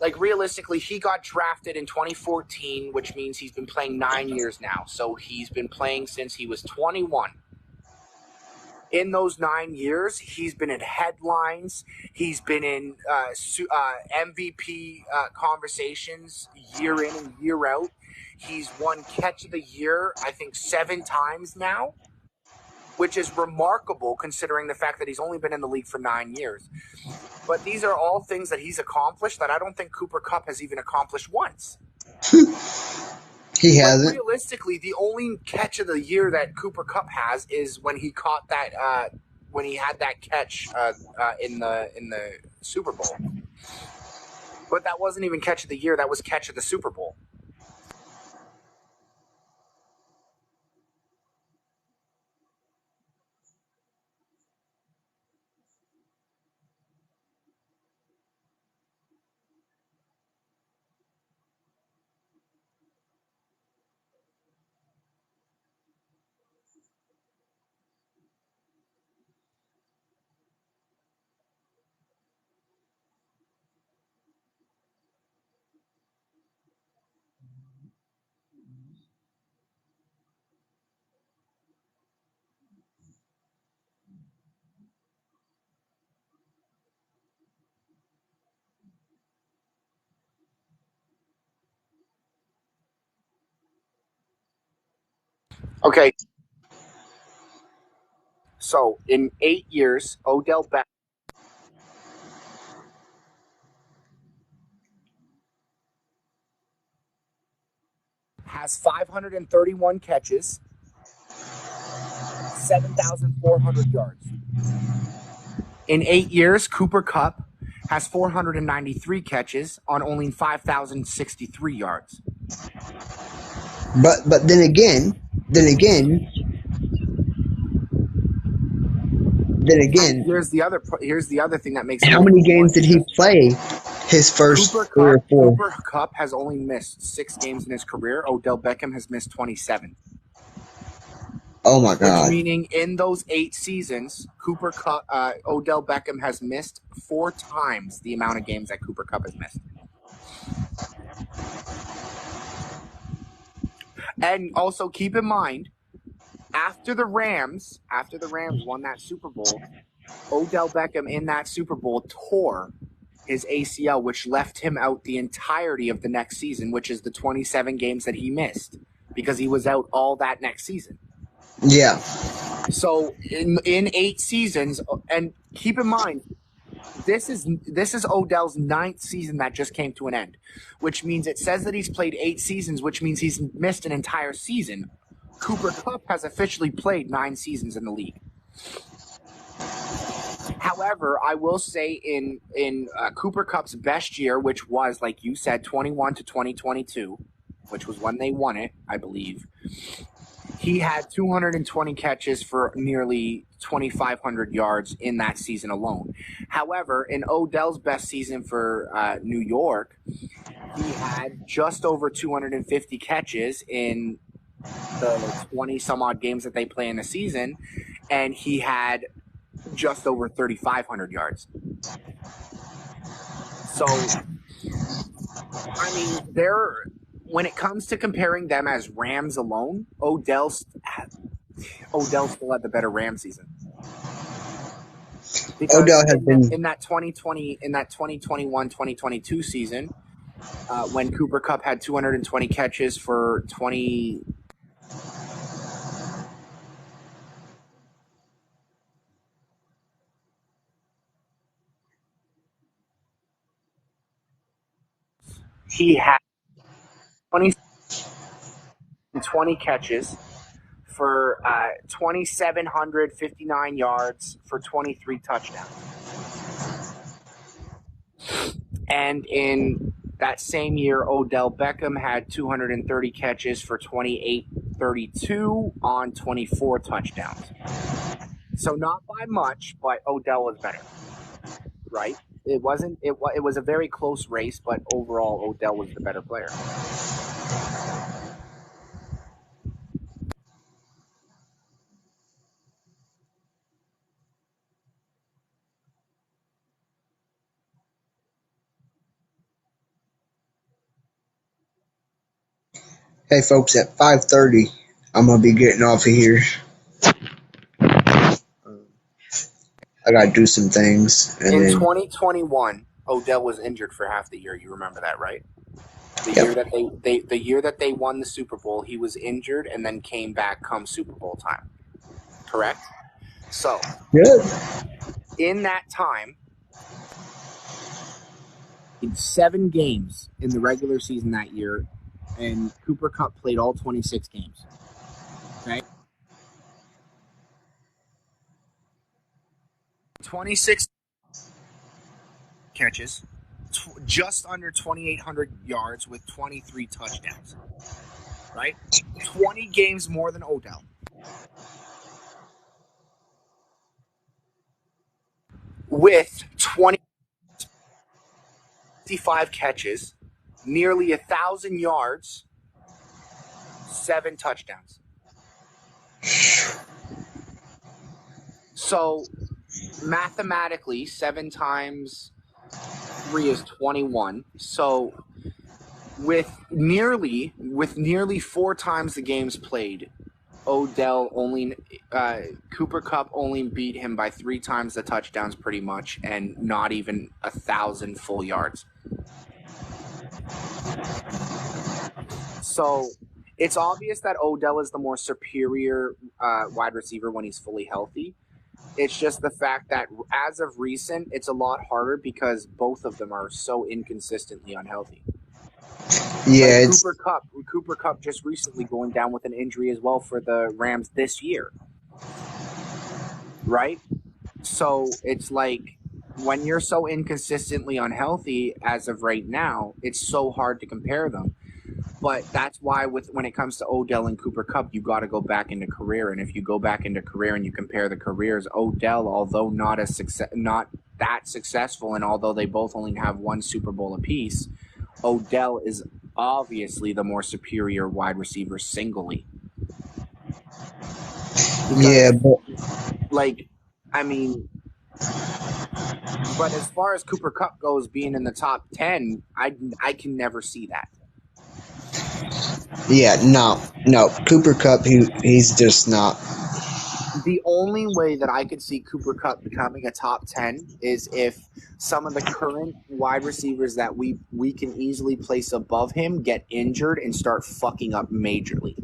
Like, realistically, he got drafted in 2014, which means he's been playing 9 years now. So he's been playing since he was 21. In those 9 years, he's been in headlines. He's been in MVP conversations year in and year out. He's won Catch of the Year, I think, 7 times now, which is remarkable considering the fact that he's only been in the league for 9 years. But these are all things that he's accomplished that I don't think Cooper Kupp has even accomplished once. He hasn't. Realistically, the only Catch of the Year that Cooper Kupp has is when he caught that when he had that catch in the Super Bowl. But that wasn't even Catch of the Year. That was Catch of the Super Bowl. Okay. So in 8 years, Odell Beckham has 531 catches, 7,400 yards. In 8 years, Cooper Kupp has 493 catches on only 5,063 yards. But then again, here's the other thing that makes how many games did he play his first Cooper 3 or 4? Cooper Kupp has only missed 6 games in his career. Odell Beckham has missed 27. Oh my God! Which meaning in those 8 seasons, Odell Beckham has missed 4 times the amount of games that Cooper Kupp has missed. And also keep in mind, after the Rams won that Super Bowl, Odell Beckham in that Super Bowl tore his ACL, which left him out the entirety of the next season, which is the 27 games that he missed, because he was out all that next season. Yeah. So in 8 seasons, and keep in mind, this is Odell's 9th season that just came to an end, which means it says that he's played 8 seasons, which means he's missed an entire season. Cooper Kupp has officially played 9 seasons in the league. However, I will say in Cooper Kupp's best year, which was, like you said, 21 to 2022, which was when they won it, I believe, he had 220 catches for nearly 2,500 yards in that season alone. However, in Odell's best season for New York, he had just over 250 catches in the 20-some-odd games that they play in a season, and he had just over 3,500 yards. So, I mean, when it comes to comparing them as Rams alone, Odell still had the better Rams season. Because Odell has been in that 2021-2022 season, when Cooper Kupp had 220 catches for 20. He had 20 catches for 2,759 yards for 23 touchdowns. And in that same year, Odell Beckham had 230 catches for 2,832 on 24 touchdowns. So not by much, but Odell was better, right? It wasn't. It was a very close race, but overall, Odell was the better player. Hey folks, at 5:30, I'm gonna be getting off of here. I gotta do some things, and In then 2021, Odell was injured for half the year. You remember that, right? The yep. year that the year that they won the Super Bowl, he was injured and then came back come Super Bowl time. Correct? So, Good. in that time, in 7 games in the regular season that year, and Cooper Kupp played all 26 games. Okay? 26 catches, just under 2,800 yards with 23 touchdowns. Right? 20 games more than Odell. With 25 catches, nearly 1,000 yards, 7 touchdowns. So mathematically, 7 times 3 is 21. So with nearly 4 times the games played, Cooper Kupp only beat him by 3 times the touchdowns pretty much, and not even 1,000 full yards. So it's obvious that Odell is the more superior wide receiver when he's fully healthy. It's just the fact that as of recent, it's a lot harder because both of them are so inconsistently unhealthy. Yeah, like Cooper Kupp just recently going down with an injury as well for the Rams this year. Right? So it's like when you're so inconsistently unhealthy as of right now, it's so hard to compare them. But that's why when it comes to Odell and Cooper Kupp, you got to go back into career. And if you go back into career and you compare the careers, Odell, although not that successful, and although they both only have 1 Super Bowl apiece, Odell is obviously the more superior wide receiver singly. yeah, but but as far as Cooper Kupp goes, being in the top 10, I can never see that. yeah, no. Cooper Kupp, he's just not. The only way that I could see Cooper Kupp becoming a top 10 is if some of the current wide receivers that we can easily place above him get injured and start fucking up majorly.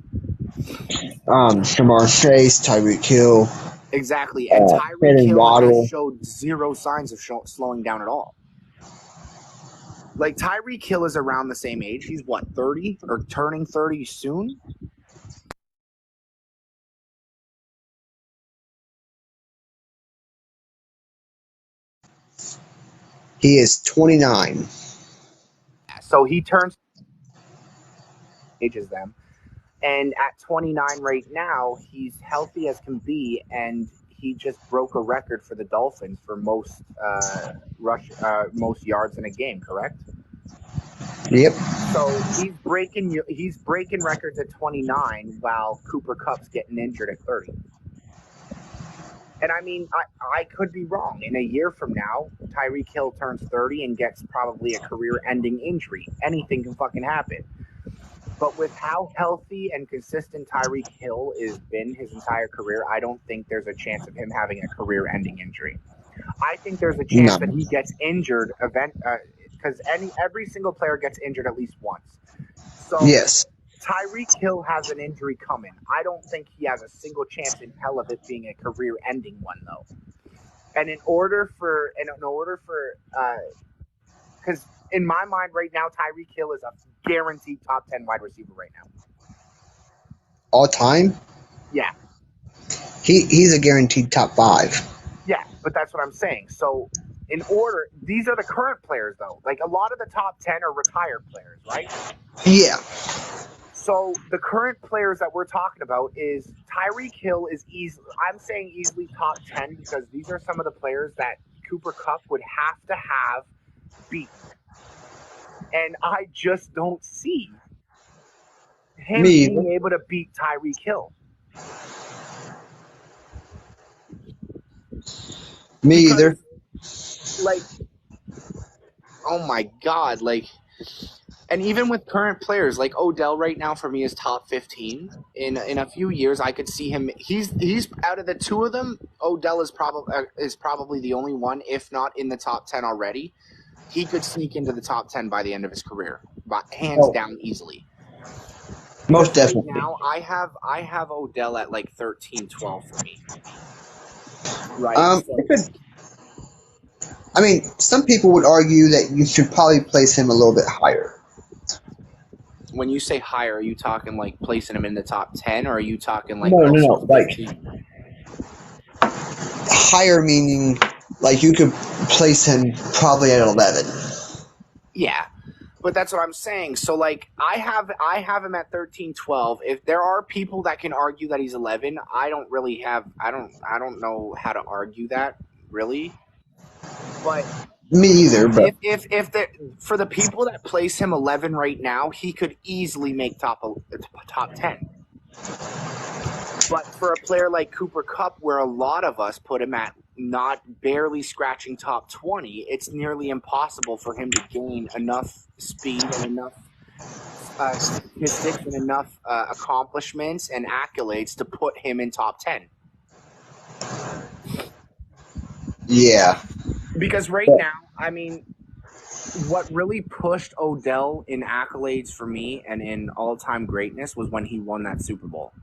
Shamar Chase, Tyreek Hill. Exactly, and Tyreek Hill Waddle has showed 0 signs of slowing down at all. Like, Tyreek Hill is around the same age. He's, 30? Or turning 30 soon? He is 29. So he turns ages them. And at 29 right now, he's healthy as can be, and he just broke a record for the Dolphins for most most yards in a game, correct? Yep. So he's breaking records at 29 while Cooper Kupp's getting injured at 30. And I mean, I could be wrong. In a year from now, Tyreek Hill turns 30 and gets probably a career-ending injury. Anything can fucking happen. But with how healthy and consistent Tyreek Hill has been his entire career, I don't think there's a chance of him having a career-ending injury. I think there's a chance that he gets injured because every single player gets injured at least once. So yes. Tyreek Hill has an injury coming. I don't think he has a single chance in hell of it being a career-ending one, though. And in order for, because in my mind right now, Tyreek Hill is a guaranteed top 10 wide receiver right now. All time? Yeah. He's a guaranteed top 5. Yeah, but that's what I'm saying. So these are the current players, though. Like, a lot of the top 10 are retired players, right? Yeah. So the current players that we're talking about is Tyreek Hill is easily top 10 because these are some of the players that Cooper Kupp would have to have beat. And I just don't see him being able to beat Tyreek Hill. Me either. Like, oh my God, like, And even with current players, like Odell right now for me is top 15. In a few years, I could see him. He's out of the two of them. Odell is probably the only one, if not in the top 10 already. He could sneak into the top 10 by the end of his career, hands down, easily. Most definitely. Right now, I have Odell at like 13, 12 for me. Right. I mean, some people would argue that you should probably place him a little bit higher. When you say higher, are you talking like placing him in the top 10, or are you talking like no, like higher meaning like you could place him probably at 11. Yeah, but that's what I'm saying. So like I have him at 13, 12. If there are people that can argue that he's 11, I don't know how to argue that really. But me either. But if for the people that place him 11 right now, he could easily make top 10. But for a player like Cooper Kupp, where a lot of us put him at not barely scratching top 20, it's nearly impossible for him to gain enough speed and enough statistics and enough accomplishments and accolades to put him in top 10. Yeah. Because right now, I mean, what really pushed Odell in accolades for me and in all-time greatness was when he won that Super Bowl.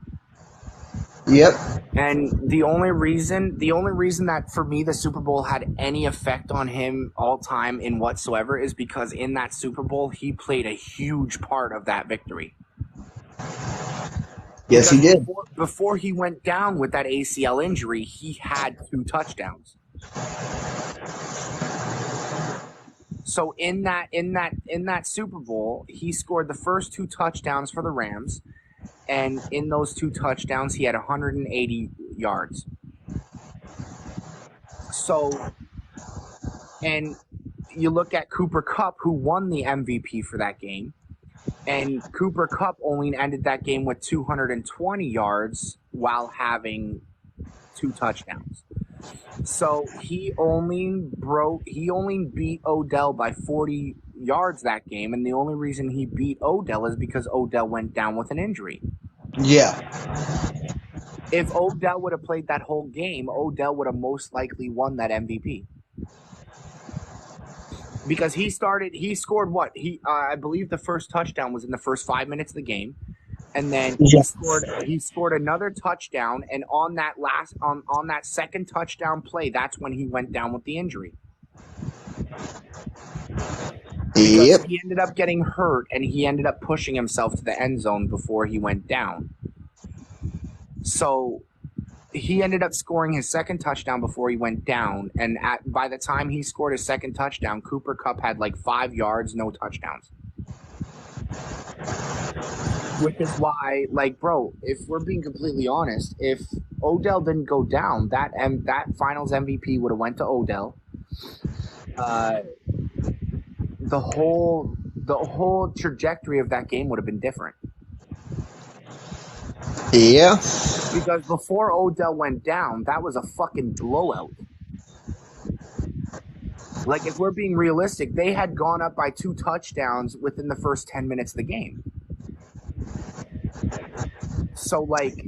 Yep. And the only reason that for me the Super Bowl had any effect on him all time in whatsoever is because in that Super Bowl he played a huge part of that victory. Yes, he did. Before he went down with that ACL injury, he had 2 touchdowns. So in that Super Bowl, he scored the first 2 touchdowns for the Rams. And in those 2 touchdowns, he had 180 yards. So, and you look at Cooper Kupp, who won the MVP for that game, and Cooper Kupp only ended that game with 220 yards while having 2 touchdowns. So he only beat Odell by 40 yards that game, and the only reason he beat Odell is because Odell went down with an injury. Yeah. If Odell would have played that whole game, Odell would have most likely won that MVP. Because he scored what? I believe the first touchdown was in the first 5 minutes of the game. And then he scored another touchdown, and on that second touchdown play, that's when he went down with the injury. Because he ended up getting hurt, and he ended up pushing himself to the end zone before he went down. So he ended up scoring his second touchdown before he went down, and by the time he scored his second touchdown, Cooper Kupp had like 5 yards, no touchdowns. Which is why, like, bro, if we're being completely honest, if Odell didn't go down, that Finals MVP would have went to Odell. The whole trajectory of that game would have been different. Yeah. Because before Odell went down, that was a fucking blowout. Like, if we're being realistic, they had gone up by 2 touchdowns within the first 10 minutes of the game. So, like,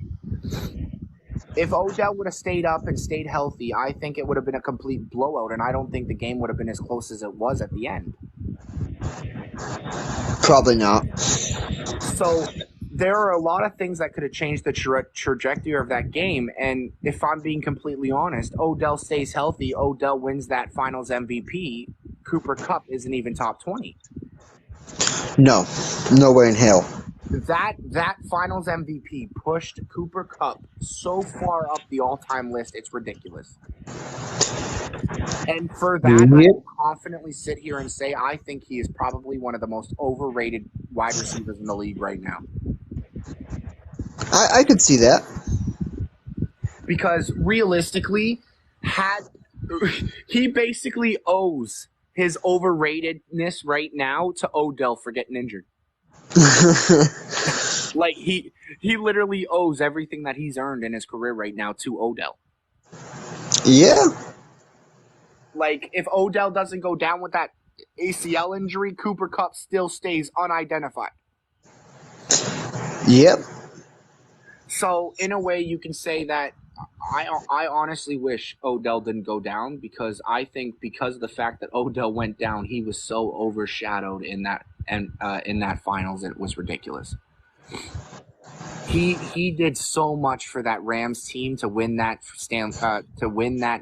if Odell would have stayed up and stayed healthy, I think it would have been a complete blowout, and I don't think the game would have been as close as it was at the end. Probably not. So, there are a lot of things that could have changed the trajectory of that game, and if I'm being completely honest, Odell stays healthy, Odell wins that Finals MVP, Cooper Kupp isn't even top 20. No. Nowhere in hell. That Finals MVP pushed Cooper Kupp so far up the all-time list, it's ridiculous. And for that, I will confidently sit here and say I think he is probably one of the most overrated wide receivers in the league right now. I could see that. Because realistically, he basically owes his overratedness right now to Odell for getting injured. Like, he literally owes everything that he's earned in his career right now to Odell. Yeah. Like, if Odell doesn't go down with that ACL injury, Cooper Kupp still stays unidentified. Yep. So in a way, you can say that I honestly wish Odell didn't go down, because I think because of the fact that Odell went down, he was so overshadowed in that finals, it was ridiculous. He did so much for that Rams team to win that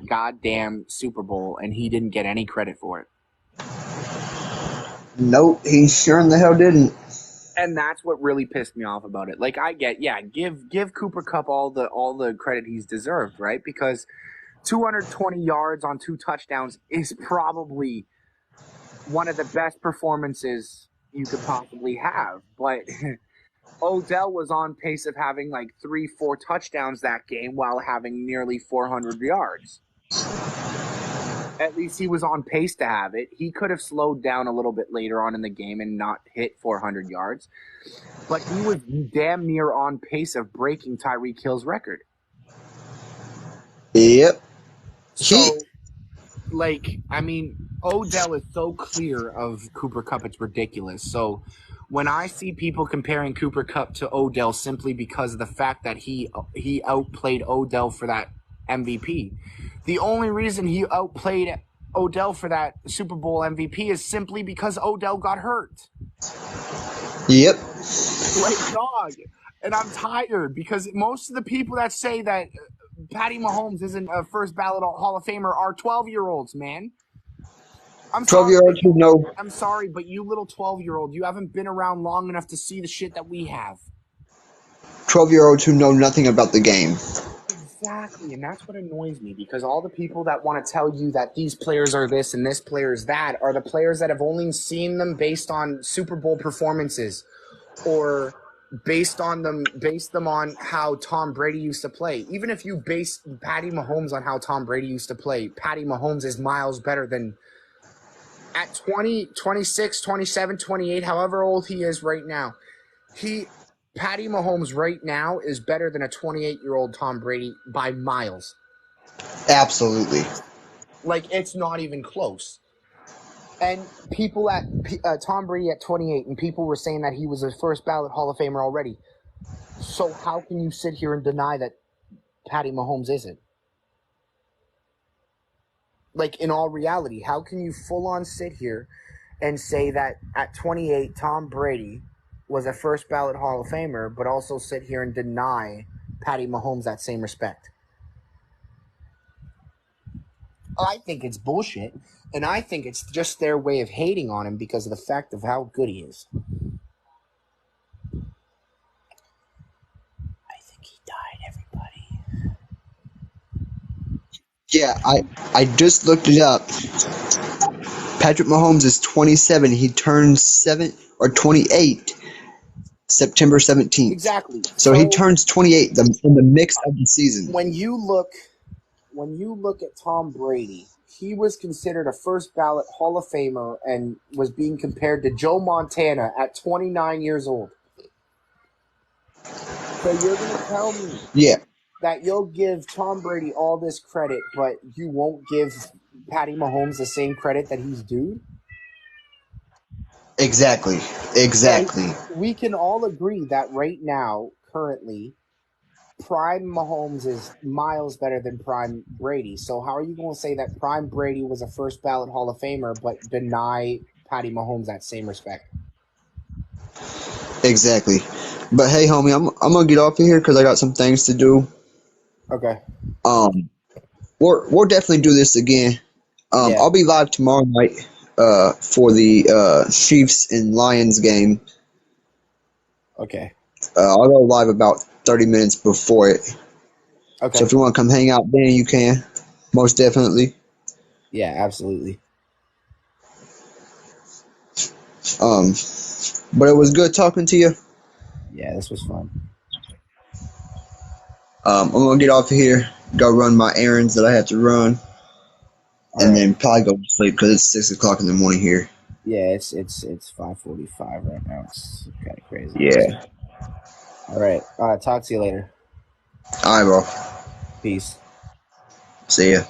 goddamn Super Bowl, and he didn't get any credit for it. Nope, he sure in the hell didn't. And that's what really pissed me off about it. Like, I get, give Cooper Kupp all the credit he's deserved, right? Because 220 yards on 2 touchdowns is probably one of the best performances you could possibly have. But Odell was on pace of having like 3-4 touchdowns that game while having nearly 400 yards. At least he was on pace to have it. He could have slowed down a little bit later on in the game and not hit 400 yards. But he was damn near on pace of breaking Tyreek Hill's record. Yep. So, Odell is so clear of Cooper Kupp, it's ridiculous. So when I see people comparing Cooper Kupp to Odell simply because of the fact that he outplayed Odell for that MVP, the only reason he outplayed Odell for that Super Bowl MVP is simply because Odell got hurt. Yep. Like, dog. And I'm tired because most of the people that say that Patty Mahomes isn't a first ballot Hall of Famer are 12-year-olds, man. 12-year-olds who know. I'm sorry, but you little 12-year-old, you haven't been around long enough to see the shit that we have. 12-year-olds who know nothing about the game. Exactly, and that's what annoys me, because all the people that want to tell you that these players are this and this player is that are the players that have only seen them based on Super Bowl performances, or base them on how Tom Brady used to play. Even if you base Patty Mahomes on how Tom Brady used to play, Patty Mahomes is miles better than at 20, 26, 27, 28, however old he is right now. Patty Mahomes right now is better than a 28-year-old Tom Brady by miles. Absolutely. Like, it's not even close. And people at Tom Brady at 28, and people were saying that he was a first ballot Hall of Famer already. So how can you sit here and deny that Patty Mahomes isn't? Like, in all reality, how can you full on sit here and say that at 28, Tom Brady was a first ballot Hall of Famer, but also sit here and deny Patty Mahomes that same respect? I think it's bullshit, and I think it's just their way of hating on him because of the fact of how good he is. I think he died, everybody. Yeah, I just looked it up. Patrick Mahomes is 27. He turns 28 September 17th. Exactly. So he turns 28 in the mix of the season. When you look at Tom Brady, he was considered a first ballot Hall of Famer and was being compared to Joe Montana at 29 years old. So you're going to tell me that you'll give Tom Brady all this credit, but you won't give Patty Mahomes the same credit that he's due? Exactly. And we can all agree that right now, currently, prime Mahomes is miles better than prime Brady. So how are you going to say that prime Brady was a first ballot Hall of Famer but deny Patty Mahomes that same respect? Exactly. But hey, homie, I'm gonna get off of here because I got some things to do. Okay. We'll definitely do this again. I'll be live tomorrow night for the Chiefs and Lions game. Okay. I'll go live about 30 minutes before it. Okay. So if you want to come hang out then, you can. Most definitely. Yeah, absolutely. But it was good talking to you. Yeah, this was fun. I'm going to get off of here, go run my errands that I have to run, and then probably go to sleep because it's 6 o'clock in the morning here. Yeah, it's 5:45 right now. It's kind of crazy. Yeah. All right. Talk to you later. All right, bro. Peace. See ya.